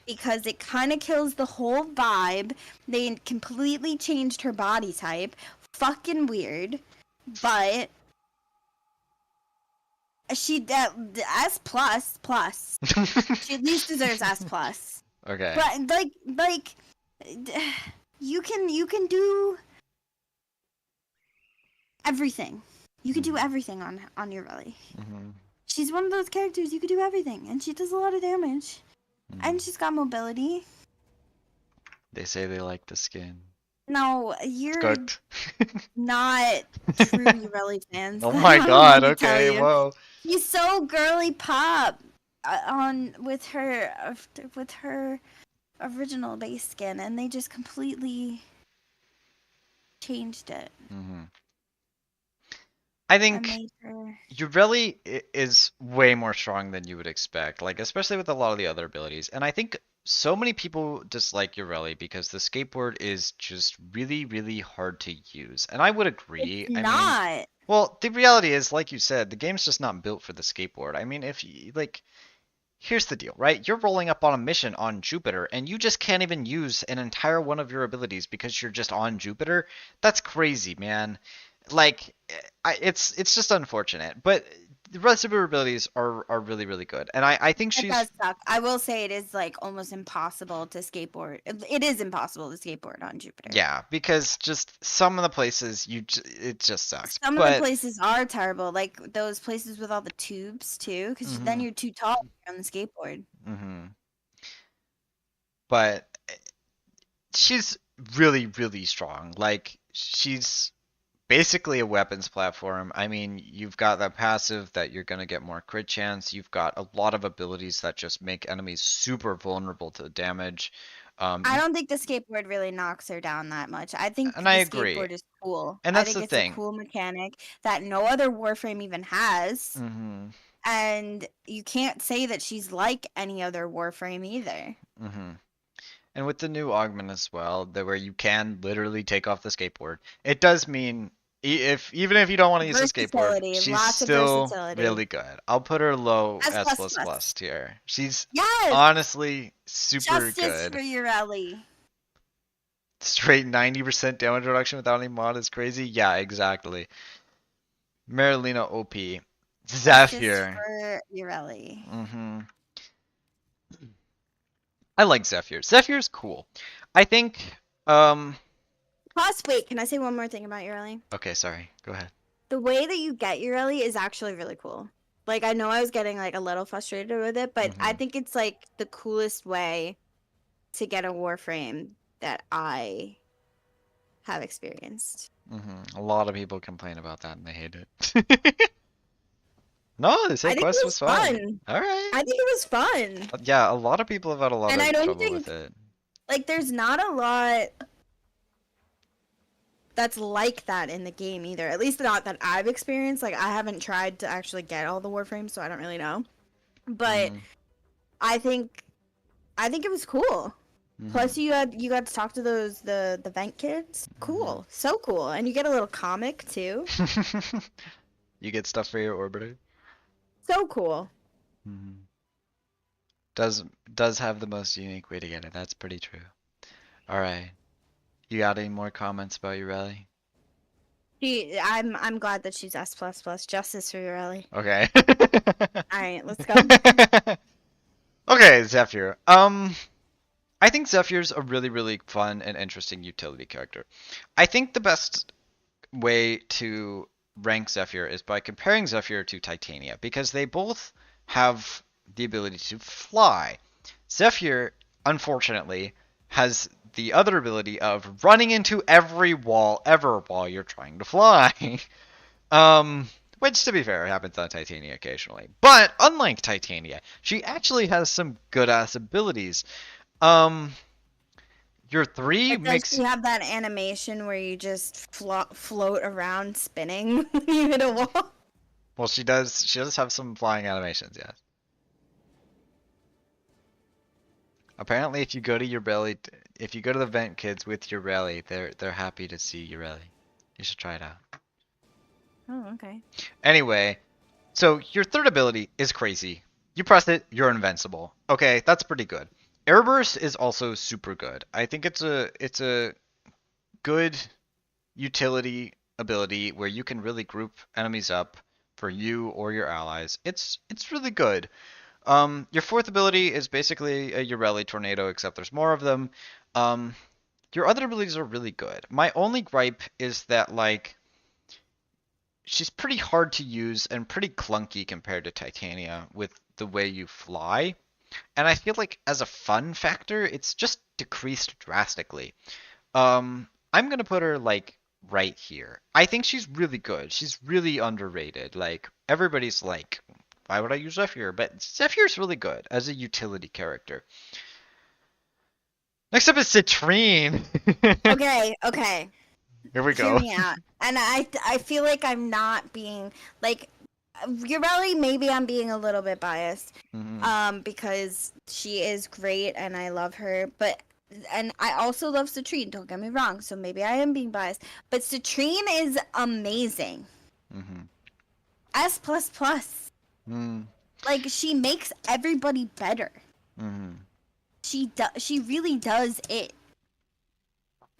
because it kind of kills the whole vibe. They completely changed her body type. Fucking weird, but she S plus. She at least deserves S plus. Okay. But like you can do everything. You can do everything on your Relly. Mm-hmm. She's one of those characters you can do everything, and she does a lot of damage, and she's got mobility. They say they like the skin. No, you're Good. not true Relly fans. Oh my god, okay, You. whoa. She's so girly pop with her original base skin, and they just completely changed it Mm-hmm. I and think made her. Ureli is way more strong than you would expect, like especially with a lot of the other abilities. And I think so many people dislike Ureli because the skateboard is just really, really hard to use. And I would agree. It's I mean, not. well, the reality is, like you said, the game's just not built for the skateboard. I mean, if you like, here's the deal, right? You're rolling up on a mission on Jupiter and you just can't even use an entire one of your abilities because you're just on Jupiter. That's crazy, man. Like, it's just unfortunate. But the rest of her abilities are really, really good. And I think It she's does suck. I will say it is like almost impossible to skateboard. It is impossible to skateboard on Jupiter. yeah, because just some of the places it just sucks. Some of the But places are terrible, like those places with all the tubes too, because then Mhm. you're too tall on the skateboard. but she's really, really strong. Like she's basically a weapons platform. I mean, you've got that passive that you're gonna get more crit chance. You've got a lot of abilities that just make enemies super vulnerable to damage. I don't think the skateboard really knocks her down that much. I think And the I agree. skateboard is cool. And I that's think the it's a thing. cool mechanic that no other Warframe even has. Mm-hmm. And you can't say that she's like any other Warframe either. Mm-hmm. And with the new augment as well, where you can literally take off the skateboard, it does mean if even if you don't want to use the skateboard, Versatility, she's lots of still versatility. really good. I'll put her low S++. S++ tier. She's Yes! honestly super Justice good. for your Ellie. Straight 90% damage reduction without any mod is crazy. Yeah, exactly. Marilena OP. Justice Zephyr. for your Ellie. Mm-hmm. I like Zephyr. Zephyr's cool. I think Plus, wait, can I say one more thing about your Ellie? okay, sorry. Go ahead. The way that you get your Ellie is actually really cool. Like, I know I was getting like a little frustrated with it, but I think it's like the coolest way to get a Warframe that I have experienced. A lot of people complain about that and they hate it. No, they I say think Quest it was was fun. fun. Alright. I think it was fun. Yeah, a lot of people have had a lot And of I don't trouble think- with it. Like, there's not a lot that's like that in the game either. At least not that I've experienced. Like, I haven't tried to actually get all the Warframes, so I don't really know. But I think it was cool. Plus, you got to talk to the vent kids. Cool, so cool, and you get a little comic too. You get stuff for your orbiter. So cool. Does have the most unique way to get it. That's pretty true. Alright. You got any more comments about your rally? I'm glad that she's S++. Justice for your Ellie. Okay. All right, let's go. Okay, Zephyr. I think Zephyr's a really, really fun and interesting utility character. I think the best way to rank Zephyr is by comparing Zephyr to Titania, because they both have the ability to fly. Zephyr, unfortunately, has the other ability of running into every wall ever while you're trying to fly. Which, to be fair, happens on Titania occasionally. But unlike Titania, she actually has some good-ass abilities. Your 3 Like, makes... does she have that animation where you just float around spinning when you hit a wall? Well, she does have some flying animations, yes. Apparently, if you go to your rally, if you go to the vent kids with your rally, they're happy to see your rally. You should try it out. Oh, okay. Anyway, so your third ability is crazy. You press it, you're invincible. Okay, that's pretty good. Airburst is also super good. I think it's a good utility ability where you can really group enemies up for you or your allies. It's really good. Your fourth ability is basically a Ureli Tornado, except there's more of them. Your other abilities are really good. My only gripe is that, like, she's pretty hard to use and pretty clunky compared to Titania with the way you fly. And I feel like as a fun factor, it's just decreased drastically. I'm gonna put her, like, right here. I think she's really good. She's really underrated. Like, everybody's like, why would I use Zephyr? But Zephyr's really good as a utility character. Next up is Citrine. Okay. Here we Hear go. me out. And I feel like I'm not being like Ureli. Maybe I'm being a little bit biased, because she is great and I love her. And I also love Citrine. Don't get me wrong. So maybe I am being biased. But Citrine is amazing. S++. Like, she makes everybody better. Mm-hmm. She really does it.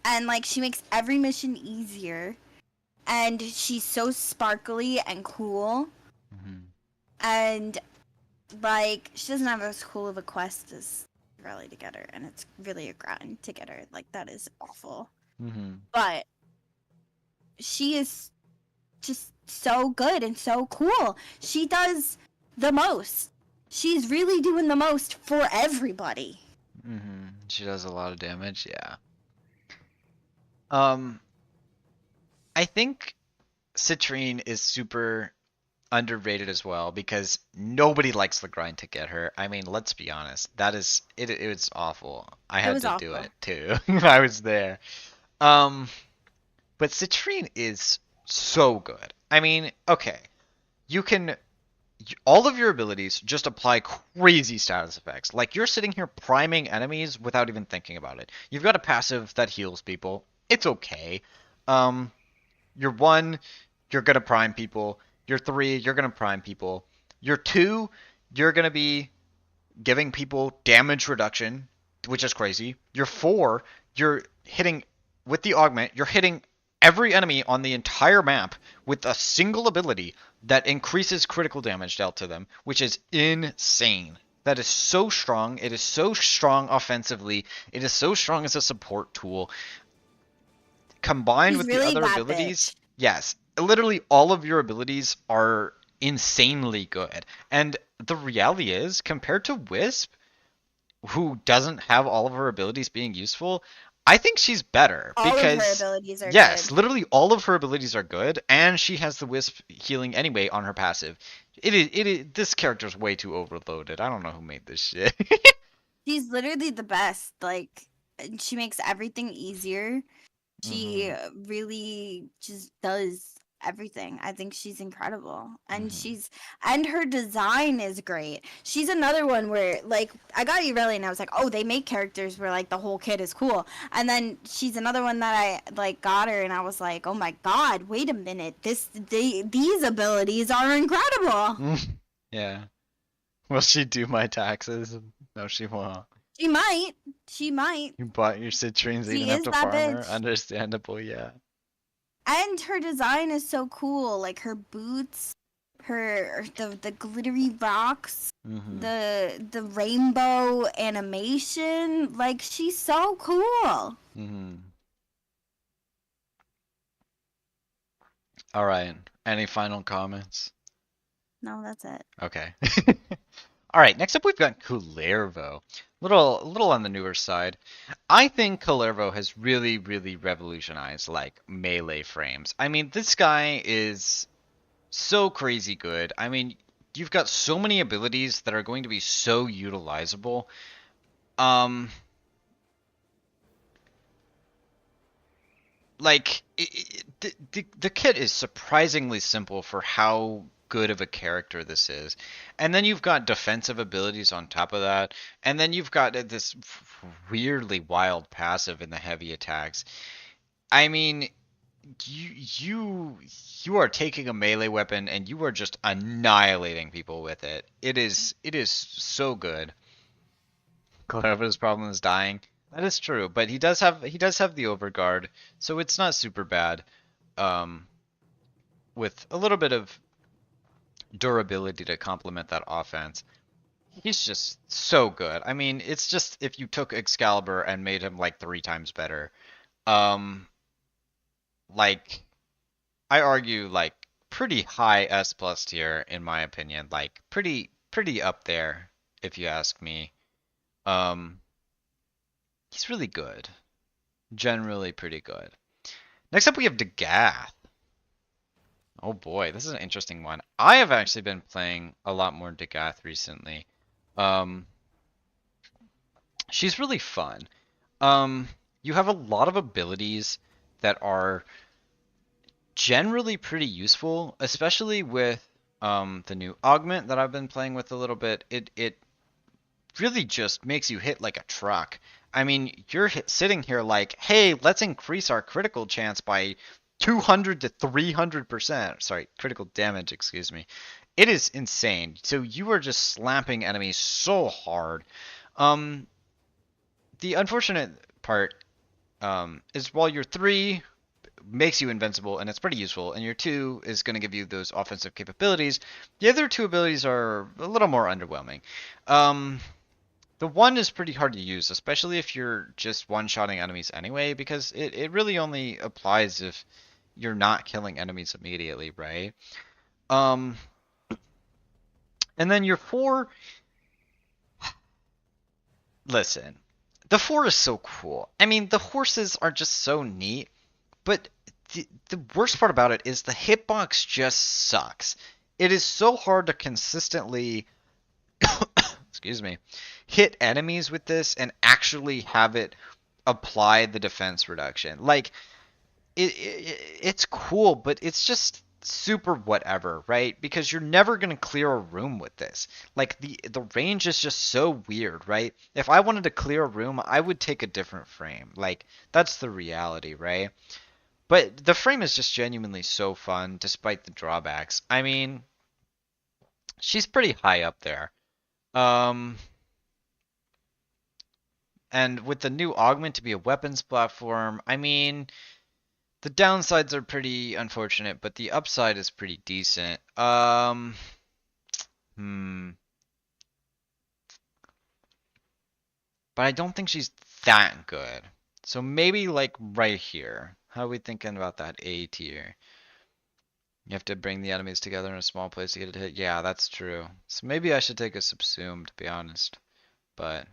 And like, she makes every mission easier. And she's so sparkly and cool. Mm-hmm. And like, she doesn't have as cool of a quest as Rally to get her, and it's really a grind to get her. Like, that is awful. Mm-hmm. But she is just so good and so cool. She does the most. She's really doing the most for everybody. Mm-hmm. She does a lot of damage, yeah. I think Citrine is super underrated as well because nobody likes the grind to get her. I mean, let's be honest. That is it. It was awful. I It had was to do awful. it too. I was there. Um, but Citrine is so good. I mean, okay, you can all of your abilities just apply crazy status effects. Like you're sitting here priming enemies without even thinking about it. You've got a passive that heals people. It's okay. Um, you're 1, you're gonna prime people. You're 3, you're gonna prime people. You're 2, you're gonna be giving people damage reduction, which is crazy. You're 4, you're hitting with the augment, you're hitting every enemy on the entire map with a single ability that increases critical damage dealt to them, which is insane. That is so strong. It is so strong offensively. It is so strong as a support tool. Combined She's with the really other that abilities, bitch. yes, literally all of your abilities are insanely good. And the reality is, compared to Wisp, who doesn't have all of her abilities being useful, I think she's better All of her because abilities are yes, good. literally all of her abilities are good, and she has the Wisp healing anyway on her passive. It is this character's way too overloaded. I don't know who made this shit. She's literally the best. Like, she makes everything easier. She Mhm. really just does everything. I think she's incredible. And Mhm. her design is great. She's another one where like I got Irelia and I was like, "Oh, they make characters where like the whole kit is cool." And then she's another one that I like got her and I was like, "Oh my god, wait a minute. These abilities are incredible." Yeah. Will she do my taxes? No, she won't. She might. She might. You bought your citrines, so you don't She have is to that farm her. bitch. Understandable, yeah. And her design is so cool. Like her boots, the glittery rocks, Mhm. the rainbow animation. Like she's so cool. Mhm. All right. Any final comments? No, that's it. Okay. All right. Next up, we've got Kullervo. Little on the newer side. I think Kullervo has really, really revolutionized like melee frames. I mean, this guy is so crazy good. I mean, you've got so many abilities that are going to be so utilizable. Um, like the kit is surprisingly simple for how good of a character this is, and then you've got defensive abilities on top of that, and then you've got this weirdly wild passive in the heavy attacks. I mean, you you are taking a melee weapon and you are just annihilating people with it. It is so good. Clever's problem is dying. That is true, but he does have the overguard, so it's not super bad. Um, with a little bit of durability to complement that offense. He's just so good. I mean, it's just if you took Excalibur and made him like 3 times better. Um, like I argue like pretty high S plus tier in my opinion. Like pretty up there if you ask me. Um, he's really good. Generally pretty good. Next up we have Dagath. Oh boy, this is an interesting one. I have actually been playing a lot more Dagath recently. Um, she's really fun. Um, you have a lot of abilities that are generally pretty useful, especially with the new augment that I've been playing with a little bit. It really just makes you hit like a truck. I mean, you're sitting here like, hey, let's increase our critical chance by 200 to 300%. Sorry, critical damage, excuse me. It is insane. So you are just slapping enemies so hard. The unfortunate part is while your 3 makes you invincible and it's pretty useful, and your 2 is going to give you those offensive capabilities, the other 2 abilities are a little more underwhelming. The 1 is pretty hard to use, especially if you're just one-shotting enemies anyway, because it really only applies if you're not killing enemies immediately, right? And then your 4, listen, the 4 is so cool. I mean, the horses are just so neat, but the worst part about it is the hitbox just sucks. It is so hard to consistently, excuse me, hit enemies with this and actually have it apply the defense reduction. Like, it's cool, but it's just super whatever, right? Because you're never going to clear a room with this. Like, the range is just so weird, right? If I wanted to clear a room, I would take a different frame. Like, that's the reality, right? But the frame is just genuinely so fun, despite the drawbacks. I mean, she's pretty high up there. And with the new augment to be a weapons platform, I mean, the downsides are pretty unfortunate, but the upside is pretty decent. But I don't think she's that good. So maybe like right here. How are we thinking about that A tier? You have to bring the enemies together in a small place to get a hit. Yeah, that's true. So maybe I should take a subsume, to be honest. But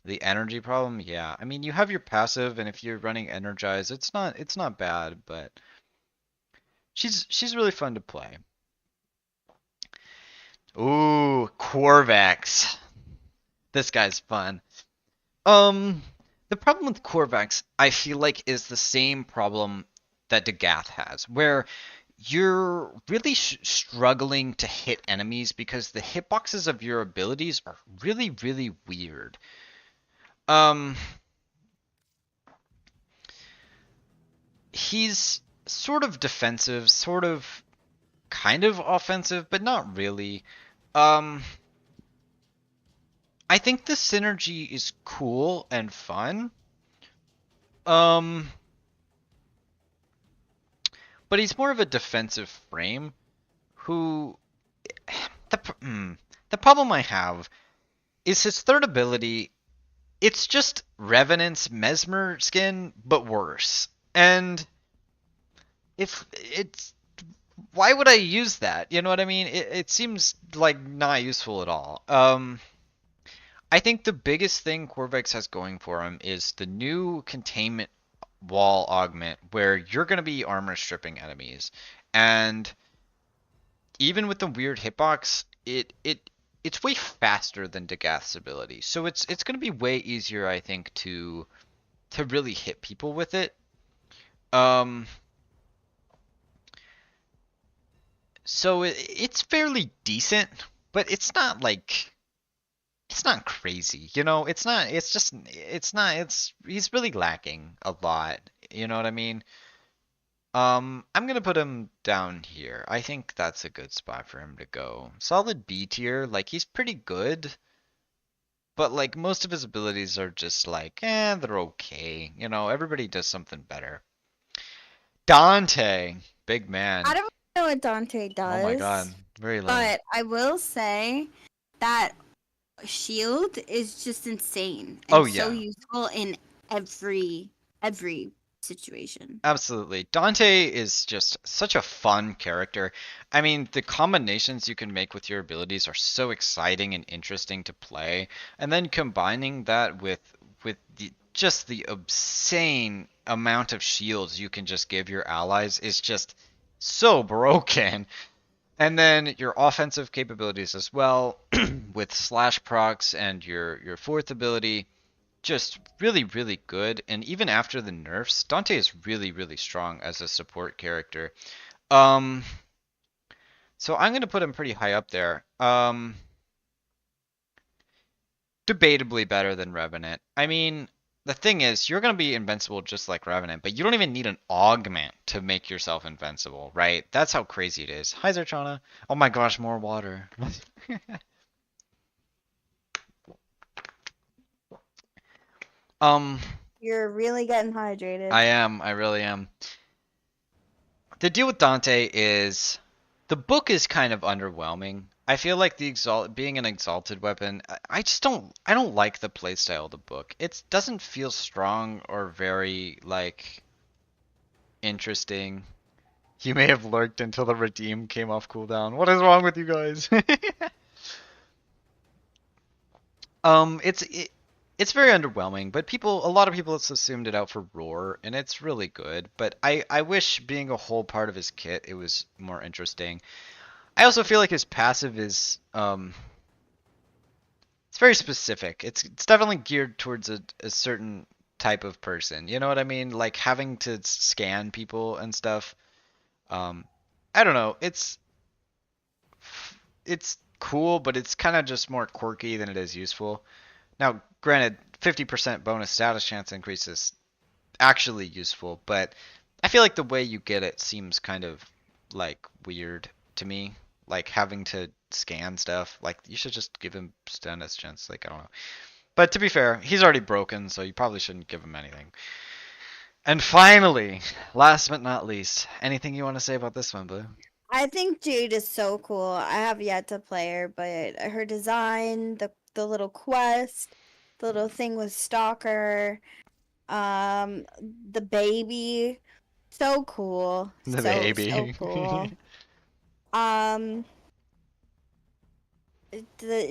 the energy problem, yeah. I mean, you have your passive, and if you're running energize, it's not bad, but she's really fun to play. Ooh, Corvax. This guy's fun. The problem with Corvax, I feel like, is the same problem that Dagath has, where you're really struggling to hit enemies because the hitboxes of your abilities are really, really weird. He's sort of defensive, sort of kind of offensive, but not really. I think the synergy is cool and fun. But he's more of a defensive frame who the problem I have is his third ability. It's just Revenant's Mesmer skin, but worse. And if it's why would I use that? You know what I mean? It seems like not useful at all. I think the biggest thing Corvex has going for him is the new containment wall augment, where you're going to be armor stripping enemies, and even with the weird hitbox, it's way faster than Dagath's ability, so it's going to be way easier, I think, to really hit people with it. So it's fairly decent, but it's not like it's not crazy, you know. It's not. It's just. It's not. It's. He's really lacking a lot. You know what I mean? I'm gonna put him down here. I think that's a good spot for him to go. Solid B tier. Like, he's pretty good, but like most of his abilities are just like, they're okay. You know, everybody does something better. Dante, big man. I don't know what Dante does. Oh my god, very low. But I will say that shield is just insane and Oh, so yeah. useful in every situation. Absolutely. Dante is just such a fun character. I mean, the combinations you can make with your abilities are so exciting and interesting to play. And then combining that with just the obscene amount of shields you can just give your allies is just so broken. And then your offensive capabilities as well, with slash procs and your fourth ability, just really, really good. And even after the nerfs, Dante is really, really strong as a support character. So I'm going to put him pretty high up there. Debatably better than Revenant. I mean, the thing is, you're gonna be invincible just like Revenant, but you don't even need an augment to make yourself invincible, right? That's how crazy it is. Hi, Zertrana. Oh my gosh, more water. um, You're really getting hydrated. I am. I really am. The deal with Dante is the book is kind of underwhelming. I feel like the being an exalted weapon, I just don't like the playstyle of the book. It doesn't feel strong or very like interesting. You may have lurked until the redeem came off cooldown. What is wrong with you guys? It's very underwhelming, but a lot of people have assumed it out for Roar, and it's really good. But I wish being a whole part of his kit, it was more interesting. I also feel like his passive is it's very specific. It's definitely geared towards a certain type of person. You know what I mean? Like having to scan people and stuff. I don't know. It's cool, but it's kind of just more quirky than it is useful. Now, granted, 50% bonus status chance increase is actually useful, but I feel like the way you get it seems kind of like weird to me. Like having to scan stuff. Like you should just give him status chance. Like I don't know. But to be fair, he's already broken, so you probably shouldn't give him anything. And finally, last but not least, anything you want to say about this one, Blue? I think Jade is so cool. I have yet to play her, but her design, the little quest, the little thing with Stalker, the baby, so cool. The So baby. cool. Um,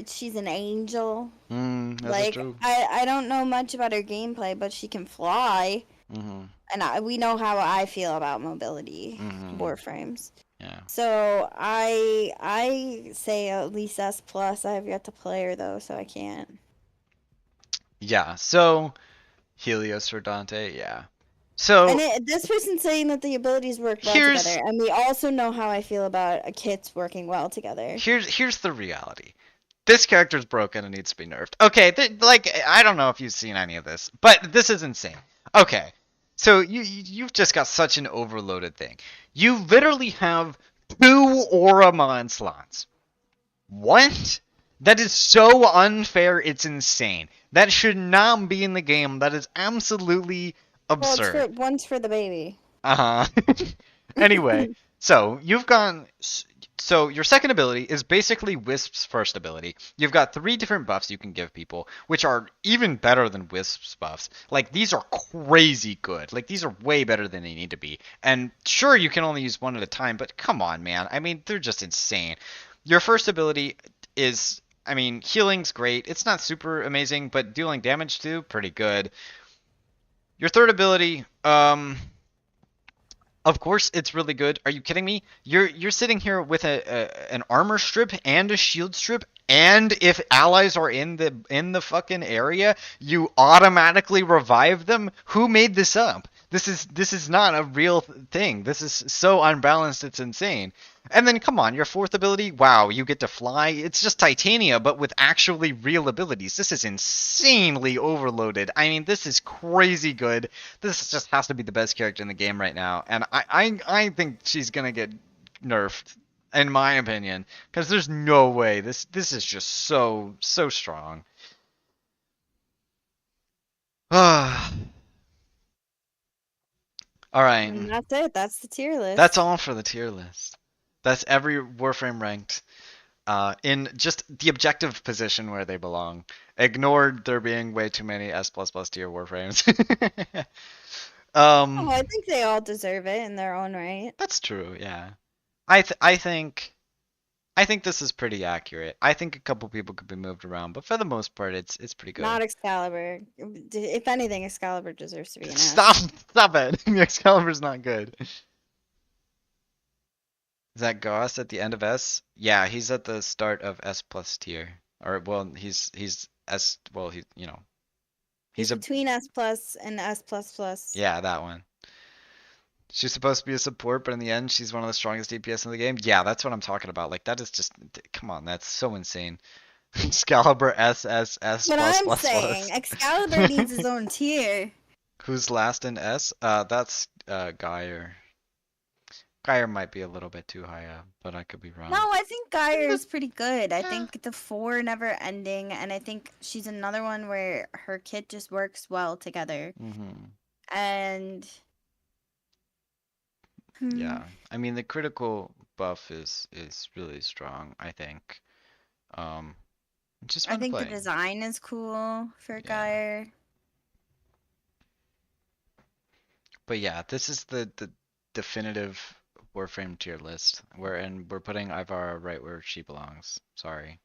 she's an angel. That's Like true. I don't know much about her gameplay, but she can fly, Mm-hmm. and we know how I feel about mobility Mm-hmm. warframes. Yeah. So I say at least S plus. I have yet to play her though, so I can't. Yeah. So Helios for Dante. Yeah. So And this person's saying that the abilities work well here's together, and we also know how I feel about kits working well together. here's the reality. This character's broken and needs to be nerfed. Okay, like I don't know if you've seen any of this, but this is insane. Okay, so you've just got such an overloaded thing. You literally have 2 Auramon slots. What? That is so unfair. It's insane. That should not be in the game. That is absolutely Well, absurd. one's for the baby. Uh huh. Anyway, so you've gone. So your second ability is basically Wisp's first ability. You've got 3 different buffs you can give people, which are even better than Wisp's buffs. Like these are crazy good. Like these are way better than they need to be. And sure, you can only use one at a time, but come on, man. I mean, they're just insane. Your first ability is, I mean, healing's great. It's not super amazing, but dealing damage too, pretty good. Your third ability, of course, it's really good. Are you kidding me? You're sitting here with an armor strip and a shield strip, and if allies are in the fucking area, you automatically revive them. Who made this up? This is not a real thing. This is so unbalanced. It's insane. And then come on, your fourth ability, wow, you get to fly. It's just Titania, but with actually real abilities. This is insanely overloaded. I mean, this is crazy good. This just has to be the best character in the game right now, and I think she's gonna get nerfed, in my opinion, because there's no way this is just so strong. All right, And that's it. That's the tier list. that's all for the tier list. That's every Warframe ranked in just the objective position where they belong. Ignored there being way too many S++ tier Warframes. Oh, I think they all deserve it in their own right. That's true, yeah. I think this is pretty accurate. I think a couple people could be moved around, but for the most part, it's pretty good. Not Excalibur. If anything, Excalibur deserves to be an S. Stop it! Excalibur's not good. Is that Goss at the end of S? Yeah, he's at the start of S plus tier. Or well, he's S. Well, he He's a between S plus and S plus plus. yeah, that one. She's supposed to be a support, but in the end, she's one of the strongest DPS in the game. Yeah, that's what I'm talking about. Like that is just come on, that's so insane. Excalibur SSS But plus I'm plus saying plus. Excalibur needs his own tier. Who's last in S? That's Geyer. Geyer might be a little bit too high up, but I could be wrong. No, I think Geyer the- is pretty good. I yeah. think the 4 never ending, and I think she's another one where her kit just works well together. Mm-hmm. And Yeah, I mean the critical buff is really strong, I think. It's just I fun to think the play. design is cool for Yeah. Geyer. But yeah, this is the definitive Warframe tier list. We're putting Ivara right where she belongs. Sorry.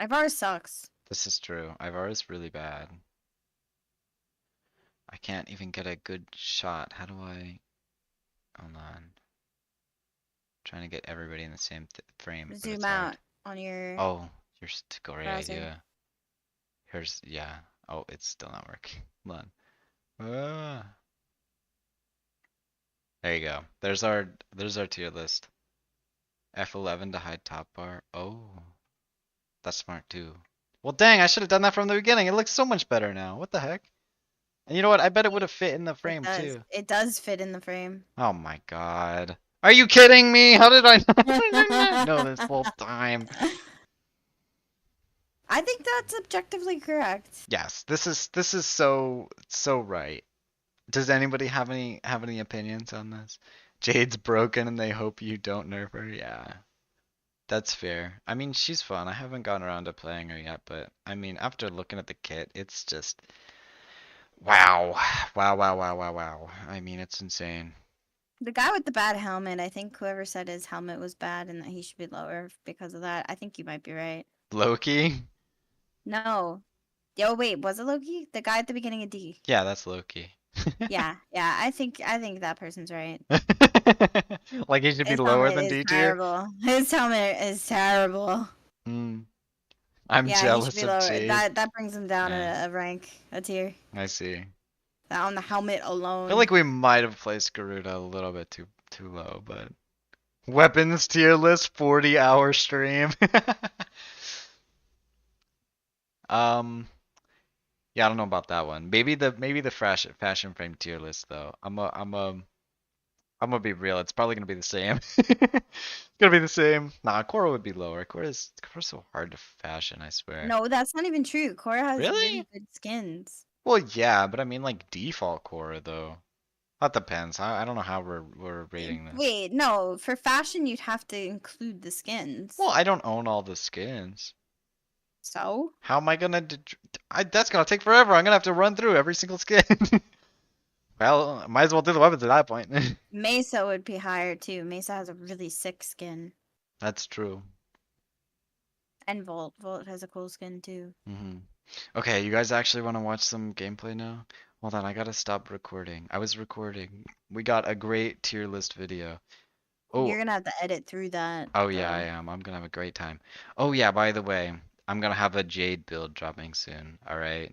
Ivar sucks. This is true. Ivara's really bad. I can't even get a good shot. How do I? Hold on. Trying to get everybody in the same frame, but Zoom it's out hard. on your Oh, you're a great browser. idea. Here's yeah. Oh, it's still not working. Hold on. Ah. There you go. There's our tier list. F11 to hide top bar. Oh, that's smart too. Well, dang, I should have done that from the beginning. It looks so much better now. What the heck? And you know what? I bet it would have fit in the frame It does. too. It does fit in the frame. Oh my god. Are you kidding me? How did I not know this whole time? I think that's objectively correct. Yes, this is so right. Does anybody have any opinions on this? Jade's broken and they hope you don't nerf her. Yeah. That's fair. I mean, she's fun. I haven't gotten around to playing her yet, but I mean, after looking at the kit, it's just wow. Wow, wow, wow, wow, wow. I mean, it's insane. The guy with the bad helmet, I think whoever said his helmet was bad and that he should be lower because of that, I think you might be right. Loki? No. Yo, wait, was it Loki? The guy at the beginning of D. Yeah, that's Loki. Yeah, I think that person's right. Like he should be His lower helmet than is D tier? terrible. His helmet is terrible. Hmm. I'm Yeah, he should jealous be of lower. Jade. That brings him down Yeah. a rank, a tier. I see. That on the helmet I alone. feel like we might have placed Garuda a little bit too low, but weapons tier list 40-hour stream. Yeah, I don't know about that one. Maybe the fashion frame tier list though. I'm gonna be real. It's probably gonna be the same. It's gonna be the same. Nah, Korra would be lower. Korra's so hard to fashion, I swear. No, that's not even true. Korra has Really? really good skins. Well, yeah, but I mean like default Korra though. That depends. I don't know how we're rating this. Wait, no. For fashion, you'd have to include the skins. Well, I don't own all the skins. So? How am I gonna? That's gonna take forever. I'm gonna have to run through every single skin. Well, might as well do the weapons at that point. Mesa would be higher too. Mesa has a really sick skin. That's true. And Volt. Volt has a cool skin too. Okay, you guys actually want to watch some gameplay now? Hold on, I gotta stop recording. I was recording. We got a great tier list video. Oh, You're gonna have to edit through that. oh yeah, I am. I'm gonna have a great time. Oh yeah, by the way, I'm gonna have a Jade build dropping soon. All right,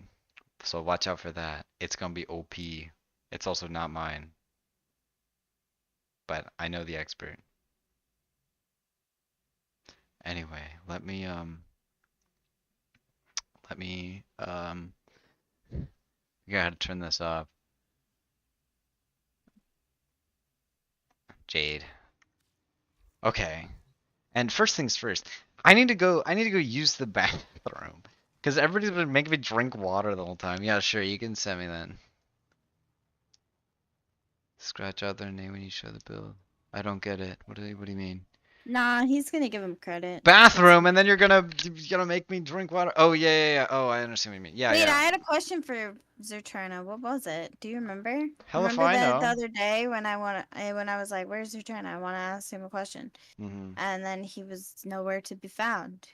so watch out for that. It's gonna be OP. It's also not mine, but I know the expert. Anyway, let me you gotta turn this off. Jade. Okay. And first things first, I need to go use the bathroom. Because everybody's been making me drink water the whole time. Yeah, sure, you can send me then. Scratch out their name when you show the build. I don't get it. What do you mean? Nah, he's gonna give him credit. Bathroom, and then you're gonna make me drink water. Oh yeah. Oh, I understand what you mean. Yeah, Wait, yeah. I had a question for Zertrana. What was it? Do you remember? Hell if remember I the know. other day when I was like, "Where's Zertrana? I want to ask him a question," and then he was nowhere to be found.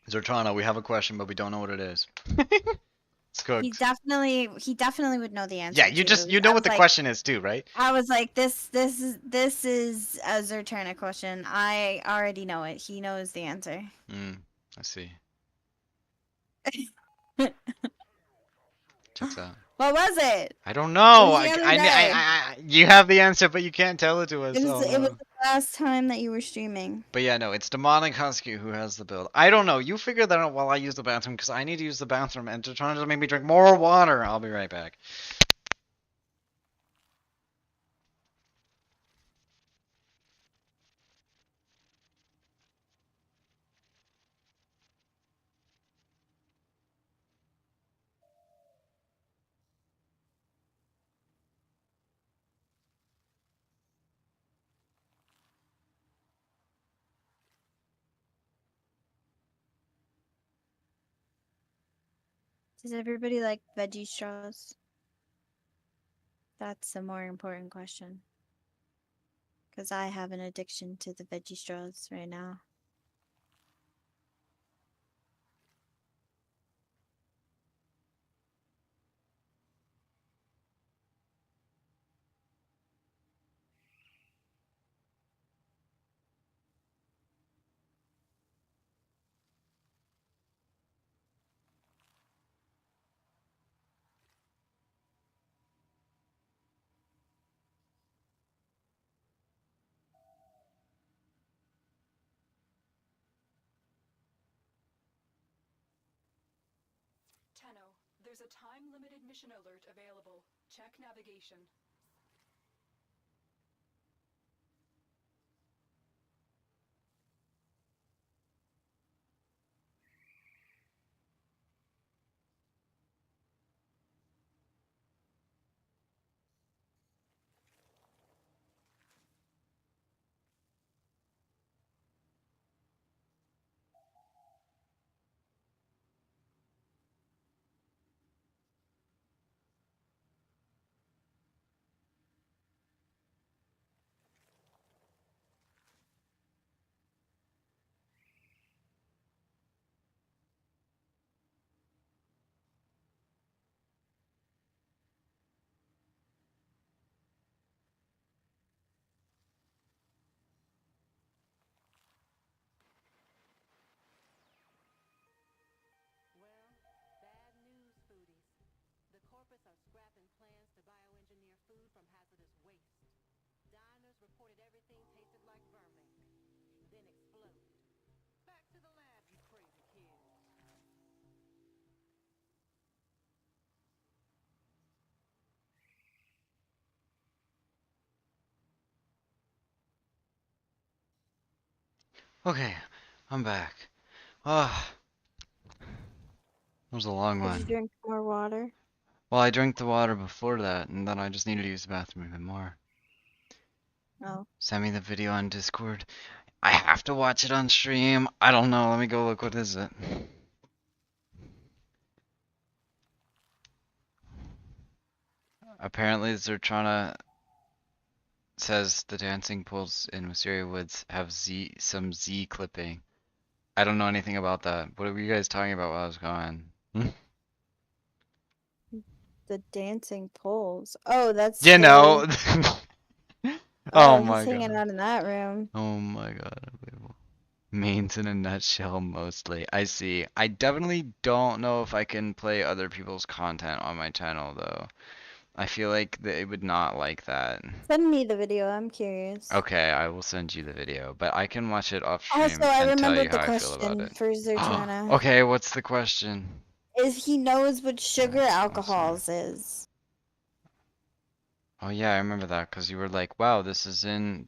Zertrana, we have a question, but we don't know what it is. It's cooked. He definitely would know the answer. Yeah, you know what the question is too, right? I was like, this is a Zertrana question. I already know it. He knows the answer. I see. Checks out. What was it? I don't know. It was the other day. You have the answer, but you can't tell it to us. It Oh, was no. last time that you were streaming? But yeah, no, it's Demonic Husky who has the build. I don't know. You figure that out while I use the bathroom because I need to use the bathroom and they're trying to make me drink more water. I'll be right back. Does everybody like veggie straws? That's a more important question. Because I have an addiction to the veggie straws right now. Tenno, there's a time-limited mission alert available. Check navigation. Well, bad news, foodies. The corpus are scrapping plans to bioengineer food from hazardous waste. Diners reported everything tasted like vermin, then exploded. Back to the lab, you crazy kids. Okay, I'm back. Ah, that was a long Did you one. drink more water? Well, I drank the water before that, and then I just needed to use the bathroom even more. Oh. Send me the video on Discord. I have to watch it on stream. I don't know. Let me go look. What is it? Apparently, they're trying to. Says the dancing pools in Wisteria Woods have some Z clipping. I don't know anything about that. What were you guys talking about while I was gone? The dancing poles. Oh, that's You know. Philly. Oh Oh, he's my hanging god. out in that room. Oh my god. Unbelievable. Memes in a nutshell, mostly. I see. I definitely don't know if I can play other people's content on my channel, though. I feel like they would not like that. Send me the video. I'm curious. Okay, I will send you the video, but I can watch it off Also, stream I and tell you remembered the how I feel about question it. for Zertana. Okay, what's the question? If he knows what sugar Alright, alcohols is. Oh yeah, I remember that because you were like, "Wow, this is in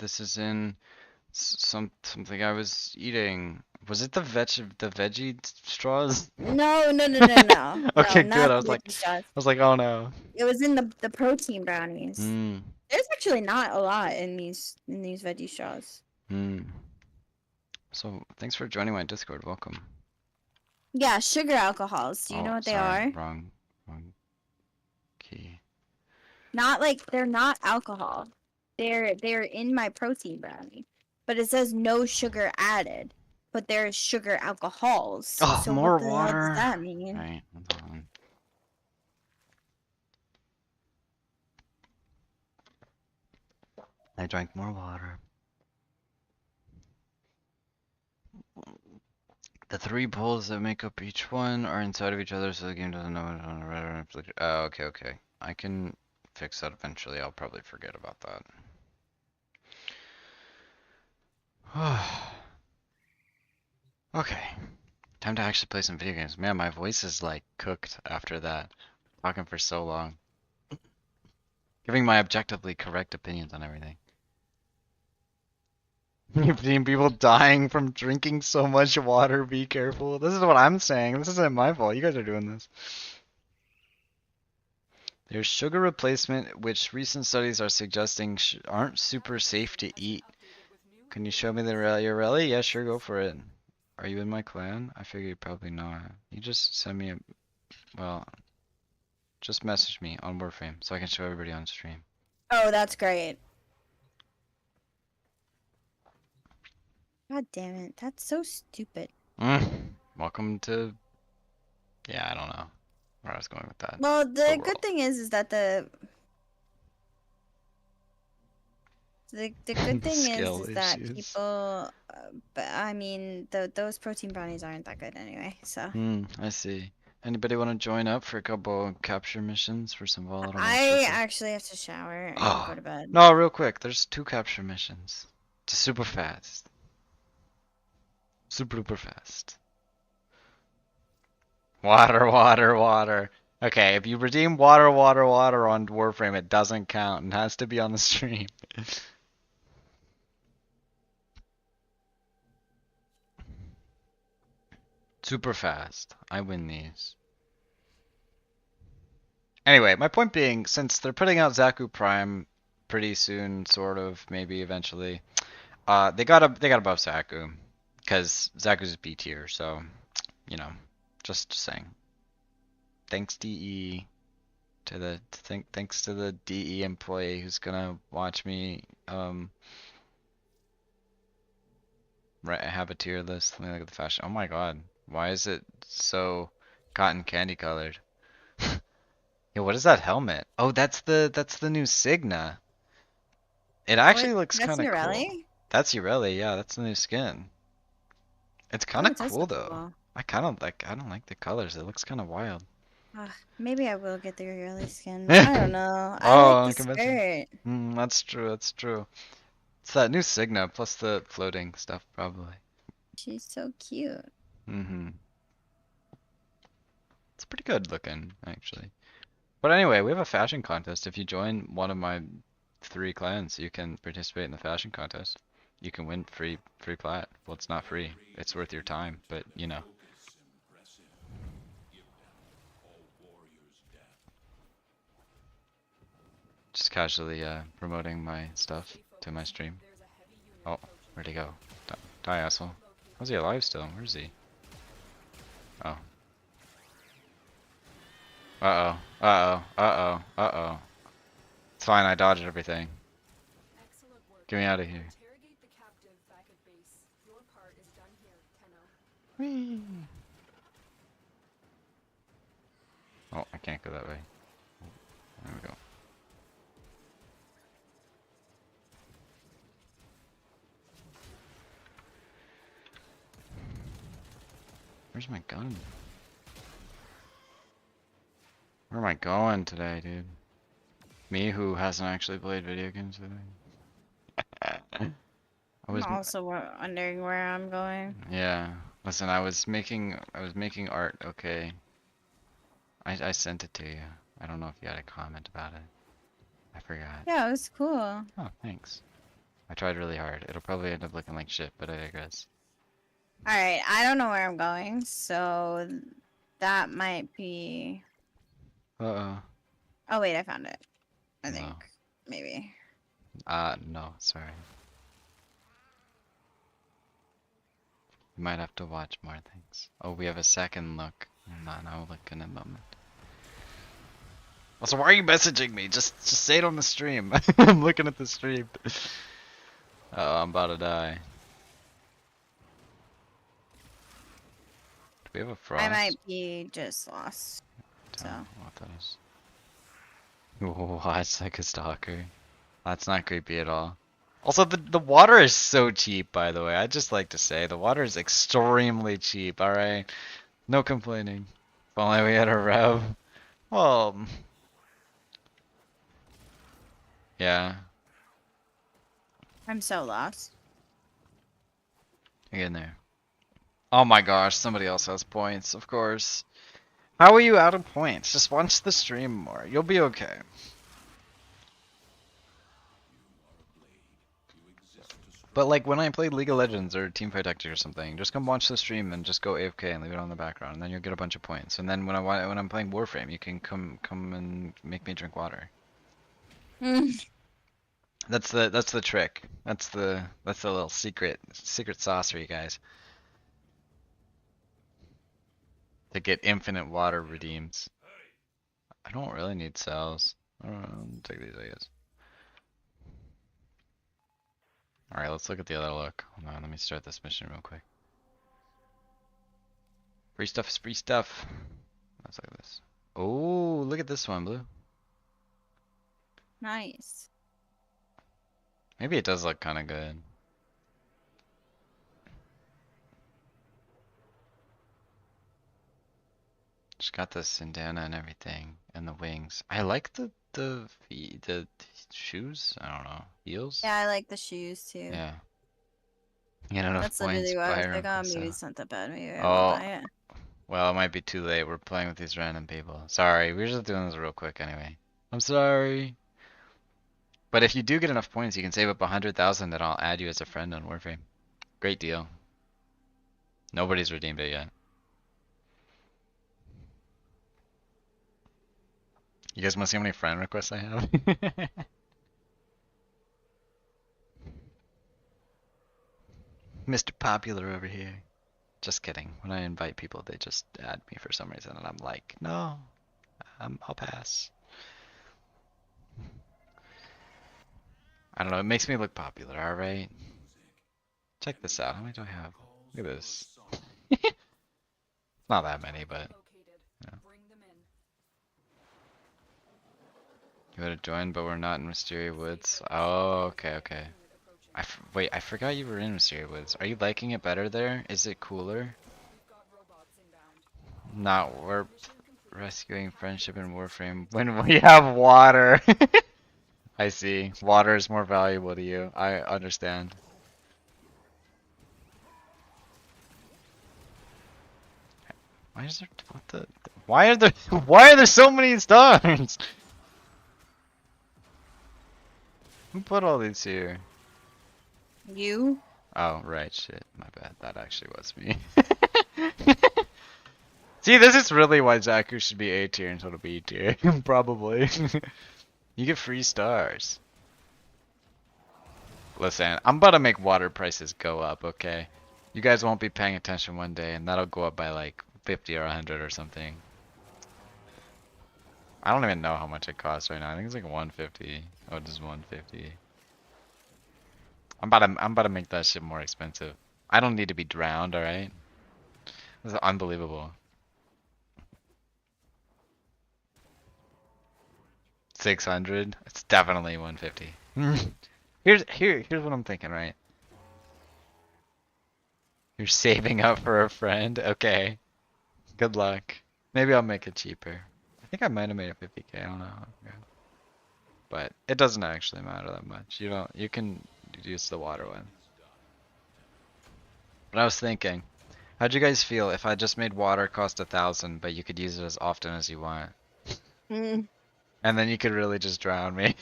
something I was eating." Was it the veggie straws? No, no, no, no, no. No, Okay, good. not I the was like, veggie straws. "Oh no." It was in the protein brownies. Hmm. There's actually not a lot in these veggie straws. Hmm. So thanks for joining my Discord. Welcome. Yeah, sugar alcohols. Do you Oh, know what they sorry, are? wrong key. Not like they're not alcohol. They're in my protein brownie. But it says no sugar added. But there's sugar alcohols. Oh, So more what the hell does water. that mean? Right, hold on. I drank more water. The three poles that make up each one are inside of each other, so the game doesn't know it on a red or inflicted. Oh, okay, okay. I can fix that eventually. I'll probably forget about that. Okay. Time to actually play some video games. Man, my voice is like cooked after that. Talking for so long. Giving my objectively correct opinions on everything. You've seen people dying from drinking so much water. Be careful. This is what I'm saying. This isn't my fault. You guys are doing this. There's sugar replacement, which recent studies are suggesting aren't super safe to eat. Can you show me your rally? Yeah, sure, go for it. Are you in my clan? I figured probably not. You just send me a, well, just message me on Warframe so I can show everybody on stream. Oh, that's great. God damn it. That's so stupid. Welcome to, yeah, I don't know where I was going with that. Well, the world. good thing is that the good The thing skill is that issues. people, but I mean, those protein brownies aren't that good anyway. So I see. Anybody want to join up for a couple capture missions for some volatile I monsters? actually have to shower and Oh, go to bed. no, real quick. There's 2 capture missions. It's super fast. Super duper fast. Water, water, water. Okay, if you redeem water, water, water on Warframe, it doesn't count and has to be on the stream. Super fast. I win these. Anyway, my point being, since they're putting out Zaku Prime pretty soon, sort of, maybe eventually, they got above Zaku, because Zaku's B tier, so you know, just saying. Thanks DE to the thanks to the DE employee who's gonna watch me have a tier list. Let me look at the fashion. Oh my god, why is it so cotton candy colored? Yo, what is that helmet? Oh, that's the new Signa. It actually looks That's kind of your cool. rally? That's Ureli, yeah, that's the new skin. It's kind Oh, of it does cool look though. cool. I don't like the colors. It looks kind of wild. Maybe I will get the early skin. I don't know. I Oh, like on the the convention. skirt. That's true. That's true. It's that new Signa plus the floating stuff, probably. She's so cute. It's pretty good looking, actually. But anyway, we have a fashion contest. If you join one of my 3 clans, you can participate in the fashion contest. You can win free plat. Well, it's not free. It's worth your time, but you know. Just casually promoting my stuff to my stream. Oh, where'd he go? Die, asshole. How's he alive still? Where is he? Oh. Uh-oh. Uh-oh. Uh-oh. Uh-oh. It's fine, I dodged everything. Excellent work. Get me out of here. Interrogate the captive back at base. Your part is done here, Tenno. Whee! Oh, I can't go that way. There we go. Where's my gun? Where am I going today, dude? Me who hasn't actually played video games today. I I'm was also wondering where I'm going. yeah. Listen, I was making art, okay. I sent it to you. I don't know if you had a comment about it. I forgot. Yeah, it was cool. Oh, thanks. I tried really hard. It'll probably end up looking like shit, but I digress. Alright, I don't know where I'm going, so that might be... Uh-oh. Oh wait, I found it. I No. think. Maybe. No, sorry. You might have to watch more things. Oh, we have a second look. I'll look in a moment. Also, why are you messaging me? Just say it on the stream. I'm looking at the stream. Oh, I'm about to die. Do we have a frost? I might be just lost. Don't know So. what that is. Watch like a stalker. That's not creepy at all. Also, the water is so cheap, by the way. I'd just like to say, the water is extremely cheap, alright? No complaining. If only we had a rev. Well... Yeah. I'm so lost. Get in there. Oh my gosh, somebody else has points, of course. How are you out of points? Just watch the stream more. You'll be okay. But like when I played League of Legends or Teamfight Tactics or something, just come watch the stream and just go AFK and leave it on the background, and then you'll get a bunch of points. And then when I'm playing Warframe, you can come and make me drink water. That's the trick. That's the little secret sauce for you guys. To get infinite water redeems. I don't really need cells. I don't know, I'll take these, I guess. Alright, let's look at the other look. Hold on, let me start this mission real quick. Free stuff is free stuff. Let's look at this. Oh, look at this one, Blue. Nice. Maybe it does look kind of good. It's got the Sindana and everything, and the wings. I like the shoes. I don't know, heels. Yeah, I like the shoes too. Yeah. You get enough That's points. literally why I Buy was her like, oh, so. maybe it's not that bad. Maybe I Oh. will buy it. Well, it might be too late. We're playing with these random people. Sorry, we're just doing this real quick anyway. I'm sorry. But if you do get enough points, you can save up 100,000 and I'll add you as a friend on Warframe. Great deal. Nobody's redeemed it yet. You guys want to see how many friend requests I have? Mr. Popular over here. Just kidding. When I invite people, they just add me for some reason, and I'm like, no, I'll pass. I don't know. It makes me look popular. All right. Check this out. How many do I have? Look at this. Not that many, but Located. Bring them in. you would have joined, but we're not in Mysteria Woods. Oh, okay, okay. Wait, I forgot you were in Mysteria Woods. Are you liking it better there? Is it cooler? We've got robots inbound. Not we're rescuing friendship in Warframe when we have water. I see. Water is more valuable to you. I understand. Why is there what the why are there why are there so many stars? Who put all these here? You? Oh right, shit. My bad. That actually was me. See, this is really why Zaku should be A tier instead of B tier. Probably. You get free stars. Listen, I'm about to make water prices go up, okay? You guys won't be paying attention one day, and that'll go up by like 50 or 100 or something. I don't even know how much it costs right now. I think it's like 150. Oh, just 150. I'm about to make that shit more expensive. I don't need to be drowned, alright? This is unbelievable. 600? It's definitely 150. Here's what I'm thinking, right? You're saving up for a friend? Okay. Good luck. Maybe I'll make it cheaper. I think I might have made it 50k, I don't know. But it doesn't actually matter that much. You can use the water one. But I was thinking, how'd you guys feel if I just made water cost 1,000, but you could use it as often as you want? Mm. And then you could really just drown me.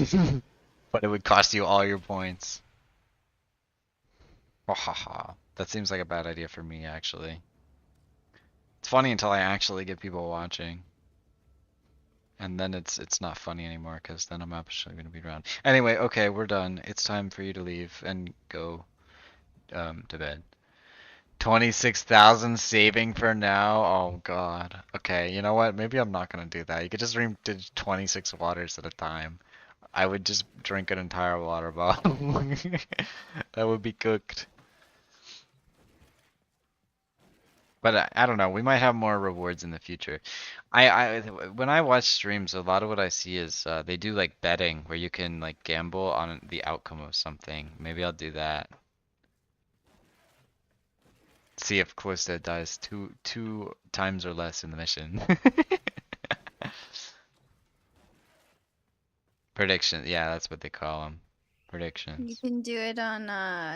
But it would cost you all your points. Wahaha. That seems like a bad idea for me, actually. It's funny until I actually get people watching. And then it's not funny anymore, because then I'm actually going to be drowned. Anyway, okay, we're done. It's time for you to leave and go to bed. 26,000 saving for now? Oh god. Okay, you know what? Maybe I'm not gonna do that. You could just drink 26 waters at a time. I would just drink an entire water bottle. That would be cooked. But I don't know. We might have more rewards in the future. When I watch streams, a lot of what I see is they do like betting where you can like gamble on the outcome of something. Maybe I'll do that. See if Callista dies two times or less in the mission. Prediction, yeah, that's what they call them. You Predictions. can do it on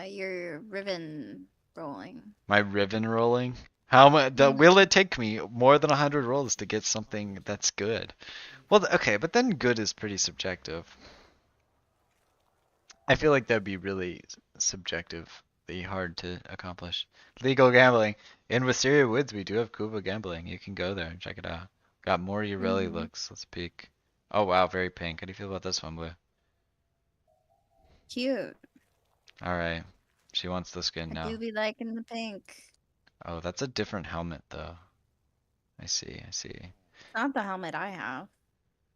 your Riven rolling. My ribbon rolling. How much will it take me more than 100 rolls to get something that's good? Well, okay, but then good is pretty subjective. I feel like that'd be really subjectively hard to accomplish. Legal gambling. In Wisteria Woods, we do have Cuba gambling. You can go there and check it out. Got more Urelli looks. Let's peek. Oh wow, very pink. How do you feel about this one, Blue? Cute. Alright. She wants the skin I now. do be liking the pink. Oh, that's a different helmet though. I see, I see. Not the helmet I have.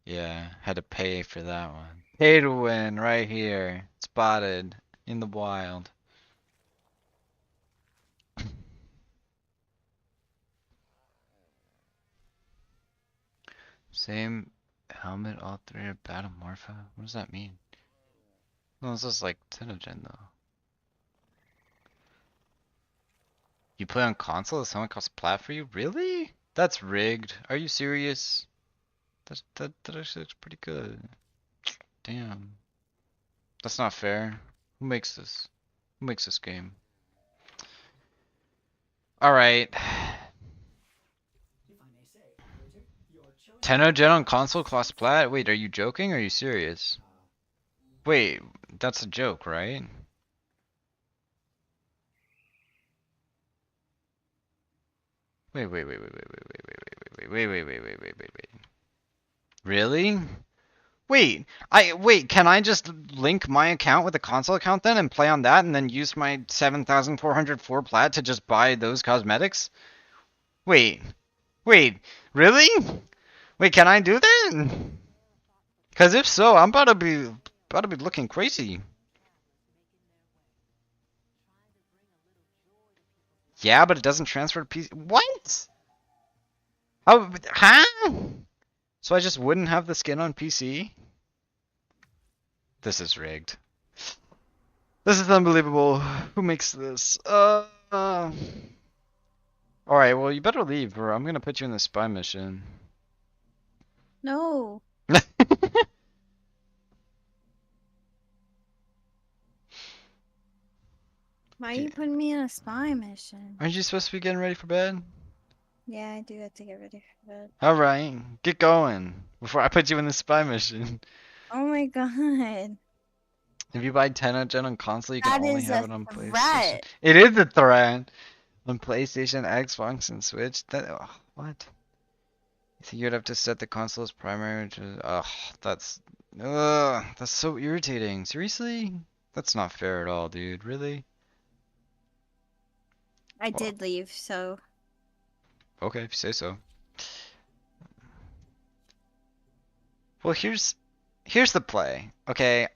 Yeah, had to pay for that one. Pay to win right here. Spotted in the wild. Same helmet, all three are battle morpha? What does that mean? No, this is like Tenogen though. You play on console? This helmet costs plat for you? Really? That's rigged. Are you serious? That actually looks pretty good. Damn. That's not fair. Who makes this? Who makes this game? Alright. Tenogen on console costs plat? Wait, are you joking or are you serious? Wait, that's a joke, right? Wait. Really? Wait, can I just link my account with a console account then and play on that and then use my 7,404 plat to just buy those cosmetics? Wait, really? Wait, can I do that? Cause if so, I'm about to be looking crazy. Yeah, but it doesn't transfer to PC. What? Oh, huh? So I just wouldn't have the skin on PC? This is rigged. This is unbelievable. Who makes this? Alright, well, you better leave, or I'm gonna put you in the spy mission. No. Why are you putting me in a spy mission? Aren't you supposed to be getting ready for bed? Yeah, I do have to get ready for bed. Alright, get going before I put you in the spy mission. Oh my god. If you buy Tenogen on console, you can That only is have a it on PlayStation. threat. It is a threat! On PlayStation, Xbox, and Switch. What? You think you'd have to set the console as primary, which is, that's so irritating. Seriously? That's not fair at all, dude. Really? I did leave, so. Okay, if you say so. Well, here's the play. Okay,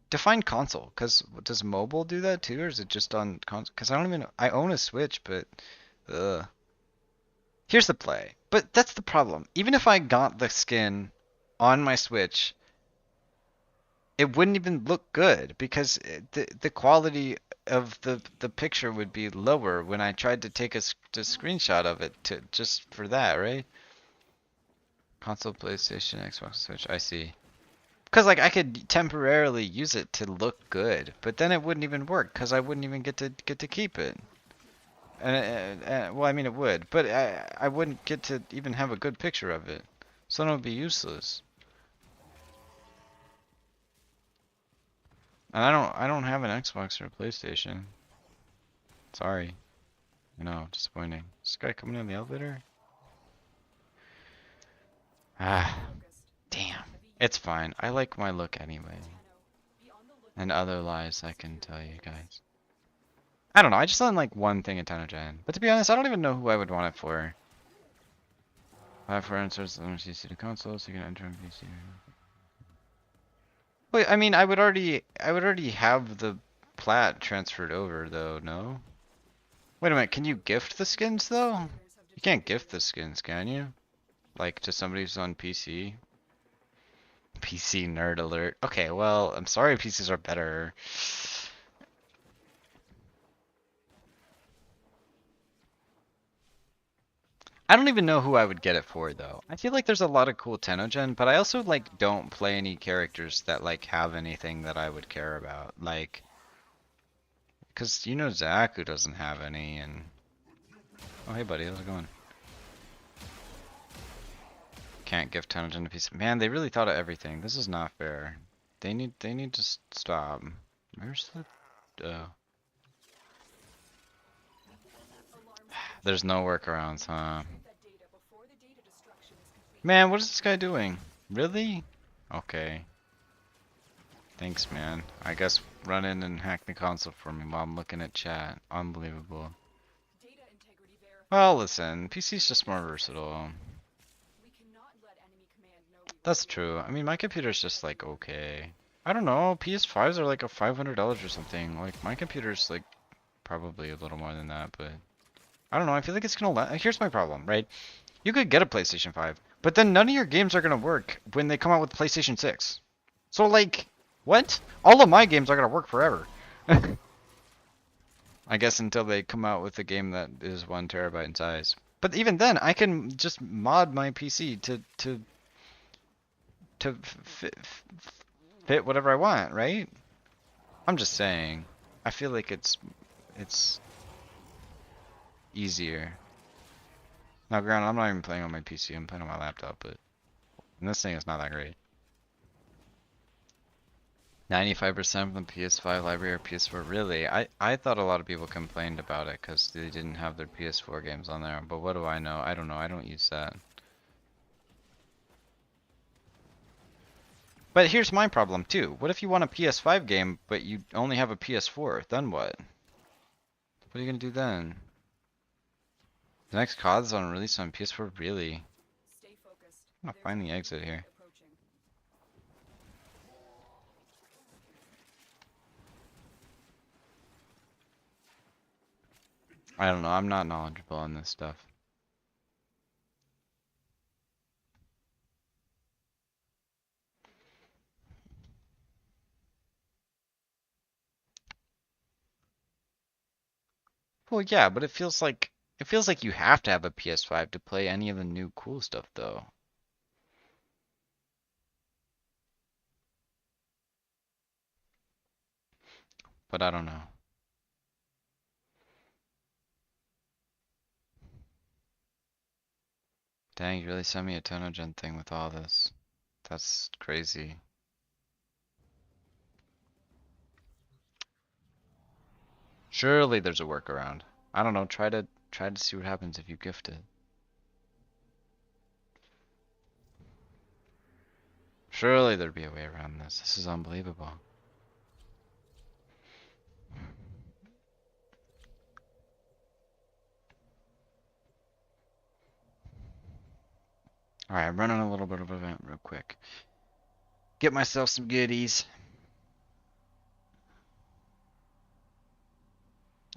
define console, cause does mobile do that too, or is it just on console? Cause I don't even know. I own a Switch, but here's the play. But that's the problem. Even if I got the skin on my Switch, it wouldn't even look good because the quality of the picture would be lower when I tried to take a screenshot of it to just for that, right? Console, PlayStation, Xbox, Switch. I see. Because like I could temporarily use it to look good, but then it wouldn't even work because I wouldn't even get to keep it. Well, I mean it would, but I wouldn't get to even have a good picture of it, so then it would be useless. And I don't have an Xbox or a PlayStation. Sorry. I know, disappointing. Is this guy coming in the elevator? Ah, damn. It's fine. I like my look anyway. And other lies I can tell you guys. I don't know, I just don't like one thing in Tenogen. But to be honest, I don't even know who I would want it for. For instance, PC to console, so you can enter on PC. Wait, I mean, I would already have the plat transferred over, though. No. Wait a minute. Can you gift the skins though? You can't gift the skins, can you? Like to somebody who's on PC. PC nerd alert. Okay, well, I'm sorry, PCs are better. I don't even know who I would get it for though. I feel like there's a lot of cool Tenogen, but I also like don't play any characters that like have anything that I would care about. Like Cause you know Zach who doesn't have any, and oh hey buddy, how's it going? Can't give 10 a piece. Man, they really thought of everything. This is not fair. They need to stop. Where's the There's no workarounds, huh? That data before the data destruction is complete. Man, what is this guy doing? Really? Okay. Thanks, man. I guess run in and hack the console for me while I'm looking at chat. Unbelievable. Data integrity verified. Well, listen, PC's just more versatile. We cannot let enemy command know we That's true. I mean, my computer's just like okay. I don't know. PS5s are like a $500 or something. Like my computer's like probably a little more than that, but I don't know. I feel like it's gonna. Here's my problem, right? You could get a PlayStation 5, but then none of your games are gonna work when they come out with PlayStation 6. So like, what? All of my games are gonna work forever. I guess until they come out with a game that is 1 terabyte in size. But even then, I can just mod my PC to fit whatever I want, right? I'm just saying. I feel like it's easier. Now, granted, I'm not even playing on my PC. I'm playing on my laptop, but and this thing is not that great. 95% from the PS5 library or PS4. Really? I thought a lot of people complained about it because they didn't have their PS4 games on there. But what do I know? I don't know. I don't use that. But here's my problem too. What if you want a PS5 game, but you only have a PS4? Then what? What are you gonna do then? The next COD is on release on PS4. Really? stay focused. I'm gonna find the exit here. Approaching. I don't know. I'm not knowledgeable on this stuff. Well, yeah, but it feels like you have to have a PS5 to play any of the new cool stuff, though. But I don't know. Dang, you really sent me a Tonogen thing with all this. That's crazy. Surely there's a workaround. I don't know, try to see what happens if you gift it. Surely there'd be a way around this. This is unbelievable. Alright, I'm running a little bit of an event real quick. Get myself some goodies.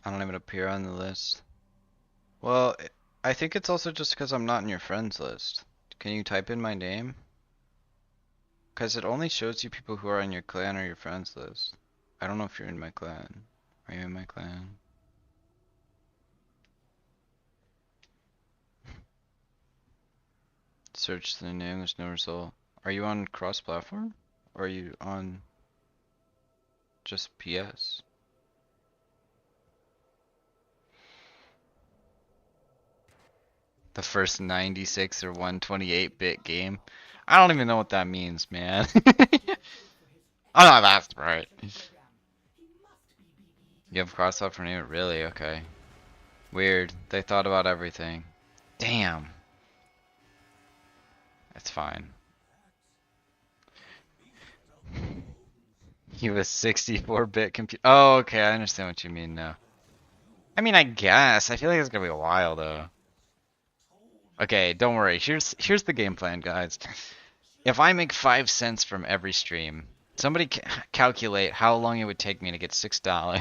I don't even appear on the list. Well, I think it's also just because I'm not in your friends list. Can you type in my name? Because it only shows you people who are on your clan or your friends list. I don't know if you're in my clan. Are you in my clan? Search the name, there's no result. Are you on cross-platform? Or are you on just PS? The first 96 or 128-bit game? I don't even know what that means, man. Oh no, that's right. You have cross-platform name? Really? Okay. Weird. They thought about everything. Damn. It's fine. You have a 64-bit computer. Oh, okay. I understand what you mean now. I mean, I guess. I feel like it's gonna be a while though. Okay, don't worry. Here's the game plan, guys. If I make 5 cents from every stream, somebody calculate how long it would take me to get $6. I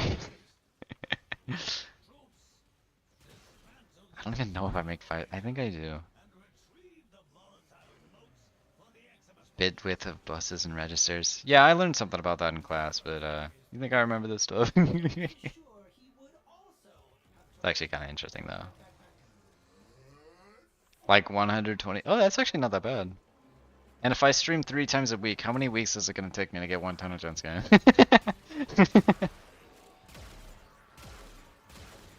don't even know if I make 5. I think I do. Bit width of buses and registers. Yeah, I learned something about that in class, but you think I remember this stuff? It's actually kind of interesting though. Like 120. Oh, that's actually not that bad. And if I stream 3 times a week, how many weeks is it going to take me to get 1 ton of gen scan?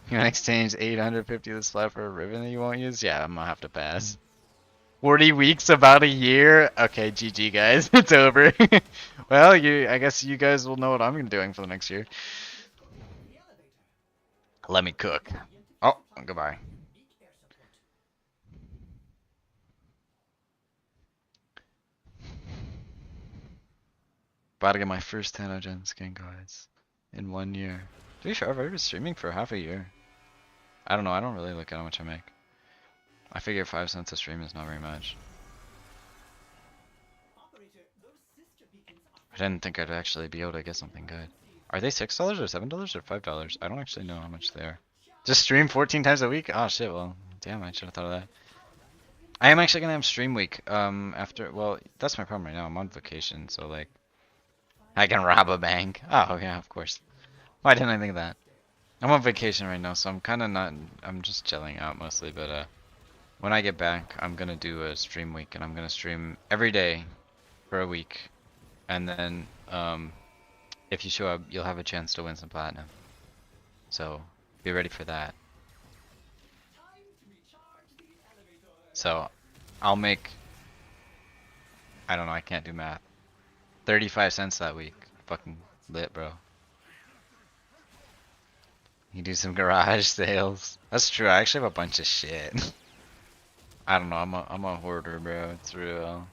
You want to exchange 850 of the slot for a ribbon that you won't use? Yeah, I'm gonna have to pass. 40 weeks, about a year? Okay, GG guys, it's over. Well, I guess you guys will know what I'm doing for the next year. Let me cook. Oh, goodbye. About to get my first 10 gen skin, guys. In 1 year. To be fair, I've already been streaming for half a year. I don't know, I don't really look at how much I make. I figure 5 cents a stream is not very much. I didn't think I'd actually be able to get something good. Are they $6 or $7 or $5? I don't actually know how much they are. Just stream 14 times a week? Oh shit, well, damn, I should have thought of that. I am actually gonna have stream week, after, well, that's my problem right now, I'm on vacation, so like, I can rob a bank. Oh yeah, of course. Why didn't I think of that? I'm on vacation right now, so I'm kinda not, I'm just chilling out mostly, but when I get back, I'm gonna do a stream week, and I'm gonna stream every day for a week. And then, if you show up, you'll have a chance to win some platinum. So, be ready for that. So, I'll make, I don't know, I can't do math. 35 cents that week. Fucking lit, bro. You do some garage sales. That's true, I actually have a bunch of shit. I don't know, I'm a hoarder, bro. It's real.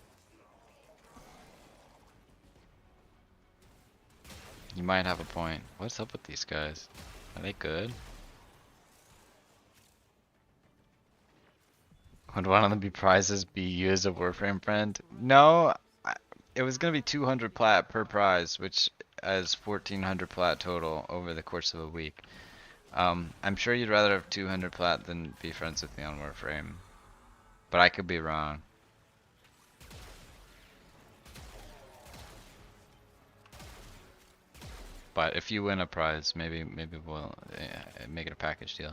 You might have a point. What's up with these guys? Are they good? Would one of them be prizes be you as a Warframe friend? No, it was gonna be 200 plat per prize, which is 1400 plat total over the course of a week. I'm sure you'd rather have 200 plat than be friends with me on Warframe, but I could be wrong. But if you win a prize, maybe we'll make it a package deal.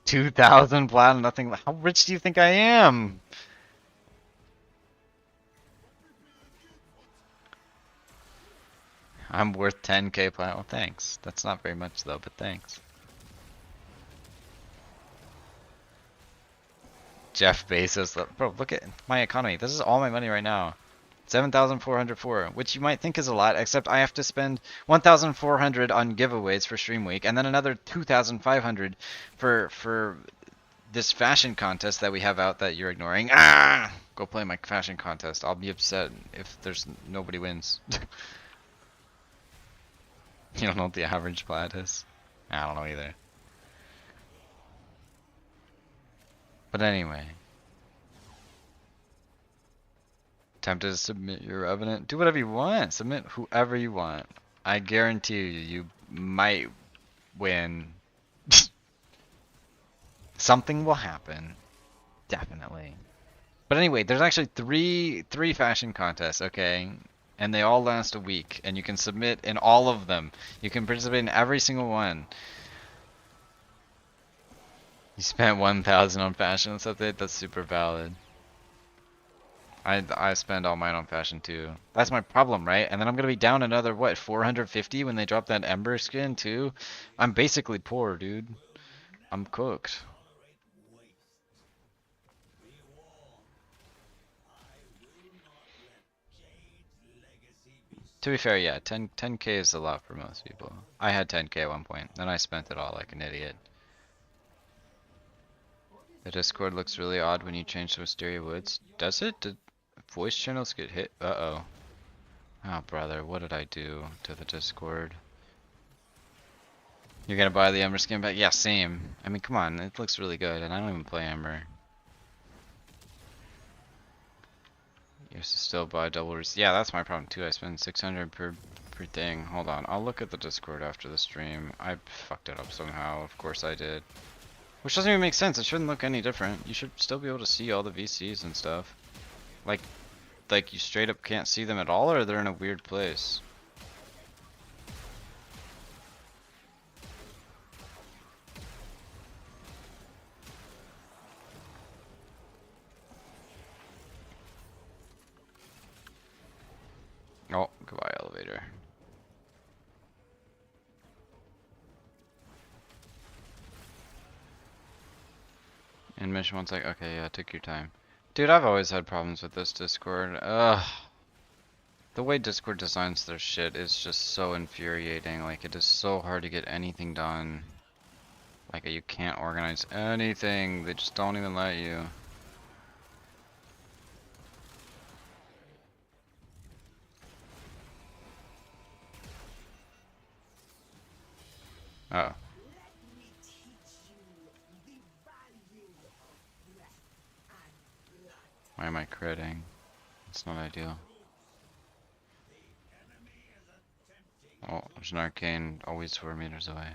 2,000 platinum, nothing. How rich do you think I am? I'm worth 10k platinum. Well, thanks. That's not very much though, but thanks. Jeff Bezos, bro, look at my economy. This is all my money right now. 7,404, which you might think is a lot, except I have to spend 1,400 on giveaways for Stream Week, and then another 2,500 for this fashion contest that we have out that you're ignoring. Ah! Go play my fashion contest. I'll be upset if there's nobody wins. You don't know what the average plat is? I don't know either. But anyway. Time to submit your revenant. Do whatever you want. Submit whoever you want. I guarantee you might win. Something will happen. Definitely. But anyway, there's actually three fashion contests, okay? And they all last a week. And you can submit in all of them. You can participate in every single one. You spent 1,000 on fashion update? That's super valid. I spend all mine on fashion too. That's my problem, right? And then I'm gonna be down another, what, 450 when they drop that Ember skin too? I'm basically poor, dude. I'm cooked. To be fair, yeah, 10k is a lot for most people. I had 10k at one point, then I spent it all like an idiot. The Discord looks really odd when you change to Wisteria Woods. Does it? Did voice channels get hit? Uh-oh. Oh, brother, what did I do to the Discord? You're gonna buy the Ember skin back? Yeah, same. I mean, come on, it looks really good, and I don't even play Ember. You used to still buy double Yeah, that's my problem too. I spend 600 per thing. Hold on, I'll look at the Discord after the stream. I fucked it up somehow, of course I did. Which doesn't even make sense, it shouldn't look any different. You should still be able to see all the VCs and stuff. Like you straight up can't see them at all, or they're in a weird place? Oh, goodbye elevator. mission 1 sec. Okay, yeah, take your time. Dude, I've always had problems with this Discord. Ugh. The way Discord designs their shit is just so infuriating. Like, it is so hard to get anything done. Like, you can't organize anything. They just don't even let you. Oh. Why am I critting? It's not ideal. Oh, there's an arcane always 4 meters away.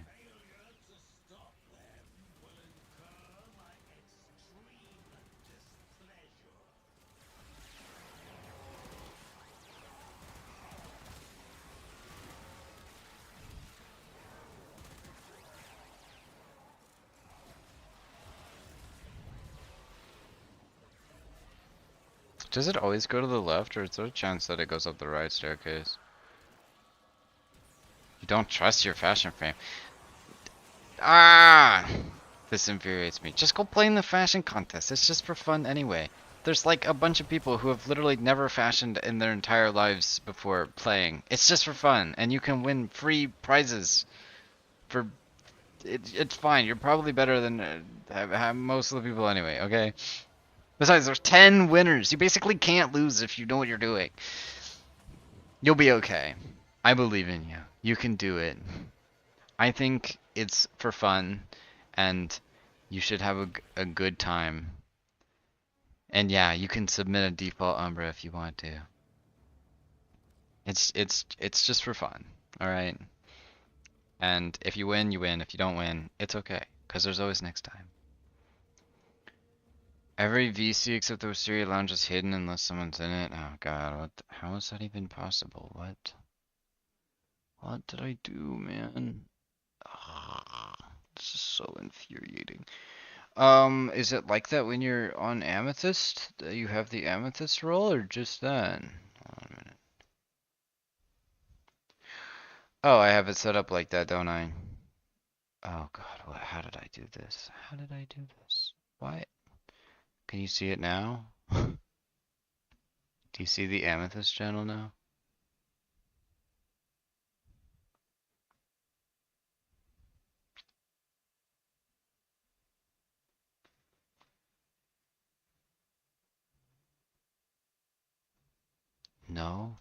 Does it always go to the left, or is there a chance that it goes up the right staircase? You don't trust your fashion frame. Ah! This infuriates me. Just go play in the fashion contest. It's just for fun anyway. There's like a bunch of people who have literally never fashioned in their entire lives before playing. It's just for fun, and you can win free prizes. It's fine. You're probably better than most of the people anyway, okay? Besides, there's 10 winners. You basically can't lose if you know what you're doing. You'll be okay. I believe in you. You can do it. I think it's for fun, and you should have a good time. And yeah, you can submit a default Umbra if you want to. It's just for fun, all right? And if you win, you win. If you don't win, it's okay, because there's always next time. Every VC except the Wisteria Lounge is hidden unless someone's in it. Oh god, what? How is that even possible? What? What did I do, man? This is so infuriating. Is it like that when you're on Amethyst? That you have the Amethyst roll, or just then? Hold on a minute. Oh, I have it set up like that, don't I? Oh god, what? How did I do this? How did I do this? Why? Can you see it now? Do you see the Amethyst channel now? No?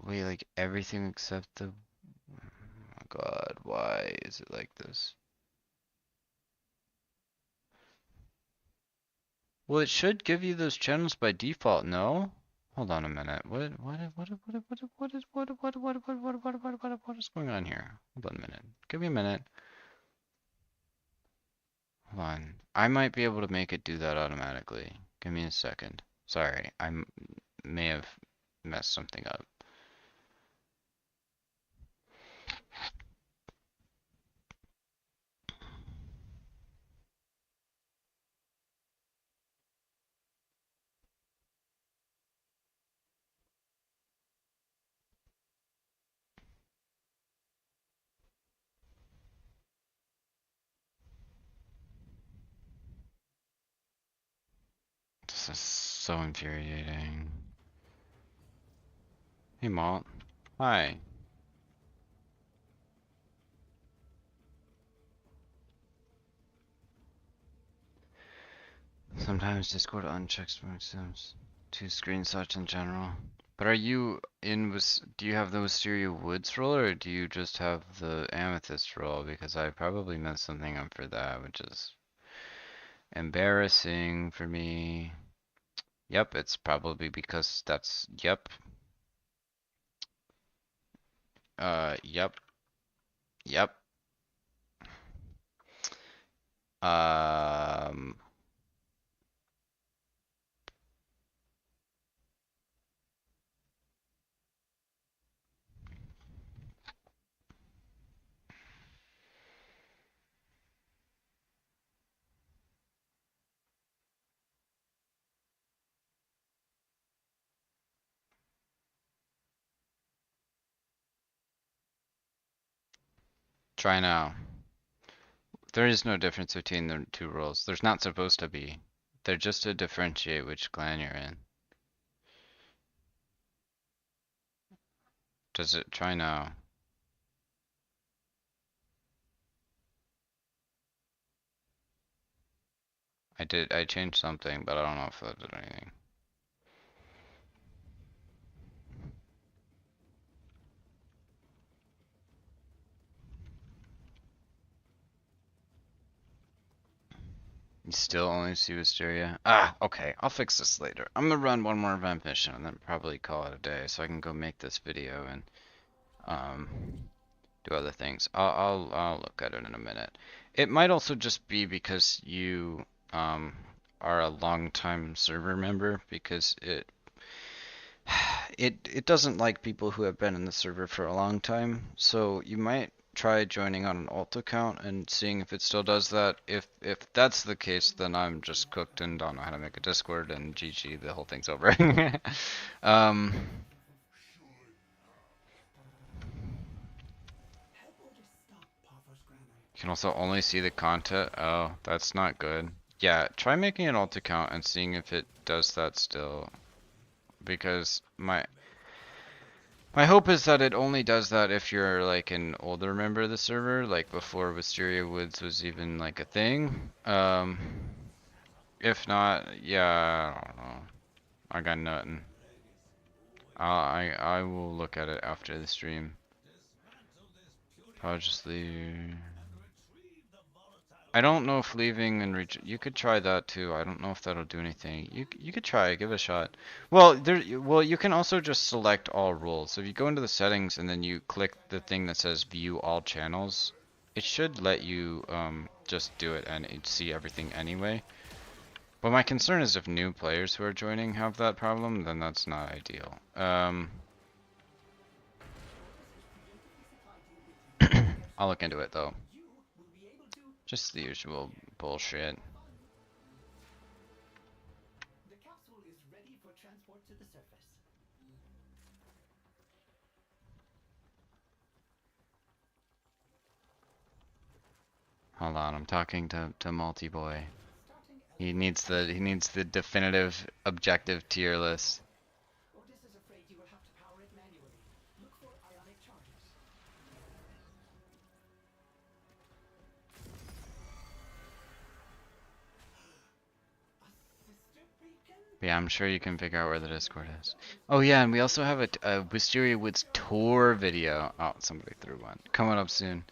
Wait, like everything except the... Oh my god, why is it like this? Well, it should give you those channels by default, no? Hold on a minute. What is going on here? Hold on a minute. Give me a minute. Hold on. I might be able to make it do that automatically. Give me a second. Sorry, may have messed something up. This is so infuriating. Hey, Malt. Hi. Sometimes Discord unchecks maximums to screenshots in general. But are you in do you have the Wisteria Woods roll, or do you just have the Amethyst roll? Because I probably messed something up for that, which is embarrassing for me. Yep, it's probably because that's, yep. Yep. Yep. Um, Try now. There is no difference between the two roles. There's not supposed to be. They're just to differentiate which clan you're in. Does it try now? I changed something, but I don't know if that did anything. You still only see Wisteria? Ah, okay. I'll fix this later. I'm gonna run one more event mission and then probably call it a day so I can go make this video and um do other things. I'll look at it in a minute. It might also just be because you are a long-time server member because it doesn't like people who have been in the server for a long time. So you might try joining on an alt account and seeing if it still does that. If that's the case, then I'm just cooked and don't know how to make a Discord and GG, the whole thing's over. um, you can also only see the content. Oh, that's not good. Yeah, try making an alt account and seeing if it does that still. Because my hope is that it only does that if you're like an older member of the server, like before Wisteria Woods was even like a thing. If not, yeah, I don't know. I got nothing. I will look at it after the stream. I'll just leave. I don't know if leaving and you could try that too. I don't know if that'll do anything. You could try, give it a shot. Well, you can also just select all roles. So if you go into the settings and then you click the thing that says view all channels, it should let you just do it and see everything anyway. But my concern is if new players who are joining have that problem, then that's not ideal. I'll look into it though. Just the usual bullshit. The capsule is ready for transport to the surface. Hold on, I'm talking to Multi Boy. He needs the definitive objective tier list. Otis is afraid you will have to power it manually. Look for ionic charges. A sister beacon? Yeah, I'm sure you can figure out where the Discord is. Oh yeah, and we also have a Wisteria Woods tour video. Oh, somebody threw one. Coming up soon.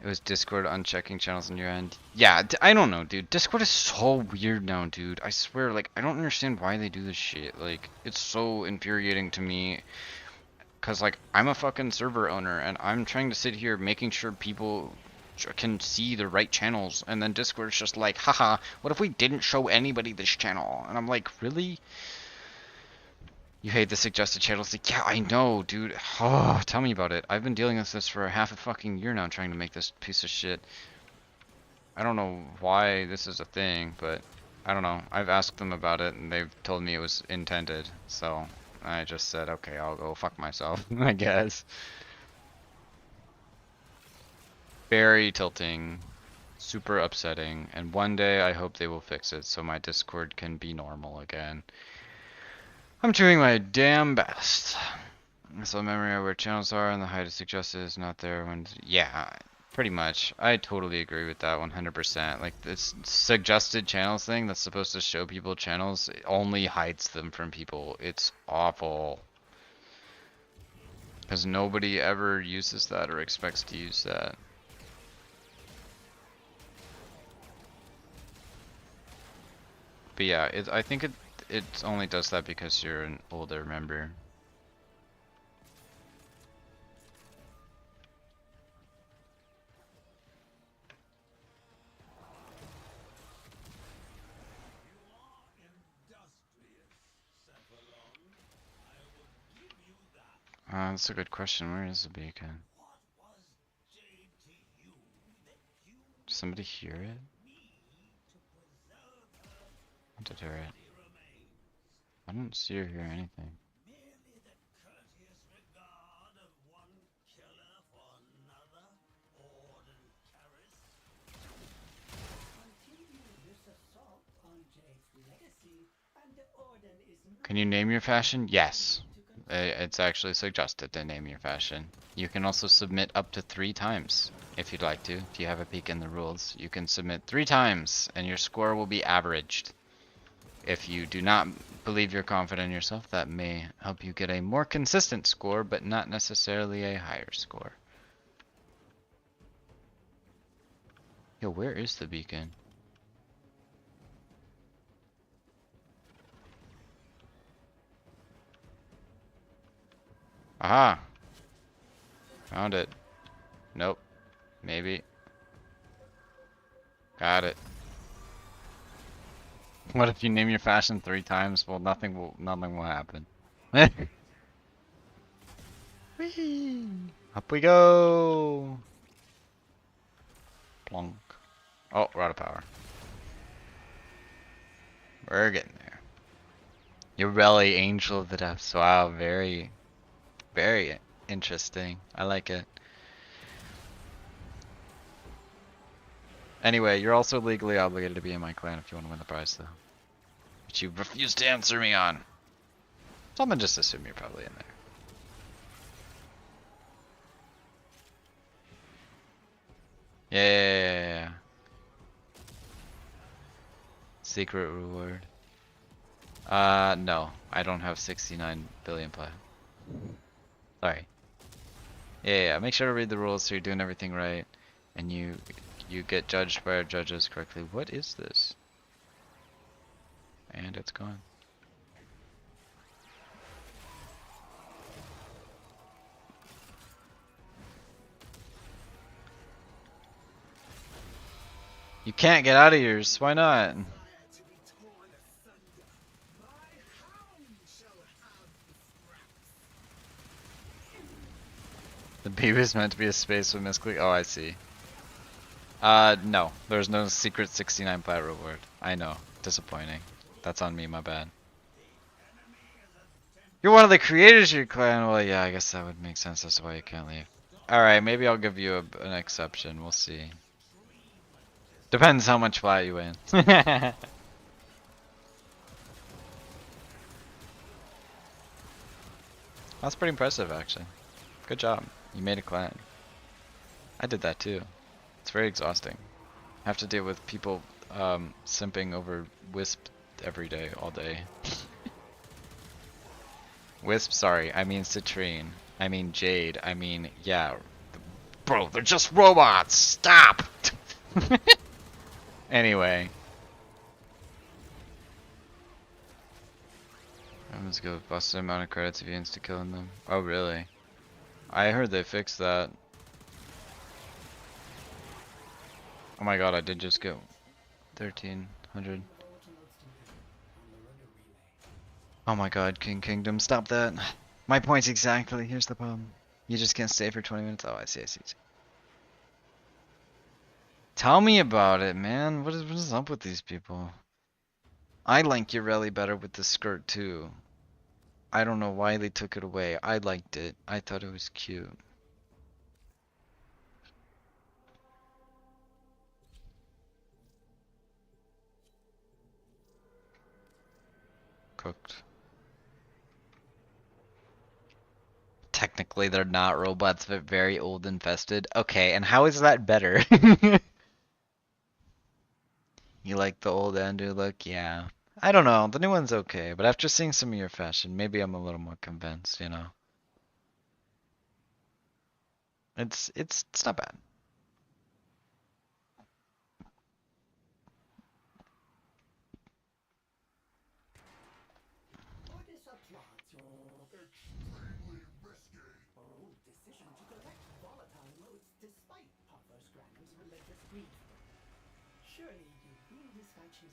It was Discord unchecking channels on your end. Yeah, I don't know, dude. Discord is so weird now, dude. I swear, like, I don't understand why they do this shit. Like, it's so infuriating to me. Cause, like, I'm a fucking server owner, and I'm trying to sit here making sure people can see the right channels, and then Discord's just like, haha, what if we didn't show anybody this channel? And I'm like, really? You hate the suggested channels? Like, yeah, I know, dude. Oh, tell me about it. I've been dealing with this for half a fucking year now, trying to make this piece of shit. I don't know why this is a thing, but I don't know. I've asked them about it, and they've told me it was intended. So I just said, okay, I'll go fuck myself, I guess. Very tilting, super upsetting, and one day I hope they will fix it so my Discord can be normal again. I'm doing my damn best. So memory of where channels are and the height of suggested is not there when... Yeah, pretty much. I totally agree with that 100%. Like, this suggested channels thing that's supposed to show people channels, it only hides them from people. It's awful. Because nobody ever uses that or expects to use that. But yeah, I think it only does that because you're an older member. That's a good question. Where is the beacon? Does somebody hear it? I did hear it. I don't see or hear anything. Can you name your fashion? Yes. It's actually suggested to name your fashion. You can also submit up to 3 times if you'd like to. If you have a peek in the rules, you can submit 3 times and your score will be averaged. If you do not believe you're confident in yourself, that may help you get a more consistent score, but not necessarily a higher score. Yo, where is the beacon? Aha! Found it. Nope. Maybe. Got it. What if you name your fashion 3 times? Well, nothing will happen. Whee! Up we go! Plonk. Oh, we're out of power. We're getting there. Ureli, Angel of the Depths. Wow, very, very interesting. I like it. Anyway, you're also legally obligated to be in my clan if you want to win the prize, though. Which you refused to answer me on. So I'm gonna just assume you're probably in there. Yeah. Secret reward. No. I don't have 69 billion plat. Sorry. Yeah. Make sure to read the rules so you're doing everything right. And you get judged by our judges correctly. What is this? And it's gone. You can't get out of yours. Why not? The baby is meant to be a space with misclick. Oh, I see. No. There's no secret 69 plat reward. I know. Disappointing. That's on me, my bad. You're one of the creators of your clan. Well, yeah, I guess that would make sense. That's why you can't leave. Alright, maybe I'll give you an exception. We'll see. Depends how much plat you win. That's pretty impressive, actually. Good job. You made a clan. I did that too. It's very exhausting. I have to deal with people simping over Wisp every day, all day. Wisp, sorry. I mean Citrine. I mean Jade. I mean, yeah. Bro, they're just robots! Stop! Anyway. Let's go bust the amount of credits if you insta-killing them. Oh, really? I heard they fixed that. Oh my god, I did just get 1300. Oh my god, King Kingdom, stop that. My points exactly, here's the problem. You just can't stay for 20 minutes? Oh, I see. Tell me about it, man. What is up with these people? I like Ureli better with the skirt too. I don't know why they took it away. I liked it. I thought it was cute. Cooked. Technically, they're not robots, but very old infested. Okay, and how is that better? You like the old Andrew look? Yeah. I don't know. The new one's okay, but after seeing some of your fashion, maybe I'm a little more convinced, you know? It's not bad. What is a plot? Extremely risky. Bold decision to collect volatile modes despite Papa Scrappy's religious greed. Surely you mean this catches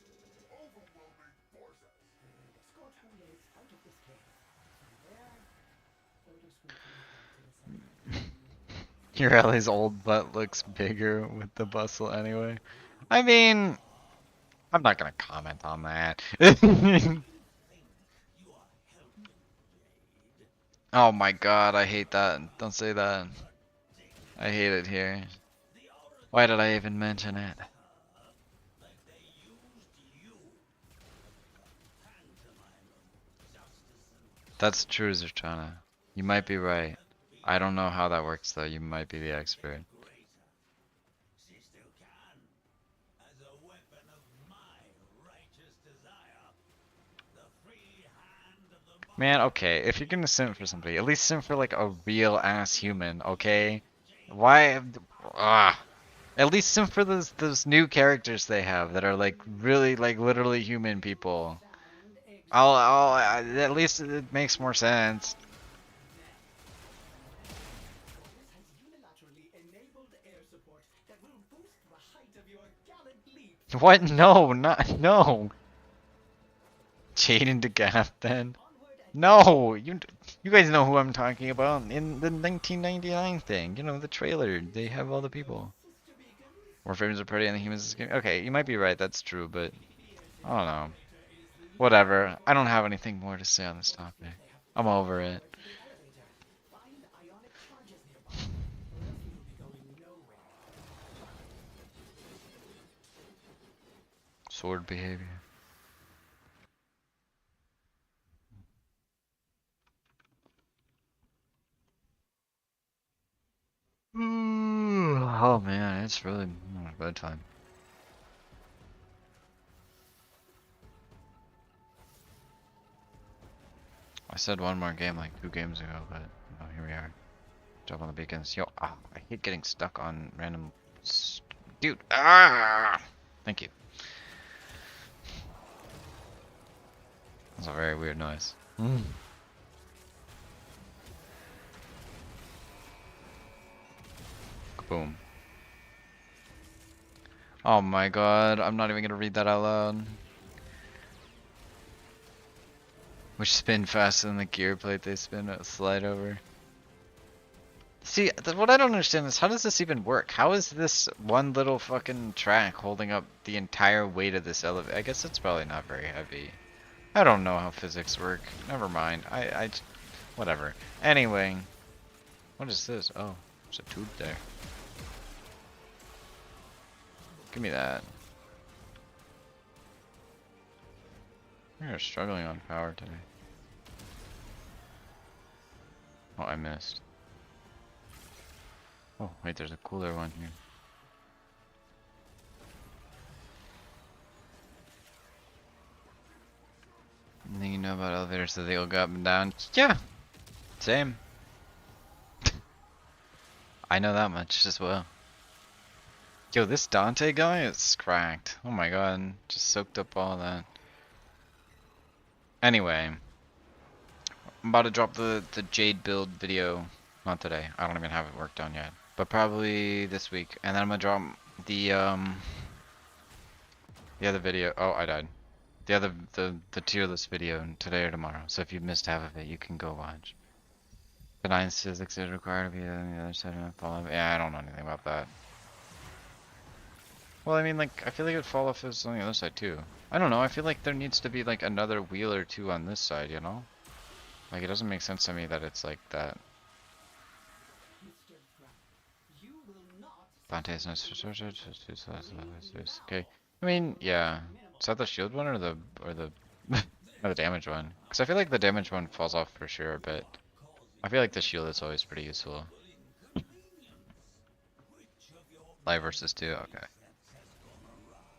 Overwhelming forces. escort her race out of this cave. From there, orders will connect them to the center. Ureli's old butt looks bigger with the bustle anyway. I mean, I'm not gonna comment on that. Oh my god, I hate that. Don't say that. I hate it here. Why did I even mention it? That's true, Zerchana. You might be right. I don't know how that works though. You might be the expert. She still can. As a weapon of my righteous desire. The free hand of the Man, okay, if you're gonna simp for somebody, at least simp for like a real ass human, okay? Why? Ah, at least simp for those new characters they have that are like really like literally human people. At least it makes more sense. This has unilaterally enabled air support that will boost the height of your gallant leap. What? No, not no. Jaden DeGaff then. No, you guys know who I'm talking about in the 1999 thing. You know the trailer. They have all the people. Warframes are pretty and the humans is game. Okay, you might be right. That's true, but I don't know. Whatever. I don't have anything more to say on this topic. I'm over it. Find ionic charges nearby, or else you'll be going nowhere. Sword behavior. Oh man, it's really bedtime. I said one more game like 2 games ago, but no, here we are. Jump on the beacons. Yo, I hate getting stuck on random. Dude, Thank you. That's a very weird noise. Boom. Oh my god, I'm not even gonna read that out loud. Which spin faster than the gear plate they slide over. See, what I don't understand is how does this even work? How is this one little fucking track holding up the entire weight of this elevator? I guess it's probably not very heavy. I don't know how physics work. Never mind. Whatever. Anyway. What is this? Oh, there's a tube there. Give me that. We are struggling on power today. Oh, I missed. Oh, wait, there's a cooler one here. Anything you know about elevators that they all go up and down? Yeah! Same. I know that much as well. Yo, this Dante guy is cracked. Oh my god, just soaked up all that. Anyway, I'm about to drop the Jade build video. Not today. I don't even have it worked on yet. But probably this week. And then I'm gonna drop the other video. Oh, I died. The tier list video today or tomorrow. So if you missed half of it, you can go watch. Benign physics is required to be on the other side of the follow. Yeah, I don't know anything about that. Well, I mean, like, I feel like it would fall off if it's on the other side too. I don't know. I feel like there needs to be like another wheel or two on this side, you know? Like, it doesn't make sense to me that it's like that. Mr. Grant, you will not Dante's nice. Okay. I mean, yeah. Is that the shield one or the or the damage one? Because I feel like the damage one falls off for sure, but I feel like the shield is always pretty useful. Live versus 2, okay.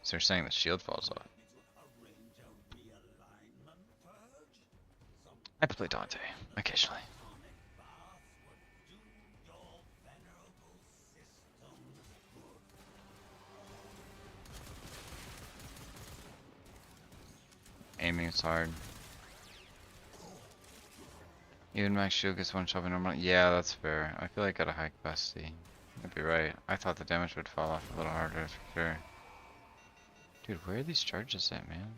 So you're saying the shield falls off. I play Dante occasionally. Aiming is hard. Even max shield gets one shot in normal. Yeah, that's fair. I feel like at a high capacity. You'd be right. I thought the damage would fall off a little harder for sure. Dude, where are these charges at, man?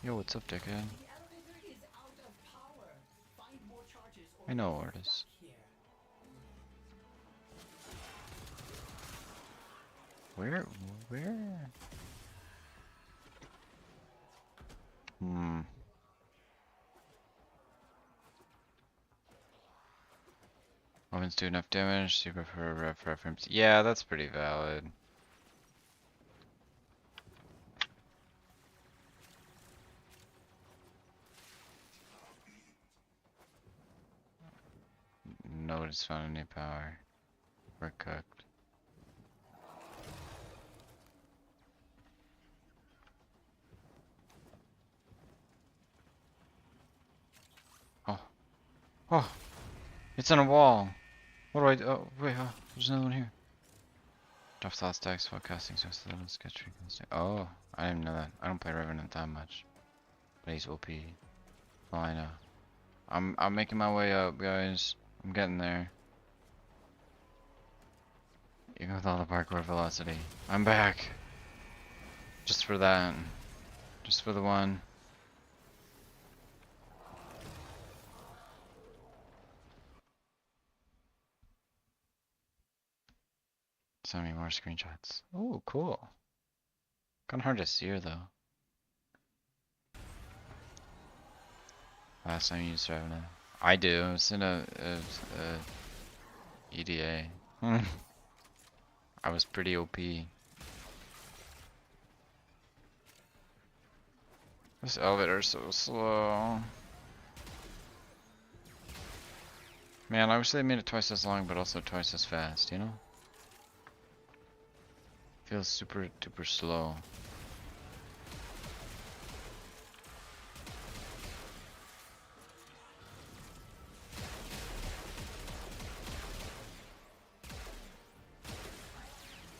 Yo, what's up, dickhead? The elevator is out of power. Find more charges or I know you'll where it be is. stuck here. Where? Weapons do enough damage, so you prefer ref reference. Yeah, that's pretty valid. Nobody's found any power. We're cooked. Oh. Oh! It's on a wall! What do I do? Oh, wait, oh, there's another one here. Drop thought stacks while casting so that it's sketchy. Oh, I didn't know that. I don't play Revenant that much. But he's OP. Oh, I know. I'm making my way up, guys. I'm getting there. Even with all the parkour velocity. I'm back! Just for that. Just for the one. So many more screenshots. Oh, cool. Kinda hard to see her though. Last time you used Revenant. I do. It's in a EDA. I was pretty OP. This elevator's so slow. Man, I wish they made it twice as long, but also twice as fast, you know? Feels super duper slow.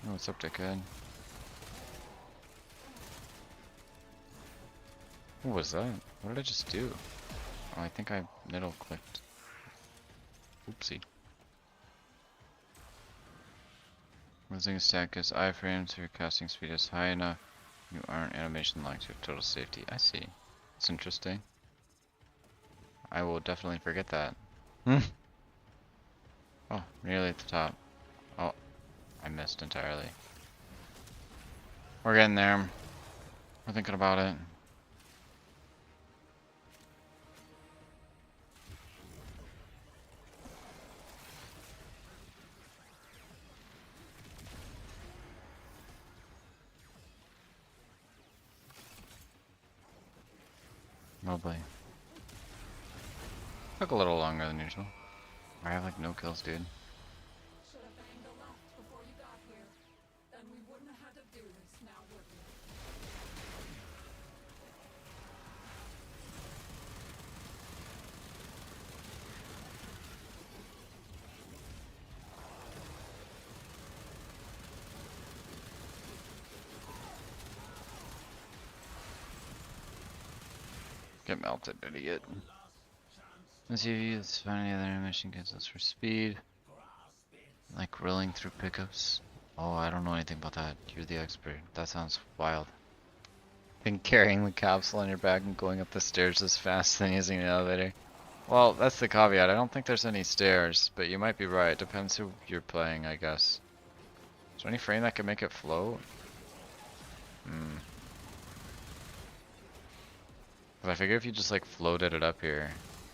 Oh, what's up, dickhead? What was that? What did I just do? Oh, I think I middle clicked. Oopsie. Losing a stack is iframes, so your casting speed is high enough. You aren't animation locked to total safety. I see. It's interesting. I will definitely forget that. Oh, nearly at the top. Oh, I missed entirely. We're getting there. We're thinking about it. Lovely. Took a little longer than usual. I have like no kills, dude. Should have banged the left before you got here. Then we wouldn't have had to do this now, would we? Get melted, idiot. Let's see if you find any other animation gets us for speed. Like rolling through pickups. Oh, I don't know anything about that. You're the expert. That sounds wild. Been carrying the capsule on your back and going up the stairs as fast than using the elevator. Well, that's the caveat. I don't think there's any stairs, but you might be right. Depends who you're playing, I guess. Is there any frame that can make it float? But I figure if you just like floated it up here,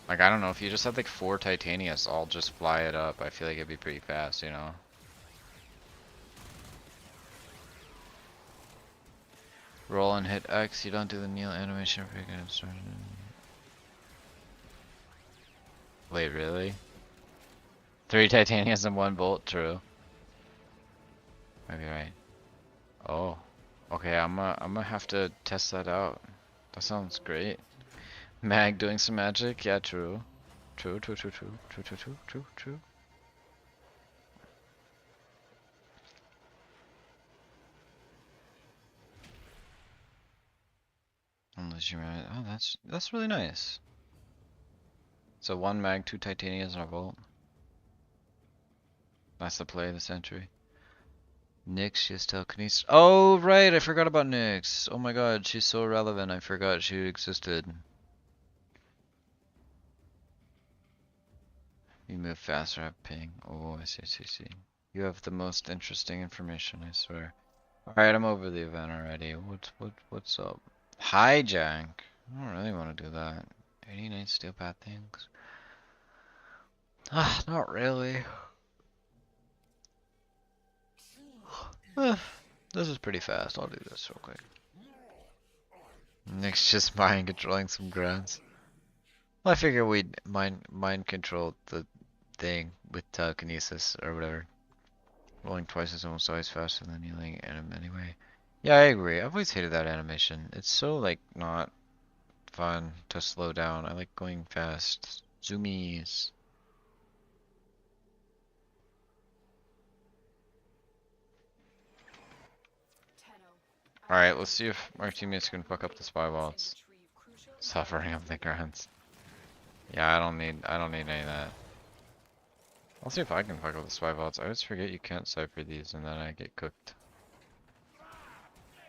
like I don't know, if you just had like 4 Titanias all just fly it up, I feel like it'd be pretty fast, you know? Roll and hit X, you don't do the kneel animation for getting started. Wait, really? 3 Titanias and 1 bolt, true. Maybe right. Oh. Okay, I'm gonna have to test that out. That sounds great. Mag doing some magic? Yeah, true. True. Unless you remember. Oh, that's really nice. So 1 mag, 2 titanias, and a volt. That's the play of the century. Nyx, she's telekinesis. Oh, right, I forgot about Nyx. Oh my god, she's so relevant, I forgot she existed. You move faster at ping. Oh, I see. You have the most interesting information, I swear. Alright, I'm over the event already. What's up? Hijack. I don't really want to do that. 89 steel path things. Ah, not really. This is pretty fast. I'll do this real quick. Nick's just mind controlling some grunts. Well, I figure we'd mind control the thing with telekinesis or whatever. Rolling twice is almost always faster than healing anim anyway. Yeah, I agree. I've always hated that animation. It's so like not fun to slow down. I like going fast. Zoomies. Alright, let's see if our teammates can fuck up the spy vaults. Suffering of the grunts. Yeah, I don't need any of that. I'll see if I can fuck up the spy vaults. I always forget you can't cipher these and then I get cooked.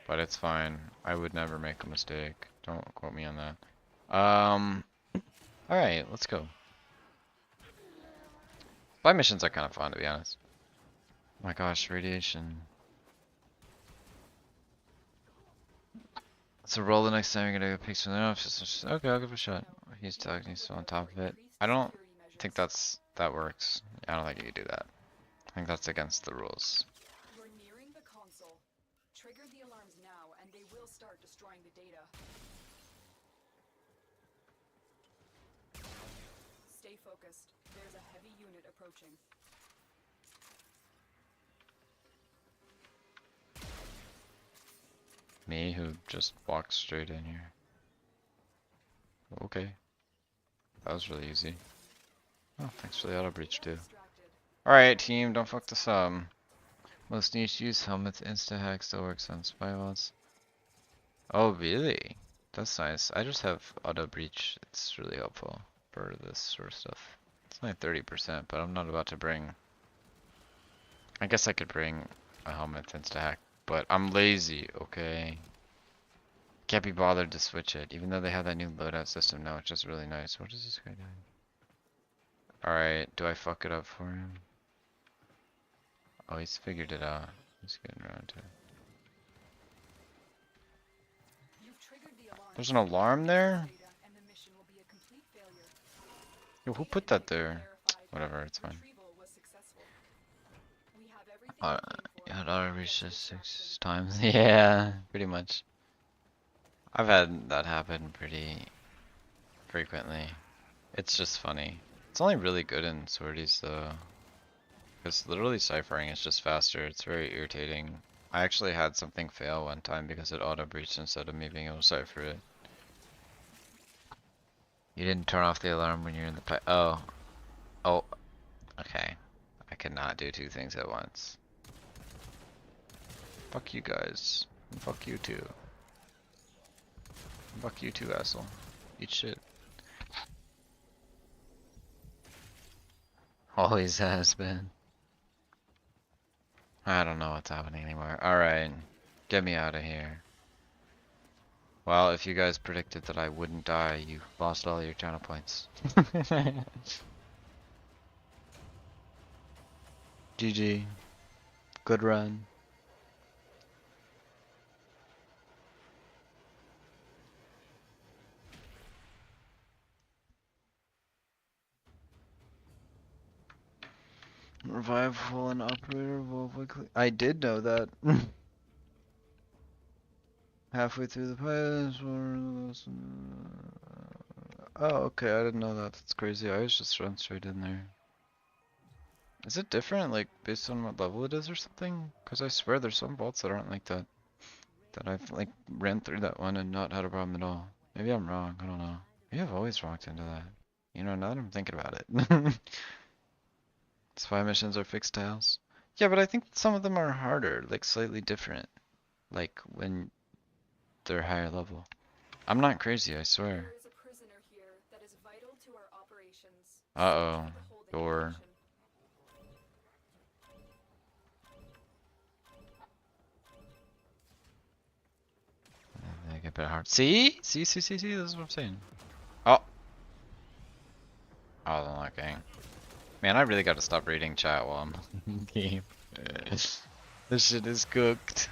But it's fine. I would never make a mistake. Don't quote me on that. Alright, let's go. Spy missions are kind of fun, to be honest. Oh my gosh, radiation. So roll the next time you're gonna go pick something up. Okay, I'll give it a shot. He's talking, he's on top of it. I don't think that works. I don't think you can do that. I think that's against the rules. You're nearing the console. Trigger the alarms now, and they will start destroying the data. Stay focused. There's a heavy unit approaching. Me, who just walked straight in here. Okay. That was really easy. Oh, thanks for the auto breach too. Alright team, don't fuck this up. Most niche use helmets, insta-hack still works on spy vaults. Oh really? That's nice. I just have auto breach. It's really helpful for this sort of stuff. It's only 30%, but I'm not about to bring... I guess I could bring a helmet insta-hack, but I'm lazy, okay? Can't be bothered to switch it, even though they have that new loadout system now, which is really nice. What is this guy doing? Alright, do I fuck it up for him? Oh, he's figured it out. He's getting around to it. There's an alarm there? Yo, who put that there? Whatever, it's fine. You had auto reach this 6 times. Yeah, pretty much. I've had that happen pretty frequently. It's just funny. It's only really good in sorties though. Because literally ciphering is just faster. It's very irritating. I actually had something fail one time because it auto breached instead of me being able to cipher it. You didn't turn off the alarm when you're in the pipe. Oh. Oh. Okay. I cannot do 2 things at once. Fuck you guys. And fuck you too. Fuck you too, asshole. Eat shit. Always has been. I don't know what's happening anymore. Alright. Get me out of here. Well, if you guys predicted that I wouldn't die, you lost all your channel points. GG. Good run. Revive fallen operator quickly. I did know that. Halfway through the pipes. Oh, okay. I didn't know that. That's crazy. I always just run straight in there. Is it different, like based on what level it is or something? Because I swear there's some vaults that aren't like that. That I've like ran through that one and not had a problem at all. Maybe I'm wrong. I don't know. Maybe I've always walked into that. You know, now that I'm thinking about it. Spy missions are fixed tiles. Yeah, but I think some of them are harder, like slightly different. Like when they're higher level. I'm not crazy, I swear. Uh-oh. Door. They get a bit hard. See? See? This is what I'm saying. Oh. Oh, they're not getting. Man, I really gotta stop reading chat while I'm in the game. This shit is cooked.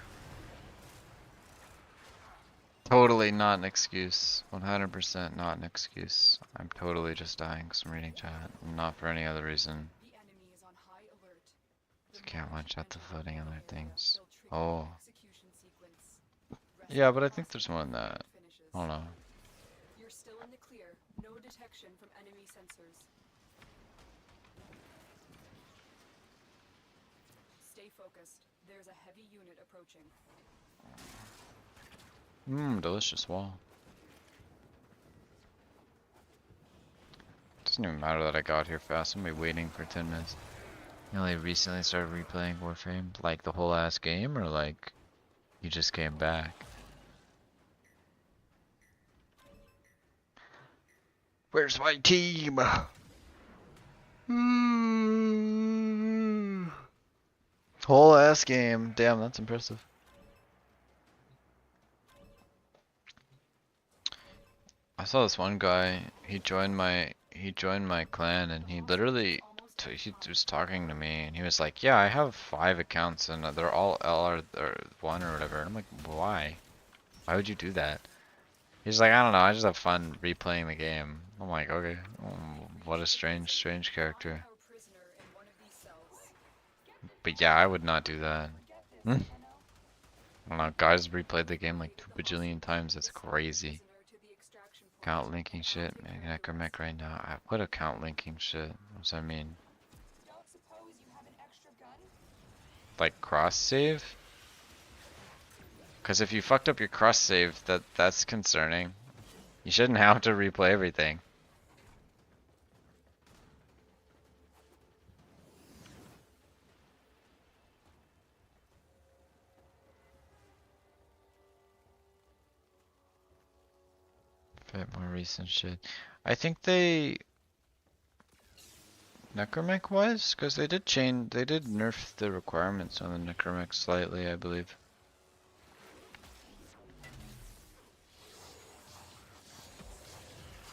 Totally not an excuse. 100% not an excuse. I'm totally just dying because I'm reading chat. Not for any other reason. You can't watch out the floating other things. Oh. Yeah, but I think there's more than that. I don't know. You're still in the clear. No detection from enemy sensors. Stay focused. There's a heavy unit approaching. Delicious wall. Doesn't even matter that I got here fast. I'm gonna be waiting for 10 minutes. You only recently started replaying Warframe? Like the whole ass game, or like you just came back? Where's my team? Whole ass game. Damn, that's impressive. I saw this one guy. He joined my clan, and he literally he was talking to me, and he was like, "Yeah, I have 5 accounts, and they're all LR1 or whatever." And I'm like, "Why? Why would you do that?" He's like, "I don't know. I just have fun replaying the game." I'm like, "Okay, what a strange character." Our prisoner in one of these cells. But yeah, I would not do that. I don't know. Guys replayed the game like 2 bajillion times. It's crazy. Prisoner to the extraction point. Account linking shit. Necromech right now. What account linking shit? What does that mean? Don't suppose you have an extra gun? Like cross save? Because if you fucked up your cross save, that's concerning. You shouldn't have to replay everything. Bit more recent shit. I think they Necromech wise, because they did nerf the requirements on the Necromech slightly, I believe.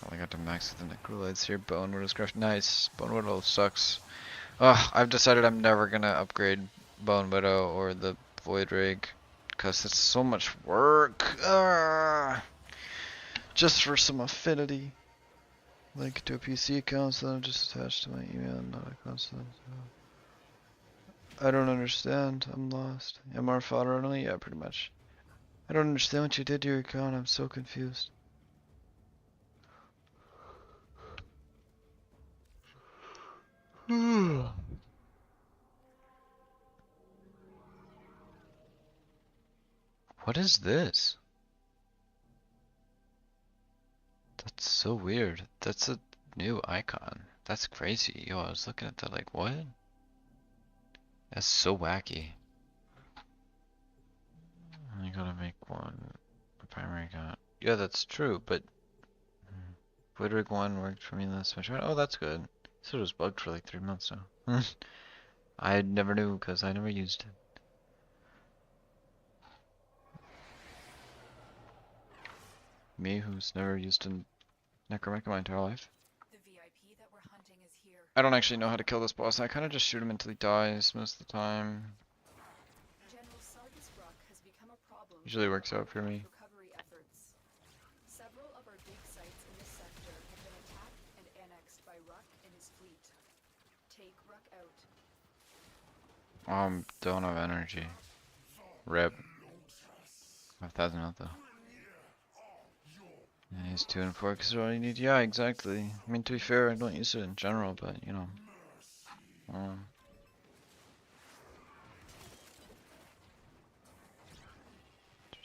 I got to max with the Necrolites here. Bone Widow's Crush. Nice. Bone Widow sucks. Ugh, I've decided I'm never gonna upgrade Bone Widow or the Void Rig, because it's so much work. Just for some affinity. Link to a PC account, so I'm just attached to my email and not a constant. I don't understand. I'm lost. MR fodder only? Yeah, pretty much. I don't understand what you did to your account. I'm so confused. What is this? That's so weird. That's a new icon. That's crazy. Yo, I was looking at that like, what? That's so wacky. I gotta make one. The primary account. Yeah, that's true, but Void Rig 1 worked for me last time. Oh, that's good. So it was bugged for like 3 months now. I never knew because I never used it. Me, who's never used a Necromech in my entire life. The VIP that we're hunting is here. I don't actually know how to kill this boss. I kind of just shoot him until he dies most of the time. General Sargus Rock has become a problem. Usually works out for me. Recovery efforts. Several of our big sites in this sector have been attacked and annexed by Ruck and his fleet. Take Ruck out. Don't have energy. Rip. 5,000 health though. Yeah, he's 2 and 4 because all you need. Yeah, exactly. I mean, to be fair, I don't use it in general, but you know.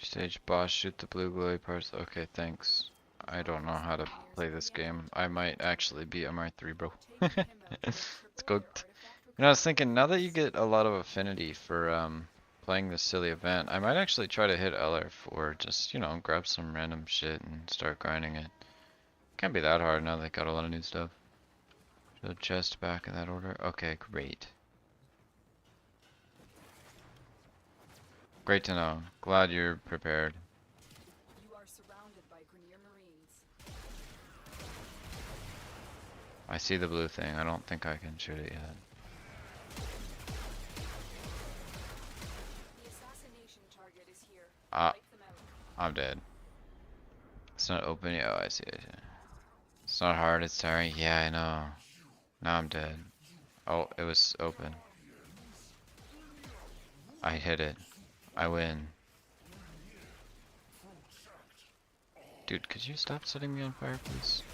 Stage boss, shoot the blue glowy parts. Okay, thanks. I don't know how to play this game. I might actually be MR3, bro. It's cooked. You know, I was thinking, now that you get a lot of affinity for playing this silly event, I might actually try to hit LR4, just, you know, grab some random shit and start grinding it. Can't be that hard now they got a lot of new stuff. So chest back in that order. Okay, great. Great to know. Glad you're prepared. You are surrounded by Grenier Marines. I see the blue thing. I don't think I can shoot it yet. The assassination target is here. Ah, Wipe them out. I'm dead. It's not open yet. Oh, I see it. It's not hard. It's tiring. Yeah, I know. Now I'm dead. Oh, it was open. I hit it. I win. Dude, could you stop setting me on fire, please?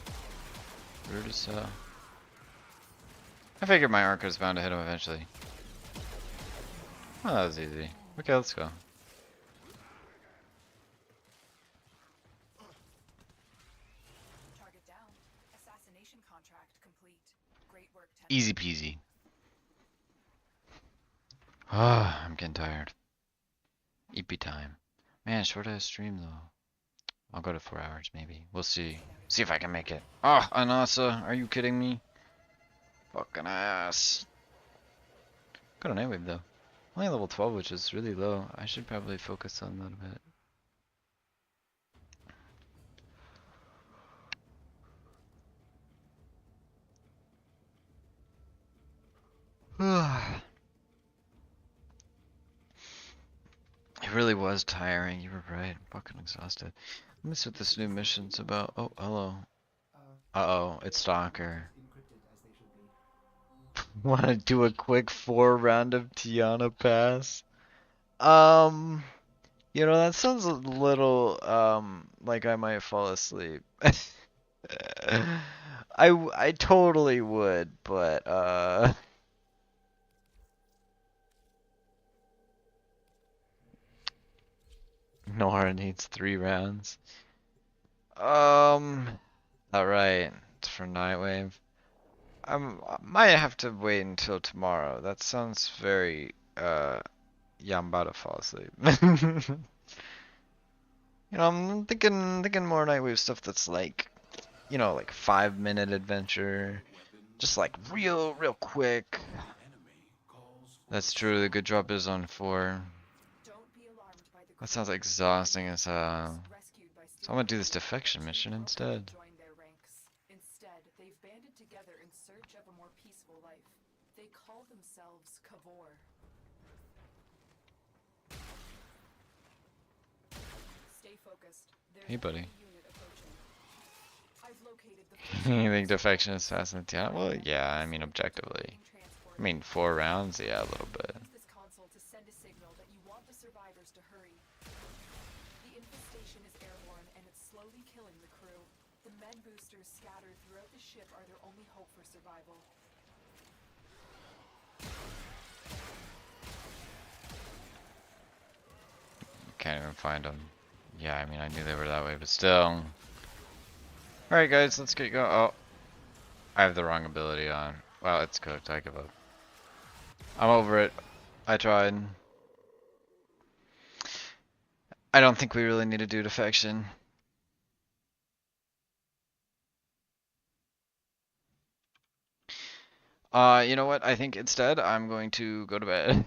Rude as hell. I figured my arc was bound to hit him eventually. Oh, that was easy. Okay, let's go. Target down. Assassination contract complete. Great work, Tenno. Easy peasy. Ah, I'm getting tired. EP time. Man, short ass stream though. I'll go to 4 hours maybe. We'll see. See if I can make it. Ah, Anasa, are you kidding me? Fucking ass. Got a Nightwave though. Only level 12, which is really low. I should probably focus on that a bit. It really was tiring. You were right. I'm fucking exhausted. Let me see what this new mission's about. Oh, hello. Uh-oh, it's Stalker. Encrypted as they should be. Wanna do a quick 4 round of Tiana pass? That sounds a little, like I might fall asleep. I totally would, but, Nora needs 3 rounds. Alright, it's for Nightwave. I might have to wait until tomorrow. That sounds very, yeah, I'm about to fall asleep. I'm thinking more Nightwave stuff that's like, like 5-minute adventure. Just like real quick. That's true, the good drop is on 4. Don't be alarmed by the That sounds crew. exhausting as hell. Rescued by So I'm gonna do this Steelers. defection mission They instead. joined their ranks. Instead, they've banded together in search of a more peaceful life. They call themselves Kavor. Stay focused. There's Hey, an buddy. enemy unit approaching. I've located the You think defection assassin Tiana? Well, yeah, I mean objectively. I mean 4 rounds, yeah, a little bit. Use this console to send a signal that you want the survivors to hurry. The infestation is airborne and it's slowly killing the crew. The med boosters scattered throughout the ship are their only hope for survival. Can't even find them. Yeah, I mean I knew they were that way, but still. Alright guys, let's get going. Oh, I have the wrong ability on. Well, it's cooked, I give up. I'm over it. I tried. I don't think we really need to do defection. You know what? I think instead I'm going to go to bed.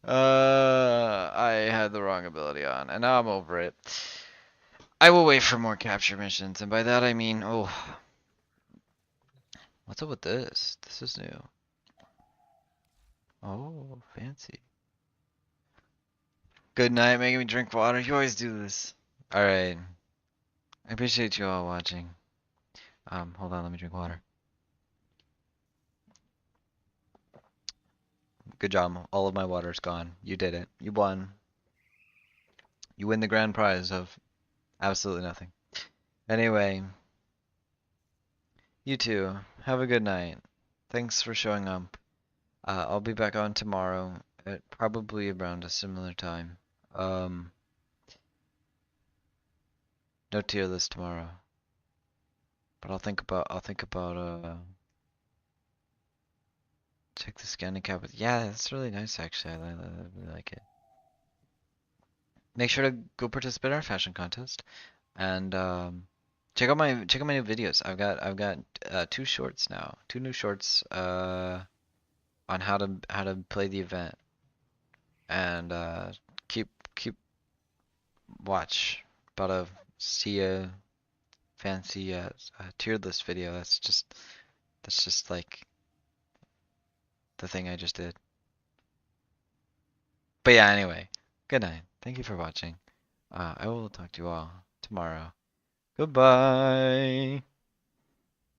I had the wrong ability on, and now I'm over it. I will wait for more capture missions, and by that I mean, oh. What's up with this? This is new. Oh, fancy. Good night, making me drink water. You always do this. Alright. I appreciate you all watching. Hold on, let me drink water. Good job. All of my water's gone. You did it. You won. You win the grand prize of absolutely nothing. Anyway, you too. Have a good night. Thanks for showing up. I'll be back on tomorrow at probably around a similar time. No tier list tomorrow. But I'll think about check the scanning cap. Yeah, that's really nice actually. I really like it. Make sure to go participate in our fashion contest, and check out my new videos. I've got 2 shorts now, 2 new shorts on how to play the event, and keep watch. About to see a fancy tiered list video. That's just like the thing I just did. But yeah, anyway, good night. Thank you for watching. I will talk to you all tomorrow. Goodbye.